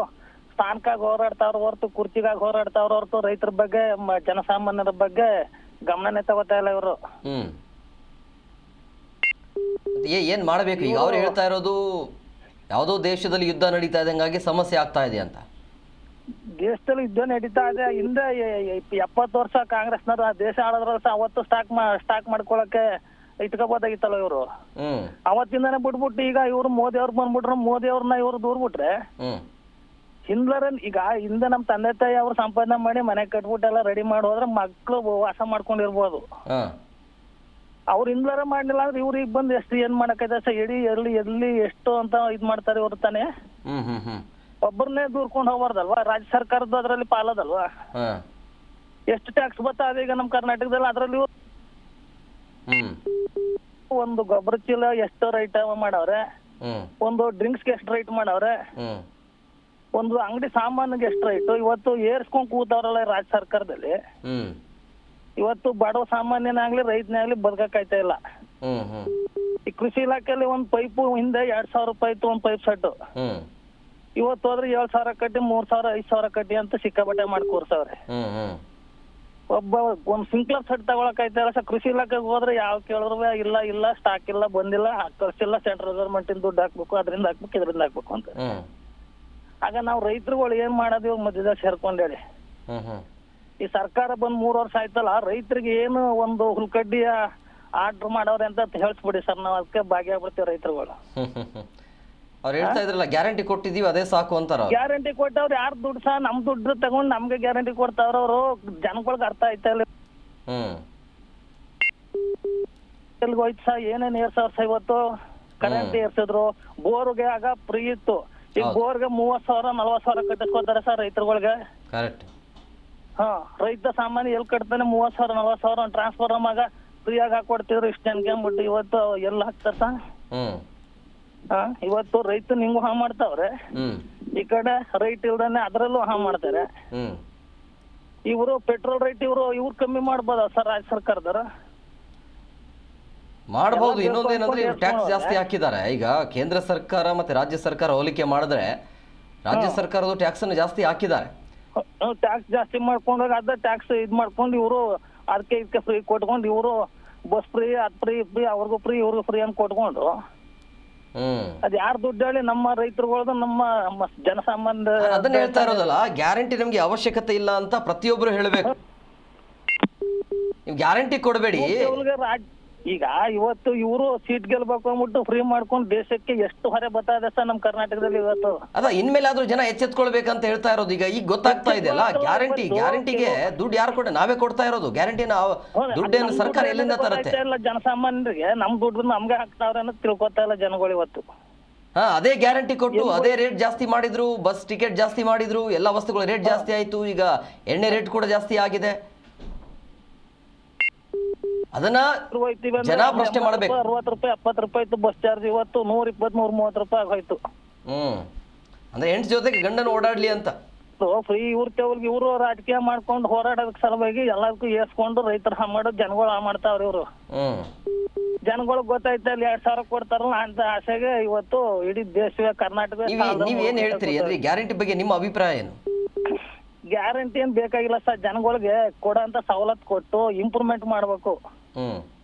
ಸ್ಥಾನಕ್ಕಾಗಿ ಹೋರಾಡ್ತಾವ್ರ ಹೊರತು, ಕುರ್ಚಿಗಾಗಿ ಹೋರಾಡ್ತಾವ್ರ ಹೊರತು ರೈತರ ಬಗ್ಗೆ, ಜನಸಾಮಾನ್ಯರ ಬಗ್ಗೆ ಗಮನನೇ ತಗೋತಾ ಇಲ್ಲ ಇವರು. ಏನ್ ಮಾಡ್ಬೇಕು ಈಗ? ಅವ್ರು ಹೇಳ್ತಾ ಇರೋದು ಯಾವುದೋ ದೇಶದಲ್ಲಿ ಯುದ್ಧ ನಡೀತಾ ಇದ್ದಂಗಾಗಿ ಸಮಸ್ಯೆ ಆಗ್ತಾ ಇದೆ ಅಂತ. ದೇಶದಲ್ಲಿ ಯುದ್ಧ ನಡೀತಾ ಇದೆ. ಹಿಂದೆ 70 ವರ್ಷ ಕಾಂಗ್ರೆಸ್ನವ್ರು ದೇಶ ಆಳದ್ರಲ್ಲ, ಅವತ್ತು ಸ್ಟಾಕ್ ಮಾಡ್ಕೊಳಕ್ಕೆ ಇಟ್ಕೋಬೋದಾಗಿತ್ತಲ್ಲ ಇವರು. ಅವತ್ತಿಂದಾನೆ ಬಿಟ್ಬಿಟ್ಟು ಈಗ ಇವ್ರು ಮೋದಿ ಅವ್ರು ಬಂದ್ಬಿಟ್ರು, ಮೋದಿ ಅವ್ರನ್ನ ಇವ್ರು ದೂರ್ ಬಿಟ್ರೆ ಹಿಂದೆ ನಮ್ ತಂದೆ ತಾಯಿ ಅವ್ರು ಸಂಪಾದನೆ ಮಾಡಿ ಮನೆ ಕಟ್ಬಿಟ್ಟೆಲ್ಲ ರೆಡಿ ಮಾಡಿ ಹೋದ್ರೆ ಮಕ್ಳು ವಾಸ ಮಾಡ್ಕೊಂಡಿರ್ಬೋದು. ಅವ್ರು ಹಿಂದ್ಲಾರ ಮಾಡ್ಲಿಲ್ಲ ಅಂದ್ರೆ ಇವ್ರು ಈಗ ಬಂದು ಎಷ್ಟು ಏನ್ ಮಾಡಕೈತೆ ಸರ್, ಎಲ್ಲಿ ಎಷ್ಟು ಅಂತ ಇದ್ ಮಾಡ್ತಾರೆ ಇವ್ರು ತಾನೆ. ಒಬ್ಬರನ್ನೇ ದೂರ್ಕೊಂಡು ಹೋಗ್ಬಾರ್ದಲ್ವಾ? ರಾಜ್ಯ ಸರ್ಕಾರದ ಅದ್ರಲ್ಲಿ ಪಾಲದಲ್ವಾ? ಎಷ್ಟು ಟ್ಯಾಕ್ಸ್ ಬರ್ತಾ ಇದೆ ಈಗ ನಮ್ ಕರ್ನಾಟಕದಲ್ಲಿ, ಅದ್ರಲ್ಲಿ ಒಂದು ಗೊಬ್ಬರ ಚೀಲ ಎಷ್ಟು ರೈಟ್ ಮಾಡವ್ರೆ, ಒಂದು ಡ್ರಿಂಕ್ಸ್ಗೆ ಎಷ್ಟು ರೈಟ್ ಮಾಡವ್ರೆ, ಒಂದು ಅಂಗಡಿ ಸಾಮಾನಿಗೆ ಎಷ್ಟು ರೈಟ್ ಇವತ್ತು ಏರ್ಸ್ಕೊಂಡ್ ಕೂತವ್ರಲ್ಲ ರಾಜ್ಯ ಸರ್ಕಾರದಲ್ಲಿ. ಇವತ್ತು ಬಡವ ಸಾಮಾನ್ಯನಾಗ್ಲಿ ರೈತನಾಗ್ಲಿ ಬದುಕಾಯ್ತಾ ಇಲ್ಲ. ಈ ಕೃಷಿ ಇಲಾಖೆಯಲ್ಲಿ ಒಂದ್ ಪೈಪು ಹಿಂದೆ 2,000 ರೂಪಾಯಿ ಇತ್ತು ಒಂದ್ ಪೈಪ್ ಸೆಟ್. ಇವತ್ತು ಹೋದ್ರೆ 7,000 ಕಟ್ಟಿ, 3,000, 5,000 ಕಟ್ಟಿ ಅಂತ ಸಿಕ್ಕಾಬಟ್ಟೆ ಮಾಡಿ ಕೂರ್ಸವ್ರೆ. ಒಂದ್ ಸ್ಪ್ರಿಂಕ್ಲರ್ ಸೆಟ್ ತಗೊಳಕಾಯ್ತಾ ಇಲ್ಲ ಸರ್. ಕೃಷಿ ಇಲಾಖೆಗೆ ಹೋದ್ರೆ ಯಾವ ಕೇಳಿದ್ರು ಇಲ್ಲ ಸ್ಟಾಕ್ ಇಲ್ಲ, ಬಂದಿಲ್ಲ, ಕಳ್ಸಿಲ್ಲ, ಸೆಂಟ್ರಲ್ ಗೌರ್ಮೆಂಟ್ ಇಂದ ದುಡ್ಡು ಹಾಕ್ಬೇಕು, ಅದರಿಂದ ಹಾಕ್ಬೇಕು, ಇದರಿಂದ ಹಾಕ್ಬೇಕು ಅಂತ. ಆಗ ನಾವು ರೈತರುಗಳು ಏನ್ ಮಾಡೋದು ಇವಾಗ ಮಧ್ಯದಲ್ಲಿ ಸೇರ್ಕೊಂಡೇಳಿ. ಈ ಸರ್ಕಾರ ಬಂದ್ 3 ವರ್ಷ ಆಯ್ತಲ್ಲ, ರೈತರಿಗೆ ಏನು ಒಂದು ಹುಲ್ಕಡ್ಡಿಯ ಆರ್ಡರ್ ಮಾಡವ್ರೆ ಅಂತ ಹೇಳ್ಸ್ಬಿಡಿ ಸರ್, ನಾವ್ ಅದಕ್ಕೆ ಭಾಗಿಯಾಗ್ಬಿಡ್ತೀವಿ ರೈತರುಗಳು. ಅವ್ರು ಹೇಳ್ತಾ ಇದ್ರಲ್ಲ, ಗ್ಯಾರಂಟಿ ಕೊಟ್ಟಿದೀವಿ ಅದೇ ಸಾಕು ಅಂತಾರ. ಗ್ಯಾರಂಟಿ ಕೊಟ್ಟವ್ರು ಯಾರು ದುಡ್ಡು ಸಹ ನಮ್ ದುಡ್ಡು ತಗೊಂಡ್ ನಮ್ಗೆ ಗ್ಯಾರಂಟಿ ಕೊಡ್ತಾವ್ರ ಅವರು. ಜನಗಳಿಗೆ ಅರ್ಥ ಆಯ್ತಾ ಇಲ್ಲ. ಹೋಯ್ತು ಸಹ ಏನೇನ್ ಏರ್ಸವ್ರ ಸಹ ಇವತ್ತು ಕರೆಂಟ್ ಏರ್ಸಿದ್ರು. ಬೋರ್ಗೆ ಆಗ ಫ್ರೀ ಇತ್ತು, ಈಗ ಬೋರ್ಗೆ 30,000 40,000 ಕಟ್ಟಿಸ್ಕೊತಾರೆ ಸರ್ ರೈತರುಗಳಿಗೆ. ಕರೆಕ್ಟ್. ರೈತ ಸಾಮಾನ್ಯ ಎಲ್ಲಿ ಕಟ್ತಾನೆ 30,000 40,000 ಟ್ರಾನ್ಸ್ಫಾರ್ಮ್ ಆಗ ಫ್ರೀ ಆಗಿ ಹಾಕೊಡ್ತಿದ್ರು ಇಷ್ಟ ಜನಕ್ಕೆ ಅಂದ್ಬಿಟ್ಟು. ಇವತ್ತು ಎಲ್ಲ ಹಾಕ್ತಾರ ಸರ್. ಇವತ್ತು ರೈತ ನಿಂಗೂ ಹಾ ಮಾಡ್ತಾವ್ರೆ, ಈ ಕಡೆ ರೈಟ್ ಇಲ್ದಾನೆ ಅದ್ರಲ್ಲೂ ಹಾ ಮಾಡ್ತಾರೆ. ಇವರು ಪೆಟ್ರೋಲ್ ರೇಟ್ ಇವ್ರು ಕಮ್ಮಿ ಮಾಡ್ಬೋದ ಸರ್ ರಾಜ್ಯ ಸರ್ಕಾರದವ್ರ? ಮಾಡಬಹುದು. ಇನ್ನೊಂದೇನಂದ್ರೆ ಟ್ಯಾಕ್ಸ್ ಜಾಸ್ತಿ ಹಾಕಿದ್ದಾರೆ. ಈಗ ಕೇಂದ್ರ ಸರ್ಕಾರ ಮತ್ತೆ ರಾಜ್ಯ ಸರ್ಕಾರ ಹೋಲಿಕೆ ಮಾಡಿದ್ರೆ ರಾಜ್ಯ ಸರ್ಕಾರದ ಟ್ಯಾಕ್ಸ್ ಅನ್ನು ಜಾಸ್ತಿ ಹಾಕಿದ್ದಾರೆ. ಟ್ಯಾಕ್ಸ್ ಜಾಸ್ತಿ ಮಾಡ್ಕೊಂಡಾಗ ಅದ ಟ್ಯಾಕ್ಸ್ ಇದ್ ಮಾಡ್ಕೊಂಡು ಇವರು ಅದಕ್ಕೆ ಇದಕ್ಕೆ ಫ್ರೀ ಕೊಟ್ಕೊಂಡು, ಇವರು ಬಸ್ ಫ್ರೀ, ಅದ್ ಫ್ರೀ, ಅವ್ರಿಗೂ ಫ್ರೀ, ಇವ್ರಿಗೂ ಫ್ರೀ ಅಂತ ಕೊಟ್ಕೊಂಡು ಅದ್ ಯಾರು ದುಡ್ಡು ಹೇಳಿ? ನಮ್ಮ ರೈತರುಗಳದು, ನಮ್ಮ ಜನಸಾಮಾನ್ಯ. ಅದನ್ನ ಹೇಳ್ತಾ ಇರೋದಲ್ಲ, ಗ್ಯಾರಂಟಿ ನಮ್ಗೆ ಅವಶ್ಯಕತೆ ಇಲ್ಲ ಅಂತ ಪ್ರತಿಯೊಬ್ರು ಹೇಳಬೇಕು. ನೀವು ಗ್ಯಾರಂಟಿ ಕೊಡಬೇಡಿ. ಈಗ ಇವತ್ತು ಇವರು ಸೀಟ್ ಗೆಲ್ಬೇಕು ಅಂದ್ಬಿಟ್ಟು ಫ್ರೀ ಮಾಡ್ಕೊಂಡು ದೇಶಕ್ಕೆ ಎಷ್ಟು ಹೊರೆ ಬರ್ತಾ ಇದೆ ಸರ್ ನಮ್ ಕರ್ನಾಟಕದಲ್ಲಿ ಇವತ್ತು. ಇನ್ಮೇಲೆ ಆದ್ರೂ ಜನ ಎಚ್ಚೆತ್ಕೊಳ್ಬೇಕಂತ ಹೇಳ್ತಾ ಇರೋದು. ಈಗ ಗೊತ್ತಾಗ್ತಾ ಇದೆಯಲ್ಲ, ಗ್ಯಾರಂಟಿಗೆ ದುಡ್ಡು ಯಾರು ಕೊಡ? ನಾವೇ ಕೊಡ್ತಾ ಇರೋದು. ಗ್ಯಾರಂಟಿನ ದುಡ್ಡೇನು ಸರ್ಕಾರ ಎಲ್ಲಿಂದ ತರುತ್ತೆ? ಜನಸಾಮಾನ್ಯರಿಗೆ ನಮ್ ದುಡ್ಡು ನಮ್ಗೆ ಹಾಕ್ತಾವ್ರೆ ಅನ್ನೋದು ತಿಳ್ಕೊತಾ ಇಲ್ಲ ಜನಗಳು ಇವತ್ತು. ಅದೇ ಗ್ಯಾರಂಟಿ ಕೊಟ್ಟು ಅದೇ ರೇಟ್ ಜಾಸ್ತಿ ಮಾಡಿದ್ರು, ಬಸ್ ಟಿಕೆಟ್ ಜಾಸ್ತಿ ಮಾಡಿದ್ರು, ಎಲ್ಲ ವಸ್ತುಗಳ ರೇಟ್ ಜಾಸ್ತಿ ಆಯ್ತು. ಈಗ ಎಣ್ಣೆ ರೇಟ್ ಕೂಡ ಜಾಸ್ತಿ ಆಗಿದೆ. ಅದನ್ನ ಜನ ಪ್ರಶ್ನೆ ಮಾಡಬೇಕು. 60 ರೂಪಾಯಿ 70 ರೂಪಾಯಿ ಇತ್ತು ಬಸ್ ಚಾರ್ಜ್, ಇವತ್ತು 120 130 ರೂಪಾಯಿ ಆಗೋಯ್ತು. ಅಂದ್ರೆ ಹೆಂಡ್ಸ್ ಜೊತೆಗೆ ಗಂಡನ ಓಡಾಡ್ಲಿ ಅಂತ ಫ್ರೀ ಇವ್ರು ರಾಜಕೀಯ ಮಾಡ್ಕೊಂಡು ಹೋರಾಡೋದಕ್ಕೆ ಸಲುವಾಗಿ ಎಲ್ಲದಕ್ಕೂ ಏರ್ಸ್ಕೊಂಡು ರೈತರ ಮಾಡೋದು ಜನಗಳು ಮಾಡ್ತಾವ್ರಿ ಇವ್ರು. ಜನಗಳಿಗೆ ಗೊತ್ತಾಯ್ತಾ ಇಲ್ಲಿ 2,000 ಕೊಡ್ತಾರಲ್ಲ ಅಂತ ಆಸೆಗೆ ಇವತ್ತು ಇಡೀ ದೇಶವೇ ಕರ್ನಾಟಕ. ನೀವ್ ಏನ್ ಹೇಳ್ತೀರಿ ಅಂದ್ರೆ ಗ್ಯಾರಂಟಿ ಬಗ್ಗೆ ನಿಮ್ಮ ಅಭಿಪ್ರಾಯ ಏನು? ಗ್ಯಾರಂಟಿ ಏನ್ ಬೇಕಾಗಿಲ್ಲ ಸರ್, ಜನಗಳಿಗೆ ಕೊಡೋಂತ ಸವಲತ್ತು ಕೊಟ್ಟು ಇಂಪ್ರೂವ್ಮೆಂಟ್ ಮಾಡ್ಬೇಕು.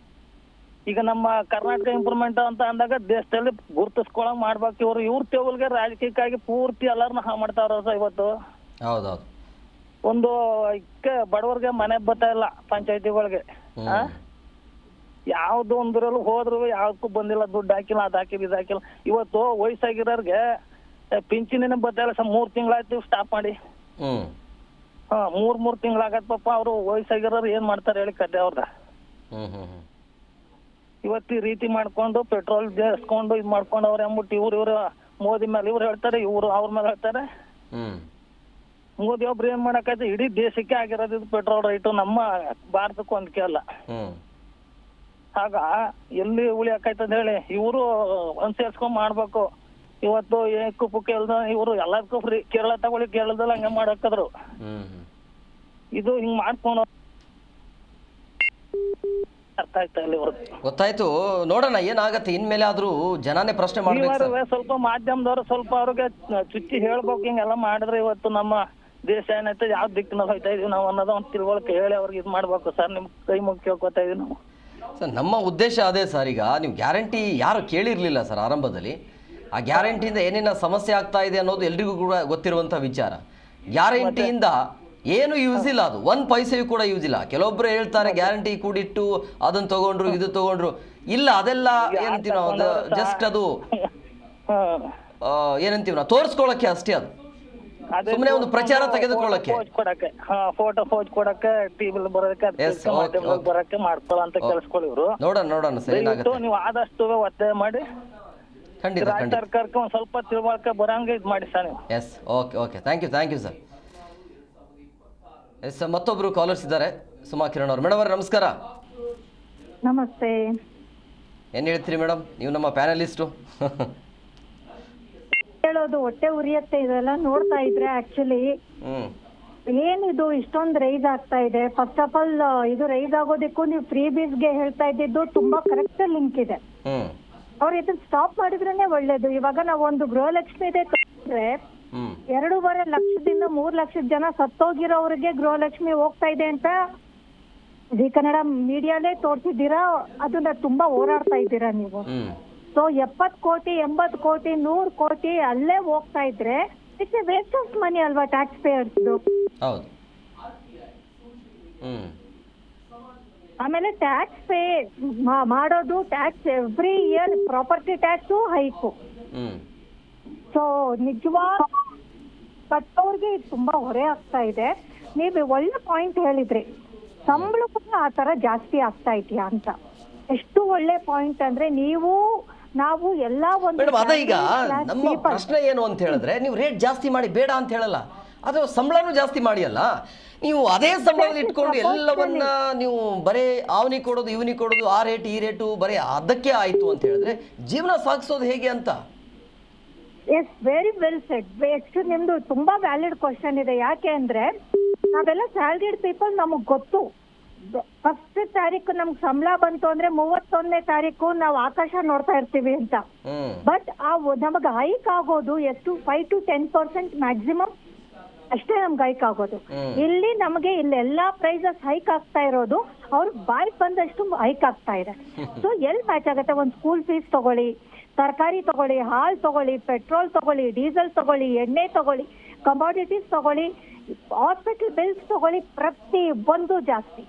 ಈಗ ನಮ್ಮ ಕರ್ನಾಟಕ ಇಂಪ್ರೂವ್ಮೆಂಟ್ ಅಂತ ಅಂದಾಗ ದೇಶದಲ್ಲಿ ಗುರುತಿಸ್ಕೊಳಂಗ್ ಮಾಡ್ಬೇಕು. ಇವ್ರ ಟೇಬಲ್ಗೆ ರಾಜಕೀಯಕ್ಕಾಗಿ ಪೂರ್ತಿ ಎಲ್ಲಾರನ್ನ ಮಾಡ್ತಾವ್ರ ಸರ್. ಇವತ್ತು ಹೌದೌದು. ಒಂದು ಬಡವರಿಗೆ ಮನೆ ಬರ್ತಾ ಇಲ್ಲ ಪಂಚಾಯತಿಗಳಿಗೆ. ಯಾವ್ದು ಒಂದ್ರಲ್ಲೂ ಹೋದ್ರು ಯಾವ್ದಕ್ಕೂ ಬಂದಿಲ್ಲ, ದುಡ್ಡು ಹಾಕಿಲ್ಲ, ಅದ್ ಹಾಕಿಲ್ಲ, ಇದ್ ಹಾಕಿಲ್ಲ. ಇವತ್ತು ವಯಸ್ಸಾಗಿರೋರ್ಗೆ ಪಿಂಚಣಿನ ಬರ್ತಾ ಇಲ್ಲ ಸರ್. 3 ತಿಂಗಳಾಯ್ತು ಸ್ಟಾಪ್ ಮಾಡಿ. 3 ತಿಂಗಳಾಗತ್ ಪಾಪ. ಅವ್ರು ವಯಸ್ಸಾಗಿರೋರು ಏನ್ ಮಾಡ್ತಾರೆ ಹೇಳಿ ಕತೆ ಅವ್ರದ. ಇವತ್ತು ಈ ರೀತಿ ಮಾಡ್ಕೊಂಡು ಪೆಟ್ರೋಲ್ ಜಾಸ್ಕೊಂಡು ಇದ್ ಮಾಡ್ಕೊಂಡು ಅವ್ರ ಅಂದ್ಬಿಟ್ಟು ಇವ್ರು ಮೋದಿ ಮೇಲೆ ಇವ್ರು ಹೇಳ್ತಾರೆ, ಇವ್ರು ಅವ್ರ ಮೇಲೆ ಹೇಳ್ತಾರೆ. ಮೋದಿ ಒಬ್ರು ಏನ್ ಮಾಡಕೈತೆ, ಇಡೀ ದೇಶಕ್ಕೆ ಆಗಿರೋದು ಪೆಟ್ರೋಲ್ ರೈಟು, ನಮ್ಮ ಭಾರತಕ್ಕೆ ಹೊಂದಿಕೆ ಅಲ್ಲ. ಆಗ ಎಲ್ಲಿ ಉಳಿಯಾಕೈತಂತ ಹೇಳಿ ಇವರು ಅನುಸರಿಸ್ಕೊಂಡ್ ಮಾಡ್ಬೇಕು. ಇವತ್ತು ಏಕುಪ್ಪು ಕೇಳ್ದ ಇವರು ಎಲ್ಲದಕ್ಕೂ ಫ್ರೀ. ಕೇರಳ ತಗೊಳ್ಳಿ, ಕೇರಳದಲ್ಲಿ ಹಂಗೆ ಮಾಡಾಕದ್ರು. ಇದು ಹಿಂಗ್ ಮಾಡ್ಕೊಂಡು ಅರ್ಥ ಆಯ್ತಾ ಇಲ್ಲಿ ಗೊತ್ತಾಯ್ತು. ನೋಡೋಣ ಏನಾಗತ್ತೆ ಇನ್ಮೇಲೆ. ಆದ್ರೂ ಜನಾನೇ ಪ್ರಶ್ನೆ ಮಾಡ್ಬೇಕು. ಸ್ವಲ್ಪ ಮಾಧ್ಯಮದವ್ರು ಸ್ವಲ್ಪ ಅವ್ರಿಗೆ ಚುಚ್ಚಿ ಹೇಳ್ಬೇಕು. ಹಿಂಗೆಲ್ಲ ಮಾಡಿದ್ರೆ ಇವತ್ತು ನಮ್ಮ ದೇಶ ಏನೈತೆ ಯಾವ ದಿಕ್ಕಿನಲ್ಲಿ ಹೋಯ್ತಾ ಇದೀವಿ ನಾವು ಅನ್ನೋದು ಒಂದು ತಿಳುವಳಿಕೆ ಹೇಳಿ ಅವ್ರಿಗೆ ಇದು ಮಾಡ್ಬೇಕು ಸರ್. ನಿಮ್ ಕೈ ಮುಗಿ ಕೇಳ್ಕೊತಾ ಇದೀವಿ ನಾವು ಸರ್. ನಮ್ಮ ಉದ್ದೇಶ ಅದೇ ಸರ್. ಈಗ ನೀವು ಗ್ಯಾರಂಟಿ ಯಾರು ಕೇಳಿರ್ಲಿಲ್ಲ ಸರ್ ಆರಂಭದಲ್ಲಿ. ಆ ಗ್ಯಾರಂಟಿಯಿಂದ ಏನೇನ ಸಮಸ್ಯೆ ಆಗ್ತಾ ಇದೆ ಅನ್ನೋದು ಎಲ್ರಿಗೂ ಕೂಡ ಗೊತ್ತಿರುವಂಥ ವಿಚಾರ. ಗ್ಯಾರಂಟಿಯಿಂದ ಏನು ಯೂಸ್ ಇಲ್ಲ, ಅದು 1 ಪೈಸೆಯೂ ಕೂಡ ಯೂಸ್ ಇಲ್ಲ. ಕೆಲವೊಬ್ರು ಹೇಳ್ತಾರೆ ಗ್ಯಾರಂಟಿ ಕೂಡಿಟ್ಟು ಅದನ್ನ ತಗೊಂಡ್ರು ಇದು ತಗೊಂಡ್ರು. ಇಲ್ಲ, ಅದೆಲ್ಲ ಏನಂತೀವಿ ನಾವು, ಜಸ್ಟ್ ಅದು ಏನಂತೀವಿ ನಾವು, ತೋರಿಸ್ಕೊಳ್ಳಕ್ಕೆ ಅಷ್ಟೇ. ಅದು ಸುಮ್ಮನೆ ಒಂದು ಪ್ರಚಾರ ತೆಗೆದುಕೊಳ್ಳಕ್ಕೆ, ಫೋಟೋ ಫೋಜ್ ಕೊಡಕ್ಕೆ, ಟಿವಿಲಿ ಬರೋದಕ್ಕೆ, ಬರಕ್ಕೆ ಮಾಡ್ಕೊಳ್ಳೋ ಅಂತ ಕೆಲಸಗಳು ಇವರು. ನೋಡೋಣ ಸರ್ ಏನಾಗುತ್ತೆ. ನೀವು ಆದಷ್ಟು ಒತ್ತಾಯ ಮಾಡಿ ಖಂಡಿತ ರಾಜ್ಯ ಸರ್ಕಾರಕ್ಕೆ ಒಂದ್ ಸ್ವಲ್ಪ ತಿಳುವಳಿಕೆ ಬರಂಗೆ ಇದು ಮಾಡಿ ಸರ್ ನೀವು. Yes, okay, thank you sir. Yes, ಮತ್ತೊಬ್ರು ಕಾಲರ್ಸ್ ಇದ್ದಾರೆ, ಸುಮಾ ಕಿರಣ್ ಅವರು. ಮೇಡಮ್ ಅವ್ರೆ ನಮಸ್ಕಾರ. ನಮಸ್ತೆ. ಏನ್ ಹೇಳ್ತೀರಿ ಮೇಡಮ್, ನೀವು ನಮ್ಮ ಪ್ಯಾನಲಿಸ್ಟು. ಹೇಳೋದು ಹೊಟ್ಟೆ ಉರಿಯತ್ತೆ ಇದೆಲ್ಲ ನೋಡ್ತಾ ಇದ್ರೆ. ಆಕ್ಚುಲಿ ಏನಿದು ಇಷ್ಟೊಂದು ರೈಸ್ ಆಗ್ತಾ ಇದೆ? ಫಸ್ಟ್ ಆಫ್ ಆಲ್ ಇದು ರೈಸ್ ಆಗೋದಕ್ಕೂ ನೀವು ಫ್ರೀ ಬೀಸ್ಗೆ ಹೇಳ್ತಾ ಇದ್ದಿದ್ದು ತುಂಬಾ ಕರೆಕ್ಟ್ ಲಿಂಕ್ ಇದೆ. ಅವ್ರು ಇದನ್ನ ಸ್ಟಾಪ್ ಮಾಡಿದ್ರೇನೆ ಒಳ್ಳೇದು. ಇವಾಗ ನಾವು ಒಂದು ಗೃಹಲಕ್ಷ್ಮಿ ಇದೆ ತಗೊಂಡ್ರೆ 2.5 ಲಕ್ಷದಿಂದ 3 ಲಕ್ಷದ ಜನ ಸತ್ತೋಗಿರೋರಿಗೆ ಗೃಹಲಕ್ಷ್ಮಿ ಹೋಗ್ತಾ ಇದೆ ಅಂತ ಜಿ ಕನ್ನಡ ಮೀಡಿಯಾಲೇ ತೋರ್ಸಿದ್ದೀರಾ. ಅದನ್ನ ತುಂಬಾ ಹೋರಾಡ್ತಾ ಇದ್ದೀರಾ ನೀವು. ಸೊ 70 ಕೋಟಿ 80 ಕೋಟಿ 100 ಕೋಟಿ ಅಲ್ಲೇ ಹೋಗ್ತಾ ಇದ್ರೆ it's A waste of money ಅಲ್ವಾ ಟ್ಯಾಕ್ಸ್ ಪೇಯರ್ಸ್. ಆಮೇಲೆ ಟ್ಯಾಕ್ಸ್ ಪೇ ಮಾಡೋದು, tax every year property tax hike. So ನಿಜವಾದ ಕಟ್ಟೋರ್ಗೆ ಇದು ತುಂಬಾ ಹೊರೆ ಆಗ್ತಾ ಇದೆ. ನೀವು ಒಳ್ಳೆ ಪಾಯಿಂಟ್ ಹೇಳಿದ್ರಿ, ಸಂಬಳ ಕೂಡ ಆ ತರ ಜಾಸ್ತಿ ಆಗ್ತಾ ಇದೆಯಾ ಅಂತ. ಎಷ್ಟು ಒಳ್ಳೆ ಪಾಯಿಂಟ್ ಅಂದ್ರೆ ನಾವು ಎಲ್ಲಾ ಒಂದು ಮೇಡಮ್ ಅದೇ ಈಗ ನಮ್ಮ ಪ್ರಶ್ನೆ ಏನು ಅಂತ ಹೇಳಿದ್ರೆ, ನೀವು ರೇಟ್ ಜಾಸ್ತಿ ಮಾಡಿ ಬೇಡ ಅಂತ ಹೇಳಲ್ಲ, ಅದು ಸಂಬಳನೂ ಜಾಸ್ತಿ ಮಾಡಿ ಅಲ್ಲ. ನೀವು ಅದೇ ಸಂಬಳದಲ್ಲಿ ಇಟ್ಕೊಂಡು ಎಲ್ಲವನ್ನ ನೀವು ಬರೇ ಅವನಿಗೆ ಕೊಡೋದು ಇವನಿಗೆ ಕೊಡೋದು, ಆ ರೇಟ್ ಈ ರೇಟು ಬರೀ ಅದಕ್ಕೆ ಆಯ್ತು ಅಂತ ಹೇಳಿದ್ರೆ ಜೀವನ ಸಾಗಿಸೋದು ಹೇಗೆ ಅಂತ. Yes, very well said. Actually ನಿಮ್ದು ತುಂಬಾ ವ್ಯಾಲಿಡ್ ಕ್ವಶನ್ ಇದೆ. ಯಾಕೆ ಅಂದ್ರೆ ನಾವೆಲ್ಲ ಸ್ಯಾಲ್ರಿಡ್ ಪೀಪಲ್, ನಮಗ್ ಗೊತ್ತು 1st ತಾರೀಕು ನಮ್ಗೆ ಸಂಬಳ ಬಂತು ಅಂದ್ರೆ 31ನೇ ತಾರೀಕು ನಾವು ಆಕಾಶ ನೋಡ್ತಾ ಇರ್ತೀವಿ ಅಂತ. ಬಟ್ ನಮಗ್ ಹೈಕ್ ಆಗೋದು ಎಷ್ಟು 5 to 10% ಮ್ಯಾಕ್ಸಿಮಮ್ ಅಷ್ಟೇ ನಮ್ಗೆ ಹೈಕ್ ಆಗೋದು. ಇಲ್ಲಿ ನಮಗೆ ಇಲ್ಲೆಲ್ಲಾ ಪ್ರೈಸಸ್ ಹೈಕ್ ಆಗ್ತಾ ಇರೋದು ಅವ್ರ ಬಾಯ್ ಬಂದಷ್ಟು ಹೈಕ್ ಆಗ್ತಾ ಇದೆ. ಸೊ ಎಲ್ಲಿ ಮ್ಯಾಚ್ ಆಗುತ್ತೆ? ಒಂದ್ ಸ್ಕೂಲ್ ಫೀಸ್ ತಗೊಳ್ಳಿ, ತರಕಾರಿ ತಗೊಳ್ಳಿ, ಹಾಲ್ ತಗೊಳ್ಳಿ, ಪೆಟ್ರೋಲ್ ತಗೊಳ್ಳಿ, ಡೀಸೆಲ್ ತಗೊಳ್ಳಿ, ಎಣ್ಣೆ ತಗೊಳ್ಳಿ, ಕಮಾಡಿಟೀಸ್ ತಗೊಳ್ಳಿ, ಹಾಸ್ಪಿಟಲ್ ಬಿಲ್ಸ್ ತಗೊಳ್ಳಿ, ಪ್ರತಿ ಒಂದು ಜಾಸ್ತಿ.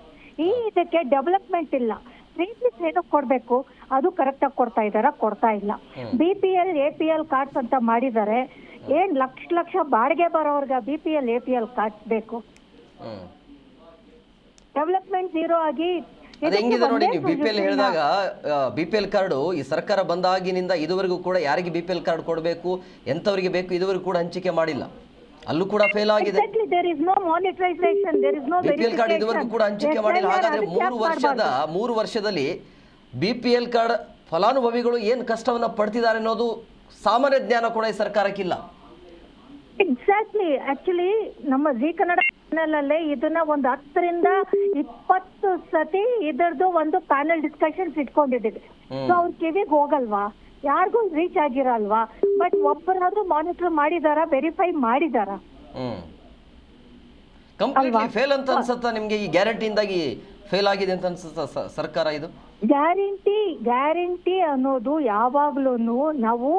ಇದಕ್ಕೆ ಡೆವಲಪ್ಮೆಂಟ್ ಇಲ್ಲ. ಫ್ರೀಸ್ ಏನೋ ಕೊಡ್ಬೇಕು, ಅದು ಕರೆಕ್ಟ್ ಆಗಿ ಕೊಡ್ತಾ ಇದಾರ? ಕೊಡ್ತಾ ಇಲ್ಲ. BPL APL ಕಾರ್ಡ್ಸ್ ಅಂತ ಮಾಡಿದ್ದಾರೆ. ಏನ್ ಲಕ್ಷ ಬಾಡಿಗೆ ಬರೋರ್ಗ BPL APL ಕಾರ್ಡ್ಸ್ ಬೇಕು? ಡೆವಲಪ್ಮೆಂಟ್ ಝೀರೋ ಆಗಿ ಹೆಂಗಿದೆ ನೋಡಿ. ನೀವು BPL ಹೇಳಿದಾಗ BPL ಕಾರ್ಡು ಈ ಸರ್ಕಾರ ಬಂದಾಗಿನಿಂದ ಇದುವರೆಗೂ ಕೂಡ ಯಾರಿಗೆ BPL ಕಾರ್ಡ್ ಕೊಡಬೇಕು, ಎಂತವರಿಗೆ ಬೇಕು, ಇದುವರೆಗೂ ಕೂಡ ಹಂಚಿಕೆ ಮಾಡಿಲ್ಲ. ಅಲ್ಲೂ ಕೂಡ ಫೇಲ್ ಆಗಿದೆ. BPL ಕಾರ್ಡ್ ಇದುವರೆಗೂ ಕೂಡ ಹಂಚಿಕೆ ಮಾಡಿಲ್ಲ. ಹಾಗಾದ್ರೆ 3 ವರ್ಷದಲ್ಲಿ BPL ಕಾರ್ಡ್ ಫಲಾನುಭವಿಗಳು ಏನ್ ಕಷ್ಟವನ್ನ ಪಡ್ತಿದ್ದಾರೆ ಅನ್ನೋದು ಸಾಮಾನ್ಯ ಜ್ಞಾನ ಕೂಡ ಈ ಸರ್ಕಾರಕ್ಕಿಲ್ಲ. ಎಕ್ಸಾಕ್ಟ್ಲಿ. ಆಕ್ಚುಲಿ ನಮ್ಮ ಜಿ ಕನ್ನಡ ಚಾನೆಲ್ ಅಲ್ಲೇ ಇದನ್ನ ಒಂದು 10 ರಿಂದ 20 ಸತಿ ಇದರದ್ದು ಒಂದು ಪ್ಯಾನಲ್ ಡಿಸ್ಕಷನ್ಸ್ ಇಟ್ಕೊಂಡಿದ್ದೀವಿ. ಸೊ ಅವ್ರ ಕಿವಿಗೆ ಹೋಗಲ್ವಾ? ಯಾರಿಗೂ ರೀಚ್ ಆಗಿರಲ್ವಾ? ಬಟ್ ಒಬ್ಬರಾದ್ರೂ ಮಾನಿಟರ್ ಮಾಡಿದಾರ, ವೆರಿಫೈ ಮಾಡಿದಾರ? ಕಂಪ್ಲೀಟ್ಲಿ ಫೇಲ್ ಅಂತ ಅನ್ಸುತ್ತಾ ನಿಮ್ಗೆ? ಈ ಗ್ಯಾರಂಟಿಯಿಂದಾಗಿ ಫೇಲ್ ಆಗಿದೆ ಅಂತ ಅನ್ಸುತ್ತಾ ಸರ್ಕಾರ ಇದು? ಗ್ಯಾರಂಟಿ ಅನ್ನೋದು ಯಾವಾಗ್ಲೂ ನಾವು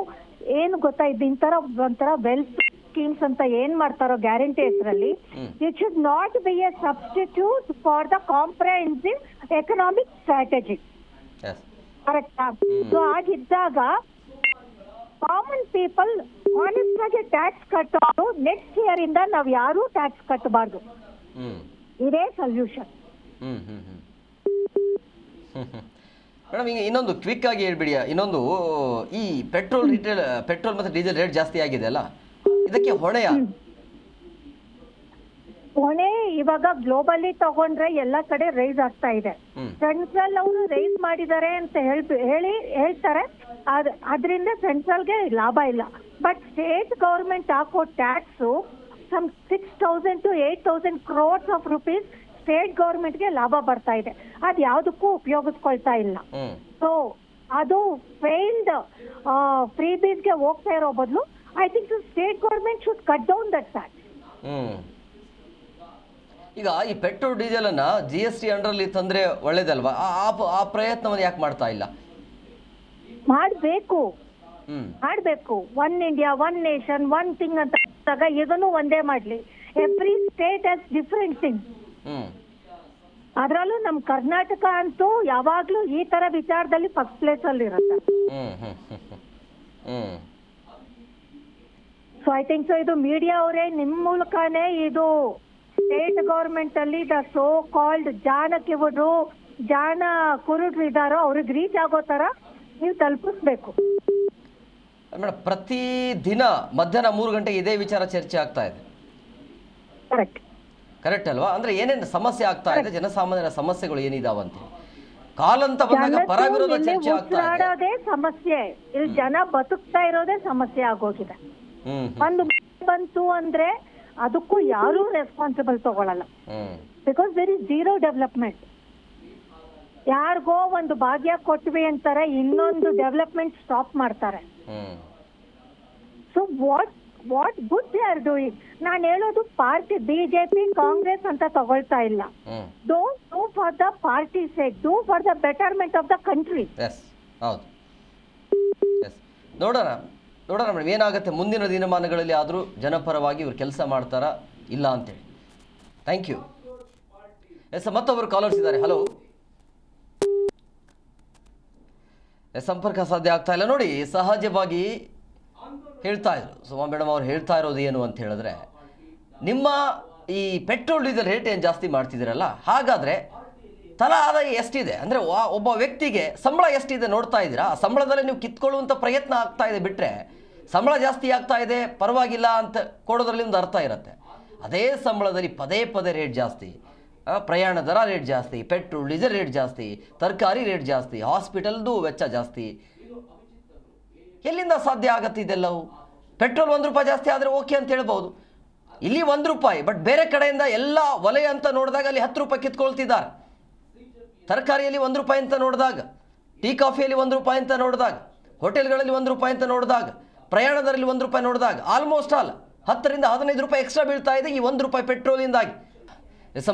ಏನು ಗೊತ್ತಾ, ಇಂತರ ಒಂಥರ ವೆಲ್ತ್ ಸ್ಕೀಮ್ಸ್ ಅಂತ ಏನ್ ಮಾಡ್ತಾರೋ ಗ್ಯಾರಂಟಿ ಹೆಸರಲ್ಲಿ, it should not be A substitute for the comprehensive economic strategy. ಕರೆಕ್ಟಾ? ಸೊ ಆಗಿದ್ದಾಗ ಕಾಮನ್ ಪೀಪಲ್ ಆನೆಸ್ಟ್ ಆಗಿ ಟ್ಯಾಕ್ಸ್ ಕಟ್ಟೋದು, ನೆಕ್ಸ್ಟ್ ಇಯರ್ ಇಂದ ನಾವ್ ಯಾರು ಟ್ಯಾಕ್ಸ್ ಕಟ್ಟಬಾರ್ದು. ಇದೇ ಸೊಲ್ಯೂಷನ್. ಮೇಡಮ್, ಈಗ ಇನ್ನೊಂದು ಕ್ವಿಕ್ ಆಗಿ ಹೇಳ್ಬಿಡಿ, ಇನ್ನೊಂದು ಈ ಪೆಟ್ರೋಲ್ ಮತ್ತೆ ಡೀಸೆಲ್ ರೇಟ್ ಜಾಸ್ತಿ ಆಗಿದೆ ಅಲ್ಲ, ಇದಕ್ಕೆ ಹೊಣೆ ಯಾರು? ಹೊಣೆ ಇವಾಗ ಗ್ಲೋಬಲಿ ತಗೊಂಡ್ರೆ ಎಲ್ಲಾ ಕಡೆ ರೈಸ್ ಆಗ್ತಾ ಇದೆ. ಸೆಂಟ್ರಲ್ ಅವರು ರೈಸ್ ಮಾಡಿದ್ದಾರೆ ಅಂತ ಹೇಳ್ತಾರೆ, ಅದರಿಂದ ಸೆಂಟ್ರಲ್ಗೆ ಲಾಭ ಇಲ್ಲ. ಬಟ್ ಸ್ಟೇಟ್ ಗವರ್ಮೆಂಟ್ ಹಾಕೋ tax some 6,000 to 8,000 crores of rupees state ಗವರ್ಮೆಂಟ್ಗೆ ಲಾಭ ಬರ್ತಾ ಇದೆ. ಅದ್ ಯಾವ್ದಕ್ಕೂ ಉಪಯೋಗಿಸ್ಕೊಳ್ತಾ ಇಲ್ಲ. ಸೊ ಅದು ಫೇಲ್ಡ್ ಫ್ರೀ ಬೀಸ್ಗೆ ಹೋಗ್ತಾ ಇರೋ ಬದಲು I think state government should cut down that tax. ಈಗ ಈ ಪೆಟ್ರೋಲ್ ಡೀಸೆಲ್ ಅನ್ನ GST ಅಂಡರ್ಲಿ ತಂದ್ರೆ ಒಳ್ಳೇದಲ್ವಾ? ಆ ಪ್ರಯತ್ನವನ್ನು ಯಾಕೆ ಮಾಡ್ತಾ ಇಲ್ಲ? ಮಾಡ್ಬೇಕು. One India, one nation, one thing ಅಂತ ಇದನ್ನು ಒಂದೇ ಮಾಡ್ಲಿ. Every state has different thing. ಅದ್ರಲ್ಲೂ ನಮ್ ಕರ್ನಾಟಕ ಅಂತೂ ಯಾವಾಗ್ಲೂ ಈ ತರ ವಿಚಾರದಲ್ಲಿ ಫಸ್ಟ್ ಪ್ಲೇಸ್ ಅಲ್ಲಿ ಇರುತ್ತೆ. ಸೊ ಐ ಥಿಂಕ್ ಸೊ ಇದು ಮೀಡಿಯಾ ಅವರೇ ನಿಮ್ ಮೂಲಕನೇ ಇದು ಸ್ಟೇಟ್ ಗವರ್ಮೆಂಟ್ ಅಲ್ಲಿ ದ ಸೋ ಕಾಲ್ಡ್ ಜಾನ ಕುರುಡ್ರು ಇದಾರೋ ಅವ್ರಿಗೆ ರೀಚ್ ಆಗೋ ತರ ನೀವು ತಲುಪಿಸ್ಬೇಕು. ಮೇಡಮ್, ಪ್ರತಿ ದಿನ ಮಧ್ಯಾಹ್ನ 3 ಗಂಟೆಗೆ ಇದೇ ವಿಚಾರ ಚರ್ಚೆ ಆಗ್ತಾ ಇದೆ. ಕರೆಕ್ಟ್ ಅಲ್ವಾ? ಅಂದ್ರೆ ಏನೇನು ಸಮಸ್ಯೆ ಆಗ್ತಾ ಇದೆ, ಜನಸಾಮಾನ್ಯರ ಸಮಸ್ಯೆಗಳು ಏನಿದಾವಂತ ಕಾಲಂತ ಬಂದಾಗ ಪರ ವಿರೋಧ ಚರ್ಚೆ ಆಗ್ತಾ ಇದೆ. ಸಮಸ್ಯೆ ಇಲ್ಲಿ ಜನ ಬದುಕ್ತಾ ಇರೋದೇ ಸಮಸ್ಯೆ ಆಗೋಗಿದೆ. ಒಂದು ಬಂತು ಅಂದ್ರೆ ಅದಕ್ಕೂ ಯಾರೂ ರೆಸ್ಪಾನ್ಸಿಬಲ್ ತಗೊಳಲ್ಲ. Because there is zero development. ಯಾರಿಗೋ ಒಂದು ಭಾಗ್ಯ ಕೊಟ್ವಿ ಅಂತಾರೆ, ಇನ್ನೊಂದು ಡೆವಲಪ್ಮೆಂಟ್ ಸ್ಟಾಪ್ ಮಾಡ್ತಾರೆ. So what good they are doing? ನಾನು ಹೇಳೋದು ಪಾರ್ಟಿ ಬಿಜೆಪಿ ಕಾಂಗ್ರೆಸ್ ಅಂತ ತಗೊಳ್ತಾ ಇಲ್ಲ. Don't do for the party sake, do for the betterment of the country. ಹೌದು, ನೋಡೋಣ ಮೇಡಮ್ ಏನಾಗುತ್ತೆ ಮುಂದಿನ ದಿನಮಾನಗಳಲ್ಲಿ. ಆದರೂ ಜನಪರವಾಗಿ ಇವ್ರು ಕೆಲಸ ಮಾಡ್ತಾರಾ ಇಲ್ಲ ಅಂತೇಳಿ. Thank you. ಮತ್ತೊಬ್ಬರು ಕಾಲರ್ಸ್ ಇದ್ದಾರೆ. ಹಲೋ, ಸಂಪರ್ಕ ಸಾಧ್ಯ ಆಗ್ತಾ ಇಲ್ಲ. ನೋಡಿ, ಸಹಜವಾಗಿ ಹೇಳ್ತಾ ಇದ್ರು ಸುಮಾ ಮೇಡಮ್ ಅವ್ರು ಹೇಳ್ತಾ ಇರೋದು ಏನು ಅಂತ ಹೇಳಿದ್ರೆ, ನಿಮ್ಮ ಈ ಪೆಟ್ರೋಲ್ ಡೀಸೆಲ್ ರೇಟ್ ಏನು ಜಾಸ್ತಿ ಮಾಡ್ತಿದ್ದೀರಲ್ಲ, ಹಾಗಾದರೆ ತಲಾ ಆದಾಯ ಎಷ್ಟಿದೆ ಅಂದರೆ ಒಬ್ಬ ವ್ಯಕ್ತಿಗೆ ಸಂಬಳ ಎಷ್ಟಿದೆ ನೋಡ್ತಾ ಇದ್ದೀರಾ? ಆ ಸಂಬಳದಲ್ಲಿ ನೀವು ಕಿತ್ಕೊಳ್ಳುವಂಥ ಪ್ರಯತ್ನ ಆಗ್ತಾ ಇದೆ ಬಿಟ್ಟರೆ, ಸಂಬಳ ಜಾಸ್ತಿ ಆಗ್ತಾ ಇದೆ ಪರವಾಗಿಲ್ಲ ಅಂತ ಕೊಡೋದ್ರಲ್ಲಿ ಒಂದು ಅರ್ಥ ಇರುತ್ತೆ. ಅದೇ ಸಂಬಳದಲ್ಲಿ ಪದೇ ಪದೇ ರೇಟ್ ಜಾಸ್ತಿ, ಪ್ರಯಾಣ ದರ ರೇಟ್ ಜಾಸ್ತಿ, ಪೆಟ್ರೋಲ್ ಡೀಸೆಲ್ ರೇಟ್ ಜಾಸ್ತಿ, ತರಕಾರಿ ರೇಟ್ ಜಾಸ್ತಿ, ಹಾಸ್ಪಿಟಲ್ದು ವೆಚ್ಚ ಜಾಸ್ತಿ. ಎಲ್ಲಿಂದ ಸಾಧ್ಯ ಆಗತ್ತೆ ಇದೆಲ್ಲವೂ? ಪೆಟ್ರೋಲ್ 1 ರೂಪಾಯಿ ಜಾಸ್ತಿ ಆದರೆ ಓಕೆ ಅಂತ ಹೇಳ್ಬೋದು, ಇಲ್ಲಿ 1 ರೂಪಾಯಿ, ಬಟ್ ಬೇರೆ ಕಡೆಯಿಂದ ಎಲ್ಲ ವಲಯ ಅಂತ ನೋಡಿದಾಗ ಅಲ್ಲಿ 10 ರೂಪಾಯಿ ಕಿತ್ಕೊಳ್ತಿದ್ದಾರೆ. ತರಕಾರಿಯಲ್ಲಿ 1 ರೂಪಾಯಿ ಅಂತ ನೋಡಿದಾಗ, ಟೀ ಕಾಫಿಯಲ್ಲಿ 1 ರೂಪಾಯಿ ಅಂತ ನೋಡಿದಾಗ, ಹೋಟೆಲ್ಗಳಲ್ಲಿ 1 ರೂಪಾಯಿ ಅಂತ ನೋಡಿದಾಗ, ಪ್ರಯಾಣದಲ್ಲಿ 1 ರೂಪಾಯಿ ನೋಡಿದಾಗ, ಆಲ್ಮೋಸ್ಟ್ ಆಲ್ 10 ರಿಂದ 15 ರೂಪಾಯಿ ಎಕ್ಸ್ಟ್ರಾ ಬೀಳ್ತಾ ಇದೆ ಈ 1 ರೂಪಾಯಿ ಪೆಟ್ರೋಲಿಂದಾಗಿ.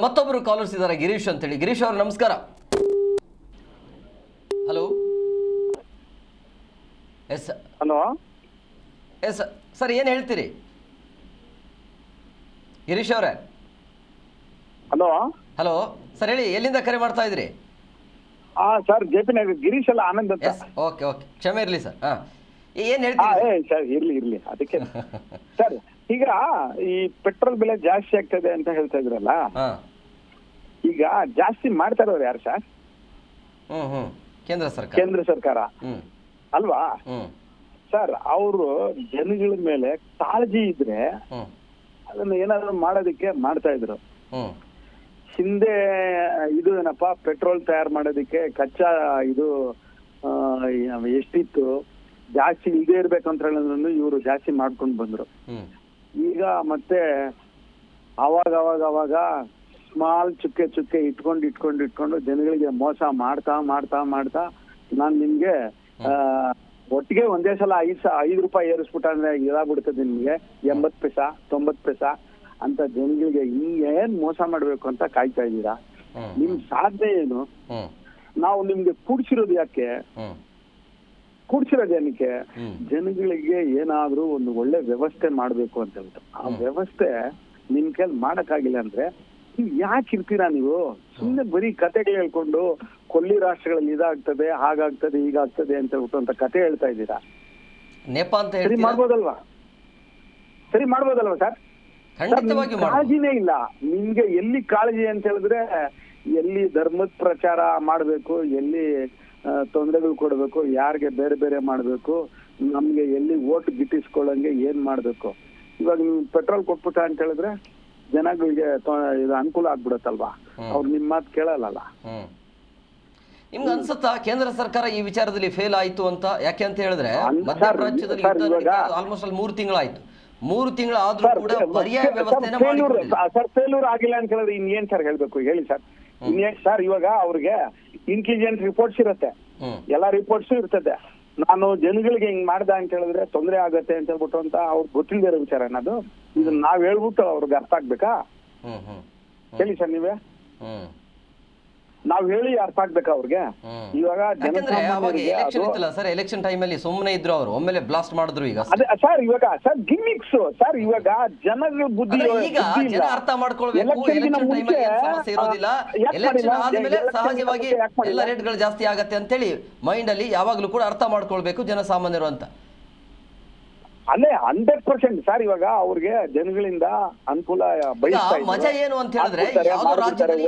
ಮತ್ತೊಬ್ಬರು ಕಾಲರ್ಸ್ ಇದ್ದಾರೆ, ಗಿರೀಶ್ ಅಂತೇಳಿ. ಗಿರೀಶ್ ಅವರು ನಮಸ್ಕಾರ. ಹಲೋ. ಹಲೋ. ಸರ್, ಏನು ಹೇಳ್ತೀರಿ ಗಿರೀಶ್ ಅವರೇ? ಹಲೋ ಸರ್, ಹೇಳಿ, ಎಲ್ಲಿಂದ ಕರೆ ಮಾಡ್ತಾ ಇದ್ರಿ? ಸರ್, JP ನಗರ ಗಿರೀಶ್ ಅಲ್ಲ, ಆನಂದ್ ಅಂತ. ಓಕೆ, ಕ್ಷಮೆ ಇರಲಿ ಸರ್. ಏನ್ ಹೇಳ್ತೀರಿ? ಸರ್, ಇರ್ಲಿ ಅದಕ್ಕೆ ಸರ್, ಈಗ ಈ ಪೆಟ್ರೋಲ್ ಬೆಲೆ ಜಾಸ್ತಿ ಆಗ್ತದೆ ಅಂತ ಹೇಳ್ತಾ ಇದ್ರಲ್ಲ, ಈಗ ಜಾಸ್ತಿ ಮಾಡ್ತಾ ಇರೋರು ಯಾರು ಸರ್? ಕೇಂದ್ರ ಸರ್ಕಾರ ಅಲ್ವಾ ಸರ್? ಅವರು ಜನಗಳ ಮೇಲೆ ಕಾಳಜಿ ಇದ್ರೆ ಅದನ್ನ ಏನಾದ್ರು ಮಾಡೋದಕ್ಕೆ ಮಾಡ್ತಾ ಇದ್ರು. ಹಿಂದೆ ಇದು ಏನಪ್ಪಾ, ಪೆಟ್ರೋಲ್ ತಯಾರು ಮಾಡೋದಕ್ಕೆ ಕಚ್ಚಾ ಇದು ಎಷ್ಟಿತ್ತು, ಜಾಸ್ತಿ ಇದೇ ಇರ್ಬೇಕಂತ ಹೇಳೋದನ್ನು ಇವರು ಜಾಸ್ತಿ ಮಾಡ್ಕೊಂಡು ಬಂದ್ರು. ಈಗ ಮತ್ತೆ ಅವಾಗ ಸ್ಮಾಲ್ ಚುಕ್ಕೆ ಇಟ್ಕೊಂಡು ಜನಗಳಿಗೆ ಮೋಸ ಮಾಡ್ತಾ ನಾನ್ ನಿಮ್ಗೆ ಒಟ್ಟಿಗೆ ಒಂದೇ ಸಲ 5 ರೂಪಾಯಿ ಏರಿಸ್ಬಿಟ್ಟ ಅಂದ್ರೆ ಇದಾಗ್ಬಿಡ್ತದೆ ನಿಮ್ಗೆ 80 ಪೈಸಾ 90 ಪೈಸಾ ಅಂತ ಜನಗಳಿಗೆ ಹಿಂಗೇನ್ ಮೋಸ ಮಾಡ್ಬೇಕು ಅಂತ ಕಾಯ್ತಾ ಇದ್ದೀರಾ? ನಿಮ್ ಸಾಧ್ಯ ಏನು? ನಾವು ನಿಮ್ಗೆ ಕೂಡ್ಸಿರೋದು ಯಾಕೆ? ಕೂಡ್ಸಿರೋದು ಏನಕ್ಕೆ? ಜನಗಳಿಗೆ ಏನಾದ್ರೂ ಒಂದು ಒಳ್ಳೆ ವ್ಯವಸ್ಥೆ ಮಾಡ್ಬೇಕು ಅಂತ ಹೇಳ್ಬಿಟ್ಟು. ಆ ವ್ಯವಸ್ಥೆ ನಿಮ್ ಕೈಲಿ ಮಾಡಕ್ಕಾಗಿಲ್ಲ ಅಂದ್ರೆ ನೀವ್ ಯಾಕೆ ಇರ್ತೀರಾ? ನೀವು ಸುಮ್ಮನೆ ಬರೀ ಕತೆಗಳು ಹೇಳ್ಕೊಂಡು ಕೊಲ್ಲಿ ರಾಷ್ಟ್ರಗಳಲ್ಲಿ ಇದಾಗ್ತದೆ, ಹಾಗಾಗ್ತದೆ, ಹೀಗಾಗ್ತದೆ ಅಂತ ಹೇಳ್ಬಿಟ್ಟು ಅಂತ ಕತೆ ಹೇಳ್ತಾ ಇದ್ದೀರಾ. ನೆಪ ಅಂತ ಸರಿ ಮಾಡ್ಬೋದಲ್ವಾ? ಸರಿ ಮಾಡ್ಬೋದಲ್ವಾ ಸರ್? ಖಂಡಿತವಾಗಿ ಕಾಳಜಿನೇ ಇಲ್ಲ ನಿಮ್ಗೆ. ಎಲ್ಲಿ ಕಾಳಜಿ ಅಂತ ಹೇಳಿದ್ರೆ ಎಲ್ಲಿ ಧರ್ಮದ ಪ್ರಚಾರ ಮಾಡ್ಬೇಕು, ಎಲ್ಲಿ ತೊಂದರೆಗಳು ಕೊಡ್ಬೇಕು, ಯಾರಿಗೆ ಬೇರೆ ಬೇರೆ ಮಾಡ್ಬೇಕು, ನಮ್ಗೆ ಎಲ್ಲಿ ಓಟ್ ಗಿಟ್ಟಿಸ್ಕೊಳ್ಳಂಗೆ ಏನ್ ಮಾಡ್ಬೇಕು. ಇವಾಗ ನೀವು ಪೆಟ್ರೋಲ್ ಕೊಟ್ಬಿಟ್ಟ ಅಂತ ಹೇಳಿದ್ರೆ ಜನಗಳಿಗೆ ಇದು ಅನುಕೂಲ ಆಗ್ಬಿಡತ್ತಲ್ವಾ? ಅವ್ರು ನಿಮ್ ಮಾತು ಕೇಳಲ್ಲ. ನಿಮ್ಗೆ ಅನ್ಸುತ್ತಾ ಕೇಂದ್ರ ಸರ್ಕಾರ ಈ ವಿಚಾರದಲ್ಲಿ ಫೇಲ್ ಆಯ್ತು ಅಂತ? ಯಾಕೆ ಅಂತ ಹೇಳಿದ್ರೆ ಮಧ್ಯಪ್ರಾಚ್ಯದಲ್ಲಿ ಆಲ್ಮೋಸ್ಟ್ ಅಲ್ಲಿ 3 ತಿಂಗಳಾಯ್ತು. 3 ತಿಂಗಳು ಆದ್ರೂ ಕೂಡ ಪರ್ಯಾಯ ವ್ಯವಸ್ಥೆನ ಸರ್ ಫೇಲ್ಯೂರ್ ಆಗಿಲ್ಲ ಅಂತ ಹೇಳಿದ್ರೆ ಇನ್ನೇನ್ ಸರ್ ಹೇಳ್ಬೇಕು ಹೇಳಿ ಸರ್? ಇನ್ನೇನ್ ಸರ್? ಇವಾಗ ಅವ್ರಿಗೆ ಇಂಟೆಲಿಜೆಂಟ್ ರಿಪೋರ್ಟ್ಸ್ ಇರುತ್ತೆ, ಎಲ್ಲಾ ರಿಪೋರ್ಟ್ಸ್ ಇರ್ತದೆ. ನಾನು ಜನಗಳಿಗೆ ಹಿಂಗ್ ಮಾಡ್ದ ಅಂತ ಹೇಳಿದ್ರೆ ತೊಂದರೆ ಆಗತ್ತೆ ಅಂತ ಹೇಳ್ಬಿಟ್ಟು ಅಂತ ಅವ್ರಿಗೆ ಗೊತ್ತಿಲ್ಲದೆ ಇರೋ ವಿಚಾರ ಅನ್ನೋದು. ಇದನ್ನ ನಾವ್ ಹೇಳ್ಬಿಟ್ಟು ಅವ್ರಿಗೆ ಅರ್ಥ ಆಗ್ಬೇಕಾ? ಹೇಳಿ ಸರ್ ನೀವೇ. ನಾವ್ ಹೇಳಿ ಅರ್ಥ ಆಗ್ಬೇಕಾ ಅವ್ರಿಗೆ? ಇವಾಗ ಎಲೆಕ್ಷನ್ ಇತ್ತಲ್ಲ ಸರ್, ಎಲೆಕ್ಷನ್ ಟೈಮಲ್ಲಿ ಸುಮ್ಮನೆ ಇದ್ರು ಅವರು, ಒಮ್ಮೆಲೆ ಬ್ಲಾಸ್ಟ್ ಮಾಡಿದ್ರು. ಈಗ ಅದೇ ಸರ್ ಇವಾಗ ಸರ್ ಗಿಮಿಕ್ಸ್ ಸರ್. ಇವಾಗ ಜನಗಳ ಬುದ್ಧಿ ಈಗ ಜನ ಅರ್ಥ ಮಾಡ್ಕೊಳ್ಬೇಕು. ಎಲೆಕ್ಷನ್ ಟೈಮಲ್ಲಿ ಏನು ಸಮಸ್ಯೆ ಇರೋದಿಲ್ಲ. ಎಲೆಕ್ಷನ್ ಆದ್ಮೇಲೆ ಸಹಜವಾಗಿ ಎಲ್ಲ ರೇಟ್ಗಳು ಜಾಸ್ತಿ ಆಗತ್ತೆ ಅಂತೇಳಿ ಮೈಂಡ್ ಅಲ್ಲಿ ಯಾವಾಗ್ಲೂ ಕೂಡ ಅರ್ಥ ಮಾಡ್ಕೊಳ್ಬೇಕು ಜನಸಾಮಾನ್ಯರು ಅಂತ. ಅಲ್ಲೇ 100% ಸರ್. ಇವಾಗ ಅವ್ರಿಗೆ ಜನಗಳಿಂದ ಅನುಕೂಲ ಮಜಾ ಏನು ಅಂತ ಹೇಳಿದ್ರೆ ಯಾವ್ದೋ ರಾಜ್ಯದಲ್ಲಿ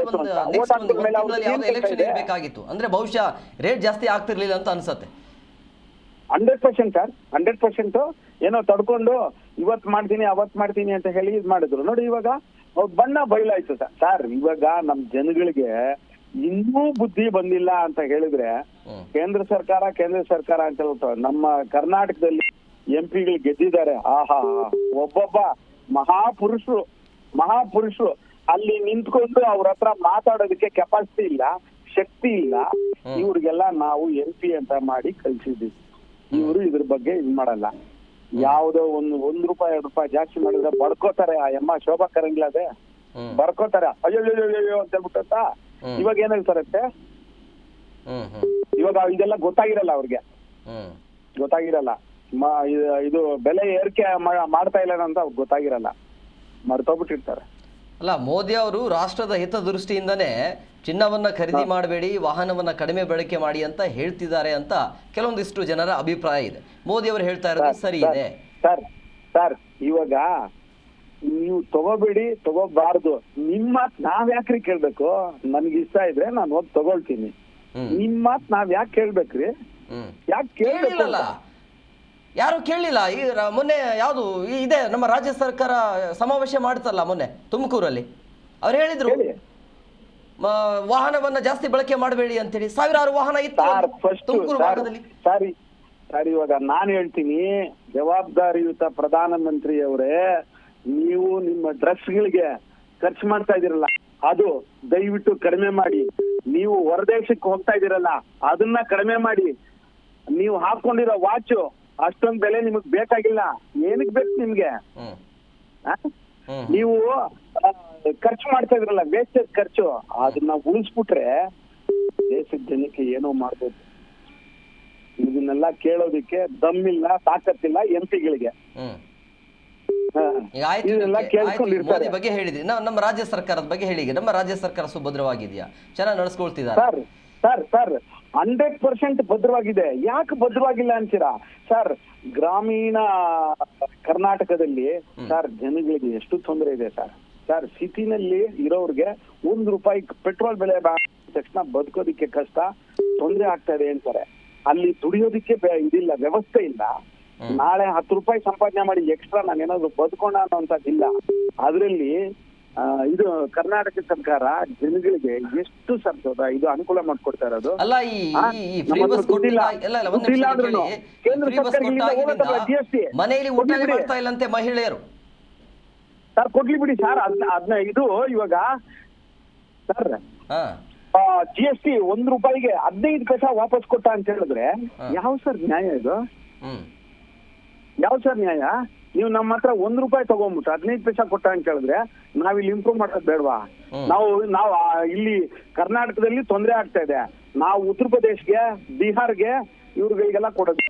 ಎಲೆಕ್ಷನ್ ಇರ್ಬೇಕಾಗಿತ್ತು ಅಂದ್ರೆ ಬಹುಶಃ ರೇಟ್ ಜಾಸ್ತಿ ಆಗ್ತಿರ್ಲಿಲ್ಲ ಅಂತ ಅನ್ಸತ್ತೆ. 100% ಸರ್, 100%. ಏನೋ ತಡ್ಕೊಂಡು ಇವತ್ ಮಾಡ್ತೀನಿ ಅವತ್ ಮಾಡ್ತೀನಿ ಅಂತ ಹೇಳಿ ಇದ್ ಮಾಡಿದ್ರು ನೋಡಿ. ಇವಾಗ ಅವ್ರ ಬಣ್ಣ ಬಯಲಾಯ್ತು ಸರ್. ಸರ್ ಇವಾಗ ನಮ್ ಜನಗಳಿಗೆ ಇನ್ನೂ ಬುದ್ಧಿ ಬಂದಿಲ್ಲ ಅಂತ ಹೇಳಿದ್ರೆ ಕೇಂದ್ರ ಸರ್ಕಾರ ಅಂತ ಹೇಳ್ತಾರೆ. ನಮ್ಮ ಕರ್ನಾಟಕದಲ್ಲಿ MP ಗಳು ಗೆದ್ದಿದ್ದಾರೆ. ಆಹಾ, ಒಬ್ಬೊಬ್ಬ ಮಹಾಪುರುಷರು ಅಲ್ಲಿ ನಿಂತ್ಕೊಂಡು ಅವ್ರ ಹತ್ರ ಮಾತಾಡೋದಕ್ಕೆ ಕೆಪಾಸಿಟಿ ಇಲ್ಲ, ಶಕ್ತಿ ಇಲ್ಲ. ಇವ್ರಿಗೆಲ್ಲ ನಾವು MP ಅಂತ ಮಾಡಿ ಕಳ್ಸಿದ್ವಿ. ಇವರು ಇದ್ರ ಬಗ್ಗೆ ಇದ್ ಮಾಡಲ್ಲ. ಯಾವ್ದೋ ಒಂದ್ ರೂಪಾಯಿ 2 ರೂಪಾಯಿ ಜಾಸ್ತಿ ಮಾಡಿದ್ರೆ ಬಡ್ಕೋತಾರೆ. ಆ ಅಮ್ಮ ಶೋಭಾ ಕರಂಗಿಲಾದೆ ಬರ್ಕೋತಾರೆ, ಅಯ್ಯೋ ಅಂತ ಹೇಳ್ಬಿಟ್ಟ. ಇವಾಗ ಏನ್ ಹೇಳ್ತಾರಂತೆ, ಇವಾಗ ಇದೆಲ್ಲ ಗೊತ್ತಾಗಿರಲ್ಲ ಅವ್ರಿಗೆ, ಗೊತ್ತಾಗಿರಲ್ಲ. ಇದು ಬೆಲೆ ಏರಿಕೆ ಮಾಡ್ತಾ ಇಲ್ಲ ಅಂತ ಗೊತ್ತಾಗಿರಲ್ಲ, ಮರ್ತೋಗ್ಬಿಟ್ಟಿರ್ತಾರೆ. ಅಲ್ಲ, ಮೋದಿ ಅವರು ರಾಷ್ಟ್ರದ ಹಿತದೃಷ್ಟಿಯಿಂದನೇ ಚಿನ್ನವನ್ನ ಖರೀದಿ ಮಾಡಬೇಡಿ, ವಾಹನವನ್ನ ಕಡಿಮೆ ಬಳಕೆ ಮಾಡಿ ಅಂತ ಹೇಳ್ತಿದ್ದಾರೆ ಅಂತ ಕೆಲವೊಂದಿಷ್ಟು ಜನರ ಅಭಿಪ್ರಾಯ ಇದೆ. ಮೋದಿ ಅವರು ಹೇಳ್ತಾ ಇರೋದು ಸರಿ ಇದೆ ಸರ್. ಇವಾಗ ನೀವು ತಗೋಬೇಡಿ, ತಗೋಬಾರ್ದು, ನಿಮ್ಮ ಮಾತ್ ನಾವ್ ಯಾಕ್ರಿ ಕೇಳ್ಬೇಕು? ನನ್ಗೆ ಇಷ್ಟ ಇದ್ರೆ ನಾನು ಹೋಗಿ ತಗೊಳ್ತೀನಿ. ನಿಮ್ ಮಾತ್ ನಾವ್ ಯಾಕೆ ಕೇಳ್ಬೇಕ್ರಿ? ಯಾಕೆ ಕೇಳಿಲ್ಲ? ಯಾರು ಕೇಳಲಿಲ್ಲ. ಈ ಮೊನ್ನೆ ಯಾವುದು ಇದೆ ನಮ್ಮ ರಾಜ್ಯ ಸರ್ಕಾರ ಸಮಾವೇಶ ಮಾಡ್ತಲ್ಲ ಮೊನ್ನೆ ತುಮಕೂರಲ್ಲಿ, ಅವ್ರು ಹೇಳಿದ್ರು ವಾಹನವನ್ನ ಜಾಸ್ತಿ ಬಳಕೆ ಮಾಡಬೇಡಿ ಅಂತೇಳಿ. ಸಾವಿರಾರು ವಾಹನ ಇತ್ತು ತುಮಕೂರು ಭಾಗದಲ್ಲಿ. ಸರ್ ಇವಾಗ ನಾನು ಹೇಳ್ತೀನಿ, ಜವಾಬ್ದಾರಿಯುತ ಪ್ರಧಾನಮಂತ್ರಿಯವರೇ, ನೀವು ನಿಮ್ಮ ಡ್ರೆಸ್ಗಳಿಗೆ ಖರ್ಚು ಮಾಡ್ತಾ ಇದೀರಲ್ಲ, ಅದು ದಯವಿಟ್ಟು ಕಡಿಮೆ ಮಾಡಿ. ನೀವು ಹೊರದೇಶಕ್ಕೆ ಹೋಗ್ತಾ ಇದೀರಲ್ಲ, ಅದನ್ನ ಕಡಿಮೆ ಮಾಡಿ. ನೀವು ಹಾಕೊಂಡಿರೋ ವಾಚು ಅಷ್ಟೊಂದ್ ಬೆಲೆ ನಿಮಗ್ ಬೇಕಾಗಿಲ್ಲ. ಏನಕ್ ಬೇಕು ನಿಮ್ಗೆ? ನೀವು ಖರ್ಚು ಮಾಡ್ತಾ ಇದ್ರಲ್ಲ, ವೇಸ್ಟೇಜ್ ಖರ್ಚು, ಅದನ್ನ ಉಳಿಸ್ಬಿಟ್ರೆ ದೇಶದ ಜನಕ್ಕೆ ಏನೋ ಮಾಡ್ಬೋದು. ಇದನ್ನೆಲ್ಲ ಕೇಳೋದಿಕ್ಕೆ ದಮ್ಮಿಲ್ಲ, ತಾಕತ್ತಿಲ್ಲ MP ಗಳಿಗೆ. ಮೋದಿ ಬಗ್ಗೆ ಹೇಳಿದ್ರಿ, ನಮ್ಮ ರಾಜ್ಯ ಸರ್ಕಾರದ ಬಗ್ಗೆ ಹೇಳಿ. ನಮ್ಮ ರಾಜ್ಯ ಸರ್ಕಾರ ಸುಭದ್ರವಾಗಿದೆಯಾ? ಚೆನ್ನಾಗಿ ನಡೆಸ್ಕೊಳ್ತಿದ್ದಾರೆ ಸರ್ 100% ಭದ್ರವಾಗಿದೆ. ಯಾಕೆ ಭದ್ರವಾಗಿಲ್ಲ ಅಂತೀರಾ ಸರ್? ಗ್ರಾಮೀಣ ಕರ್ನಾಟಕದಲ್ಲಿ ಸರ್ ಜನಗಳಿಗೆ ಎಷ್ಟು ತೊಂದರೆ ಇದೆ ಸರ್. ಸಿಟಿನಲ್ಲಿ ಇರೋರ್ಗೆ 1 ರೂಪಾಯಿ ಪೆಟ್ರೋಲ್ ಬೆಲೆ ತಕ್ಷಣ ಬದುಕೋದಿಕ್ಕೆ ಕಷ್ಟ, ತೊಂದರೆ ಆಗ್ತಾ ಇದೆ ಅಂತಾರೆ. ಅಲ್ಲಿ ದುಡಿಯೋದಿಕ್ಕೆ ಇದಿಲ್ಲ, ವ್ಯವಸ್ಥೆ ಇಲ್ಲ. ನಾಳೆ 10 ರೂಪಾಯಿ ಸಂಪಾದನೆ ಮಾಡಿ ಎಕ್ಸ್ಟ್ರಾ ನಾನು ಏನಾದ್ರು ಬದುಕೋಣ ಅನ್ನೋಂಥದ್ದಿಲ್ಲ. ಅದ್ರಲ್ಲಿ ಇದು ಕರ್ನಾಟಕ ಸರ್ಕಾರ ಜನಗಳಿಗೆ ಎಷ್ಟು ಇದು ಅನುಕೂಲ ಮಾಡ್ಕೊಡ್ತಾ ಇರೋದು. ಅಲ್ಲ, ಮನೆಯಲ್ಲಿ ಊಟ ಮಾಡ್ತಾ ಇಲ್ಲಂತೆ ಮಹಿಳೆಯರು. ಸರ್ ಕೊಡ್ಲಿ ಬಿಡಿ ಸರ್, ಅದನ್ನ ಇದು ಇವಾಗ ಸರ್ GST 1 ರೂಪಾಯಿಗೆ 15 ಪೈಸಾ ವಾಪಸ್ ಕೊಟ್ಟ ಅಂತ ಹೇಳಿದ್ರೆ ಯಾವ ಸರ್ ನ್ಯಾಯ ಇದು? ಯಾವ ಸರ್ ನ್ಯಾಯ? ನೀವು ನಮ್ಮ ಹತ್ರ ₹1 ತಗೊಂಬಿಟ್ಟು 15 ಪೈಸಾ ಕೊಟ್ಟ ಅಂತ ಹೇಳಿದ್ರೆ ನಾವಿಲ್ಲಿ ಇಂಪ್ರೂವ್ ಮಾಡೋದು ಬೇಡವಾ? ನಾವು ಇಲ್ಲಿ ಕರ್ನಾಟಕದಲ್ಲಿ ತೊಂದರೆ ಆಗ್ತಾ ಇದೆ. ನಾವು ಉತ್ತರ ಪ್ರದೇಶ್ಗೆ, ಬಿಹಾರ್ಗೆ ಇವ್ರಿಗೆಲ್ಲ ಕೊಡೋದು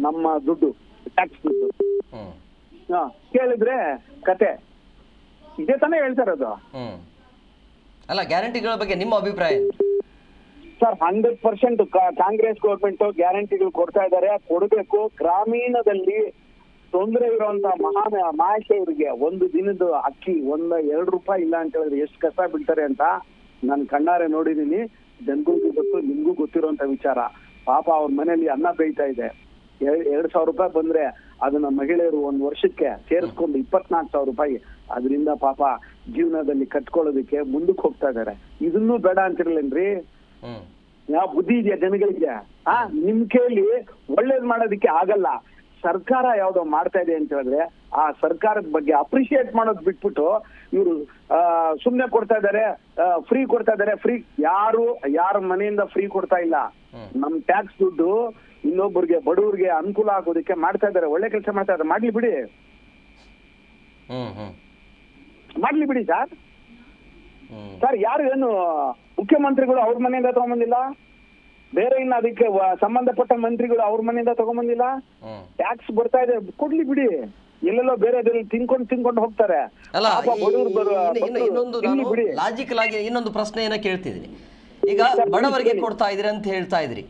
ನಮ್ಮ ದುಡ್ಡು, ಟ್ಯಾಕ್ಸ್ ದುಡ್ಡು. ಕೇಳಿದ್ರೆ ಕತೆ ಇದೇ ತಾನೇ ಹೇಳ್ತಾ ಇರೋದು. ಅಲ್ಲ, ಗ್ಯಾರಂಟಿಗಳ ಬಗ್ಗೆ ನಿಮ್ಮ ಅಭಿಪ್ರಾಯ? ಸರ್ 100% ಕಾಂಗ್ರೆಸ್ ಗೌರ್ಮೆಂಟ್ ಗ್ಯಾರಂಟಿಗಳು ಕೊಡ್ತಾ ಇದ್ದಾರೆ, ಕೊಡಬೇಕು. ಗ್ರಾಮೀಣದಲ್ಲಿ ತೊಂದರೆ ಇರುವಂತ ಮಹಾಶಯರಿಗೆ ಒಂದು ದಿನದ ಅಕ್ಕಿ ₹2 ಇಲ್ಲ ಅಂತ ಹೇಳಿದ್ರೆ ಎಷ್ಟು ಕಷ್ಟ ಬೀಳ್ತಾರೆ ಅಂತ ನಾನು ಕಣ್ಣಾರೆ ನೋಡಿದೀನಿ. ಜನಗಳಿಗೂ ಗೊತ್ತು, ನಿಮ್ಗೂ ಗೊತ್ತಿರುವಂತ ವಿಚಾರ. ಪಾಪ ಅವ್ರ ಮನೇಲಿ ಅನ್ನ ಬೇಯ್ತಾ ಇದೆ. ₹2,000 ಬಂದ್ರೆ ಅದನ್ನ ಮಹಿಳೆಯರು ಒಂದು ವರ್ಷಕ್ಕೆ ಸೇರಿಸ್ಕೊಂಡು ₹24,000 ಅದರಿಂದ ಪಾಪ ಜೀವನದಲ್ಲಿ ಕಟ್ಕೊಳ್ಳೋದಕ್ಕೆ ಮುಂದಕ್ಕೆ ಹೋಗ್ತಾ ಇದಾರೆ. ಇದನ್ನೂ ಬೇಡ ಅಂತಿರ್ಲೇನ್ರಿ? ಯಾವ ಬುದ್ಧಿ ಇದೆಯಾ ಜನಗಳಿಗೆ? ನಿಮ್ ಕೇಳಿ ಒಳ್ಳೇದ್ ಮಾಡೋದಕ್ಕೆ ಆಗಲ್ಲ. ಸರ್ಕಾರ ಯಾವ್ದೋ ಮಾಡ್ತಾ ಇದೆ ಅಂತ ಹೇಳಿದ್ರೆ ಆ ಸರ್ಕಾರದ ಬಗ್ಗೆ ಅಪ್ರಿಶಿಯೇಟ್ ಮಾಡೋದ್ ಬಿಟ್ಬಿಟ್ಟು ಇವರು ಸುಮ್ನೆ ಕೊಡ್ತಾ ಇದಾರೆ, ಫ್ರೀ ಕೊಡ್ತಾ ಇದಾರೆ. ಫ್ರೀ ಯಾರ ಮನೆಯಿಂದ ಫ್ರೀ ಕೊಡ್ತಾ ಇಲ್ಲ. ನಮ್ ಟ್ಯಾಕ್ಸ್ ದುಡ್ಡು ಇನ್ನೊಬ್ಬರಿಗೆ, ಬಡವ್ರಿಗೆ ಅನುಕೂಲ ಆಗೋದಕ್ಕೆ ಮಾಡ್ತಾ ಇದಾರೆ. ಒಳ್ಳೆ ಕೆಲಸ ಮಾಡ್ತಾ ಇದಾರೆ, ಮಾಡ್ಲಿ ಬಿಡಿ ಸರ್. ಸರ್ ಯಾರು ಏನು ಮುಖ್ಯಮಂತ್ರಿಗಳು ಅವ್ರ ಮನೆಯಿಂದ ತಗೊಂಬಂದಿಲ್ಲ, ಬೇರೆ ಇನ್ನು ಅದಕ್ಕೆ ಸಂಬಂಧಪಟ್ಟ ಮಂತ್ರಿಗಳು ಅವ್ರ ಮನೆಯಿಂದ ತಗೊಂಬಂದಿಲ್ಲ. ಟ್ಯಾಕ್ಸ್ ಬರ್ತಾ ಇದೆ, ಕೊಡ್ಲಿ ಬಿಡಿ. ಎಲ್ಲೆಲ್ಲೋ ಬೇರೆ ತಿನ್ಕೊಂಡು ಹೋಗ್ತಾರೆ. ಅಲ್ಲ, ಇನ್ನೊಂದು ಲಾಜಿಕಲ್ ಆಗಿ ಇನ್ನೊಂದು ಪ್ರಶ್ನೆಯನ್ನ ಕೇಳ್ತಿದ್ದೀನಿ. ಈಗ ಬಡವರಿಗೆ ಕೊಡ್ತಾ ಇದ್ರಿ ಅಂತ ಹೇಳ್ತಾ ಇದ್ರಿ.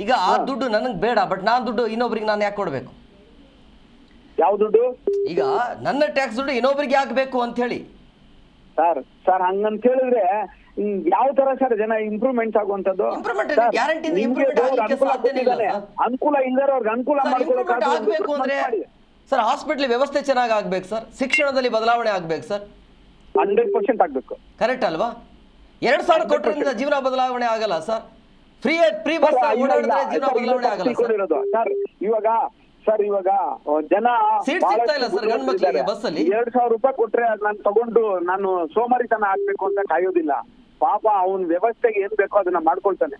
ಈಗ ಆ ದುಡ್ಡು ನನಗ್ ಬೇಡ, ಬಟ್ ನಾನ್ ದುಡ್ಡು ಇನ್ನೊಬ್ರಿಗೆ ನಾನು ಯಾಕೆ ಕೊಡ್ಬೇಕು? ಯಾವ ದುಡ್ಡು? ಈಗ ನನ್ನ ಟ್ಯಾಕ್ಸ್ ದುಡ್ಡು ಇನ್ನೊಬ್ರಿಗೆ ಯಾಕೆ ಬೇಕು ಅಂತ ಹೇಳಿ ಸರ್ ಹಂಗಂತ ಹೇಳಿದ್ರೆ ಯಾವ ತರ ಸರ್ ಜನ ಇಂಪ್ರೂವ್ಮೆಂಟ್ ಆಗುವಂತದ್ದು? ಅನುಕೂಲ ಇಲ್ಲದವ್ರಿಗೆ ಅನುಕೂಲ ಆಗ್ಬೇಕು ಅಂದ್ರೆ ಸರ್ ಹಾಸ್ಪಿಟಲ್ ವ್ಯವಸ್ಥೆ ಚೆನ್ನಾಗಿ ಆಗ್ಬೇಕು ಸರ್, ಶಿಕ್ಷಣದಲ್ಲಿ ಬದಲಾವಣೆ ಆಗ್ಬೇಕು ಸರ್. 100% ಆಗ್ಬೇಕು. ಕರೆಕ್ಟ್ ಅಲ್ವಾ? 2,000 ಕೊಟ್ಟರಿಂದ ಜೀವನ ಬದಲಾವಣೆ ಆಗಲ್ಲ ಸರ್. ಫ್ರೀ ಬಸ್ ಓಡಾಡಿದ್ರೆ ಜೀವನ ಬದಲಾವಣೆ ಆಗಲ್ಲ ಸರ್. ಇವಾಗ ಜನ ಸೀಟ್ ಸಿಗ್ತಾ ಇಲ್ಲ ಸರ್ ಗಂಡ್ ಮಕ್ಕಳಿಗೆ ಬಸ್ ಅಲ್ಲಿ. ₹2,000 ಕೊಟ್ರೆ ನಾನು ತಗೊಂಡು ನಾನು ಸೋಮಾರಿತನ ಆಗ್ಬೇಕು ಅಂತ ಕಾಯೋದಿಲ್ಲ. ಪಾಪ ಅವನ್ ವ್ಯವಸ್ಥೆಗೆ ಏನ್ ಬೇಕೋ ಅದನ್ನ ಮಾಡ್ಕೊಳ್ತಾನೆ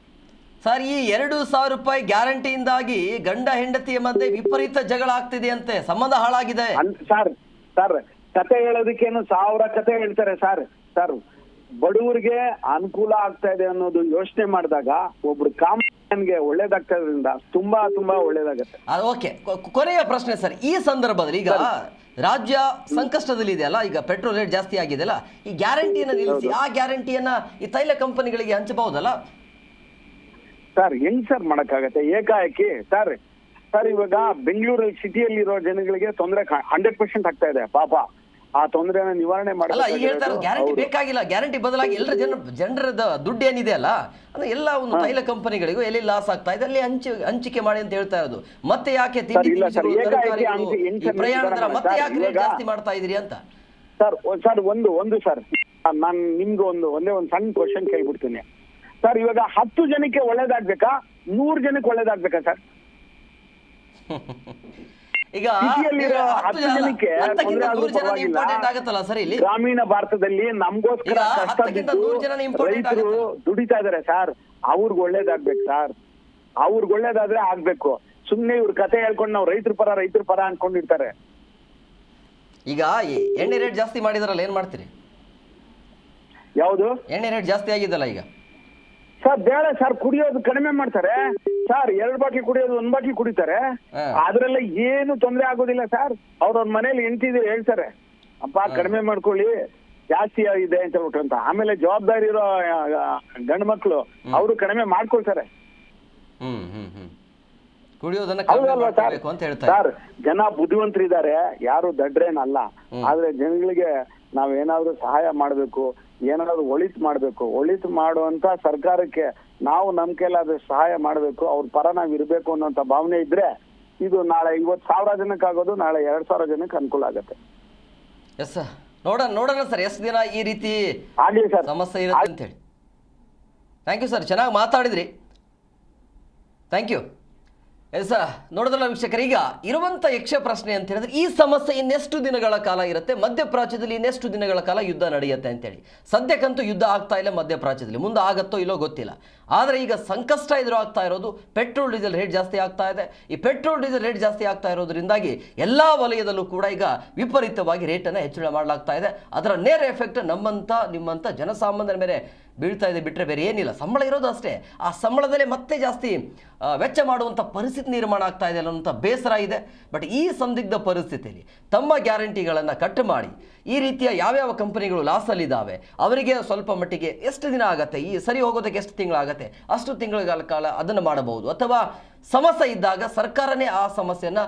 ಸರ್. ಈ ₹2,000 ಗ್ಯಾರಂಟಿಯಿಂದಾಗಿ ಗಂಡ ಹೆಂಡತಿಯ ಮಧ್ಯೆ ವಿಪರೀತ ಜಗಳ ಆಗ್ತಿದೆ ಅಂತೆ, ಸಂಬಂಧ ಹಾಳಾಗಿದೆ ಸರ್. ಕತೆ ಹೇಳೋದಕ್ಕೇನು 1000 ಕತೆ ಹೇಳ್ತಾರೆ ಸರ್. ಬಡವರಿಗೆ ಅನುಕೂಲ ಆಗ್ತಾ ಇದೆ ಅನ್ನೋದು ಯೋಚನೆ ಮಾಡಿದಾಗ ಒಬ್ರು ಕಾಮನ್ಗೆ ಒಳ್ಳೇದಾಗ್ತಾ ಇದ್ರಿಂದ ತುಂಬಾ ಒಳ್ಳೇದಾಗತ್ತೆ. ಓಕೆ, ಕೊನೆಯ ಪ್ರಶ್ನೆ ಸರ್. ಈ ಸಂದರ್ಭದಲ್ಲಿ ಈಗ ರಾಜ್ಯ ಸಂಕಷ್ಟದಲ್ಲಿ ಇದೆಯಲ್ಲ, ಈಗ ಪೆಟ್ರೋಲ್ ರೇಟ್ ಜಾಸ್ತಿ ಆಗಿದೆಯಲ್ಲ, ಈ ಗ್ಯಾರಂಟಿಯನ್ನ ನಿಲ್ಲಿಸಿ ಆ ಗ್ಯಾರಂಟಿಯನ್ನ ಈ ತೈಲ ಕಂಪನಿಗಳಿಗೆ ಹಂಚಬಹುದಲ್ಲ ಸರ್? ಹೆಂಗ್ ಸರ್ ಮಾಡಕ್ಕಾಗತ್ತೆ ಏಕಾಏಕಿ? ಸರ್ ಇವಾಗ ಬೆಂಗಳೂರಲ್ಲಿ ಸಿಟಿಯಲ್ಲಿರೋ ಜನಗಳಿಗೆ ತೊಂದರೆ 100% ಆಗ್ತಾ ಇದೆ. ಪಾಪ ಆ ತೊಂದರೆನ ನಿವಾರಣೆ ಮಾಡಲ್ಲ. ಈಗ ಹೇಳ್ತಾರೆ ಗ್ಯಾರಂಟಿ ಬೇಕಾಗಿಲ್ಲ, ಗ್ಯಾರಂಟಿ ಬದಲಾಗಿ ಎಲ್ಲರ ಜನರದ ದುಡ್ಡು ಏನಿದೆ ಅಲ್ಲ, ಅಂದ್ರೆ ಎಲ್ಲ ಒಂದು ತೈಲ ಕಂಪನಿಗಳಿಗೂ ಎಲ್ಲಿ ಲಾಸ್ ಆಗ್ತಾ ಇದೆ ಅಲ್ಲಿ ಹಂಚಿಕೆ ಮಾಡಿ ಅಂತ ಹೇಳ್ತಾ ಇರೋದು. ಮತ್ತೆ ಯಾಕೆ ಪ್ರಯಾಣದ ಮತ್ತೆ ಯಾಕೆ ರೇಟ್ ಜಾಸ್ತಿ ಮಾಡ್ತಾ ಇದೀರಿ ಅಂತ? ಸರ್ ಒಂದು ಸರ್ ನಾನು ನಿಮ್ಗೆ ಒಂದೇ ಒಂದು ಸಣ್ಣ ಕ್ವಶನ್ ಕೇಳ್ಬಿಡ್ತೀನಿ ಸರ್. ಇವಾಗ 10 ಜನಕ್ಕೆ ಒಳ್ಳೇದಾಗ್ಬೇಕಾ, 100 ಜನಕ್ಕೆ ಒಳ್ಳೇದಾಗ್ಬೇಕಾ ಸರ್? ಈಗ ಗ್ರಾಮೀಣ ಭಾರತದಲ್ಲಿ ನಮ್ಗೋಸ್ಕರ ರೈತರು ದುಡಿತಾ ಇದಾರೆ ಸರ್. ಅವ್ರಿಗೆ ಒಳ್ಳೇದಾಗ್ಬೇಕು ಸರ್. ಅವ್ರಿಗೆ ಒಳ್ಳೇದಾದ್ರೆ ಆಗ್ಬೇಕು. ಸುಮ್ನೆ ಇವ್ರ ಕತೆ ಹೇಳ್ಕೊಂಡು ನಾವು ರೈತರ ಪರ ಅನ್ಕೊಂಡಿರ್ತಾರೆ. ಈಗ ಎಣ್ಣೆ ರೇಟ್ ಜಾಸ್ತಿ ಮಾಡಿದಾರಲ್ಲ, ಏನ್ ಮಾಡ್ತೀರಿ? ಯಾವ್ದು ಎಣ್ಣೆ ರೇಟ್ ಜಾಸ್ತಿ ಆಗಿದ್ದಲ್ಲ ಈಗ ಸರ್? ಬೇಡ ಸರ್, ಕುಡಿಯೋದು ಕಡಿಮೆ ಮಾಡ್ತಾರೆ ಸರ್. 2 ಬಾಟ್ಲಿ ಕುಡಿಯೋದು 1 ಬಾಟ್ಲಿ ಕುಡಿತಾರೆ. ಅದ್ರೆಲ್ಲ ಏನು ತೊಂದರೆ ಆಗೋದಿಲ್ಲ ಸರ್. ಅವ್ರ ಮನೇಲಿ ಹೆಂಡ್ತಿದ್ರು ಹೇಳ್ತಾರೆ, ಅಪ್ಪ ಕಡಿಮೆ ಮಾಡ್ಕೊಳ್ಳಿ ಜಾಸ್ತಿ ಇದೆ ಅಂತ ಹೇಳ್ಬಿಟ್ಟು ಅಂತ. ಆಮೇಲೆ ಜವಾಬ್ದಾರಿ ಇರೋ ಗಂಡು ಮಕ್ಳು ಅವರು ಕಡಿಮೆ ಮಾಡ್ಕೊಳ್ತಾರೆ. ಸರ್ ಜನ ಬುದ್ಧಿವಂತರಿದ್ದಾರೆ, ಯಾರು ದಡ್ರೇನಲ್ಲ. ಆದ್ರೆ ಜನಗಳಿಗೆ ನಾವೇನಾದ್ರೂ ಸಹಾಯ ಮಾಡ್ಬೇಕು, ಏನಾದ್ರು ಒಳಿತು ಮಾಡುವಂತ ಸರ್ಕಾರಕ್ಕೆ ನಾವು ನಮ್ ಕೈಲಾದ್ರೆ ಸಹಾಯ ಮಾಡ್ಬೇಕು, ಅವ್ರ ಪರ ನಾವ್ ಇರ್ಬೇಕು ಅನ್ನೋಂತ ಭಾವನೆ ಇದ್ರೆ ಇದು ನಾಳೆ 50,000 ಜನಕ್ಕೆ ಆಗೋದು, ನಾಳೆ 2,000 ಜನಕ್ಕೆ ಅನುಕೂಲ ಆಗತ್ತೆ. ಎಸ್ ಸರ್, ನೋಡೋಣ ಸರ್ ಎಷ್ಟು ದಿನ ಈ ರೀತಿ ಆಗ್ಲಿ ಸರ್ ಸಮಸ್ಯೆ ಇರುತ್ತೆ ಅಂತ ಹೇಳಿ. ಥ್ಯಾಂಕ್ ಯು ಸರ್, ಚೆನ್ನಾಗಿ ಮಾತಾಡಿದ್ರಿ. Thank you. ಎಸ ನೋಡಿದ್ರಲ್ಲ ವೀಕ್ಷಕರು, ಈಗ ಇರುವಂಥ ಯಕ್ಷ ಪ್ರಶ್ನೆ ಅಂತ ಹೇಳಿದ್ರೆ ಈ ಸಮಸ್ಯೆ ಇನ್ನೆಷ್ಟು ದಿನಗಳ ಕಾಲ ಇರುತ್ತೆ, ಮಧ್ಯಪ್ರಾಚ್ಯದಲ್ಲಿ ಇನ್ನೆಷ್ಟು ದಿನಗಳ ಕಾಲ ಯುದ್ಧ ನಡೆಯುತ್ತೆ ಅಂತೇಳಿ. ಸದ್ಯಕ್ಕಂತೂ ಯುದ್ಧ ಆಗ್ತಾ ಇಲ್ಲ ಮಧ್ಯಪ್ರಾಚ್ಯದಲ್ಲಿ, ಮುಂದೆ ಆಗತ್ತೋ ಇಲ್ಲೋ ಗೊತ್ತಿಲ್ಲ. ಆದರೆ ಈಗ ಸಂಕಷ್ಟ ಎದುರಾಗ್ತಾ ಇರೋದು ಪೆಟ್ರೋಲ್ ಡೀಸೆಲ್ ರೇಟ್ ಜಾಸ್ತಿ ಆಗ್ತಾ ಇದೆ. ಈ ಪೆಟ್ರೋಲ್ ಡೀಸೆಲ್ ರೇಟ್ ಜಾಸ್ತಿ ಆಗ್ತಾ ಇರೋದ್ರಿಂದಾಗಿ ಎಲ್ಲ ವಲಯದಲ್ಲೂ ಕೂಡ ಈಗ ವಿಪರೀತವಾಗಿ ರೇಟನ್ನು ಹೆಚ್ಚಳ ಮಾಡಲಾಗ್ತಾ ಇದೆ. ಅದರ ನೇರ ಎಫೆಕ್ಟ್ ನಿಮ್ಮಂಥ ಜನಸಾಮಾನ್ಯರ ಮೇಲೆ ಬೀಳ್ತಾ ಇದೆ ಬಿಟ್ಟರೆ ಬೇರೆ ಏನಿಲ್ಲ. ಸಂಬಳ ಇರೋದು ಅಷ್ಟೇ, ಆ ಸಂಬಳದಲ್ಲೇ ಮತ್ತೆ ಜಾಸ್ತಿ ವೆಚ್ಚ ಮಾಡುವಂಥ ಪರಿಸ್ಥಿತಿ ನಿರ್ಮಾಣ ಆಗ್ತಾ ಇದೆ ಅನ್ನೋಂಥ ಬೇಸರ ಇದೆ. ಬಟ್ ಈ ಸಂದಿಗ್ಧ ಪರಿಸ್ಥಿತಿಯಲ್ಲಿ ತಮ್ಮ ಗ್ಯಾರಂಟಿಗಳನ್ನು ಕಟ್ ಮಾಡಿ ಈ ರೀತಿಯ ಯಾವ್ಯಾವ ಕಂಪನಿಗಳು ಲಾಸಲ್ಲಿದ್ದಾವೆ ಅವರಿಗೆ ಸ್ವಲ್ಪ ಮಟ್ಟಿಗೆ ಎಷ್ಟು ದಿನ ಆಗುತ್ತೆ, ಈ ಸರಿ ಹೋಗೋದಕ್ಕೆ ಎಷ್ಟು ತಿಂಗಳಾಗತ್ತೆ, ಅಷ್ಟು ತಿಂಗಳ ಕಾಲ ಅದನ್ನು ಮಾಡಬಹುದು. ಅಥವಾ ಸಮಸ್ಯೆ ಇದ್ದಾಗ ಸರ್ಕಾರನೇ ಆ ಸಮಸ್ಯೆಯನ್ನು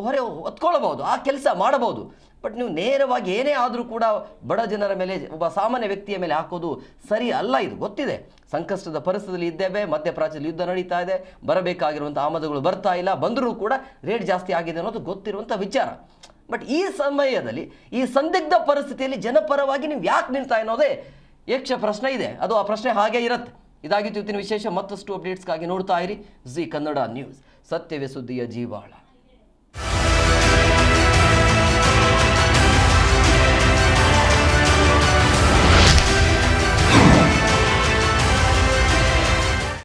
ಹೊರೆ ಹೊತ್ಕೊಳ್ಬಹುದು, ಆ ಕೆಲಸ ಮಾಡಬಹುದು. ಬಟ್ ನೀವು ನೇರವಾಗಿ ಏನೇ ಆದರೂ ಕೂಡ ಬಡ ಜನರ ಮೇಲೆ, ಒಬ್ಬ ಸಾಮಾನ್ಯ ವ್ಯಕ್ತಿಯ ಮೇಲೆ ಹಾಕೋದು ಸರಿ ಅಲ್ಲ. ಇದು ಗೊತ್ತಿದೆ, ಸಂಕಷ್ಟದ ಪರಿಸ್ಥಿತಿಯಲ್ಲಿ ಇದ್ದೇವೆ, ಮಧ್ಯಪ್ರಾಚ್ಯದಲ್ಲಿ ಯುದ್ಧ ನಡೀತಾ ಇದೆ, ಬರಬೇಕಾಗಿರುವಂಥ ಆಮದುಗಳು ಬರ್ತಾ ಇಲ್ಲ, ಬಂದರೂ ಕೂಡ ರೇಟ್ ಜಾಸ್ತಿ ಆಗಿದೆ ಅನ್ನೋದು ಗೊತ್ತಿರುವಂಥ ವಿಚಾರ. ಬಟ್ ಈ ಸಮಯದಲ್ಲಿ ಈ ಸಂದಿಗ್ಧ ಪರಿಸ್ಥಿತಿಯಲ್ಲಿ ಜನಪರವಾಗಿ ನೀವು ಯಾಕೆ ನಿಲ್ತಾ ಅನ್ನೋದೇ ಯಕ್ಷ ಪ್ರಶ್ನೆ ಇದೆ. ಅದು ಆ ಪ್ರಶ್ನೆ ಹಾಗೆ ಇರುತ್ತೆ. ಇದಾಗಿತ್ತು ಇವತ್ತಿನ ವಿಶೇಷ. ಮತ್ತಷ್ಟು ಅಪ್ಡೇಟ್ಸ್ಗಾಗಿ ನೋಡ್ತಾ ಇರಿ ಜಿ ಕನ್ನಡ ನ್ಯೂಸ್, ಸತ್ಯವೇ ಸುದ್ದಿಯ ಜೀವಾಳ.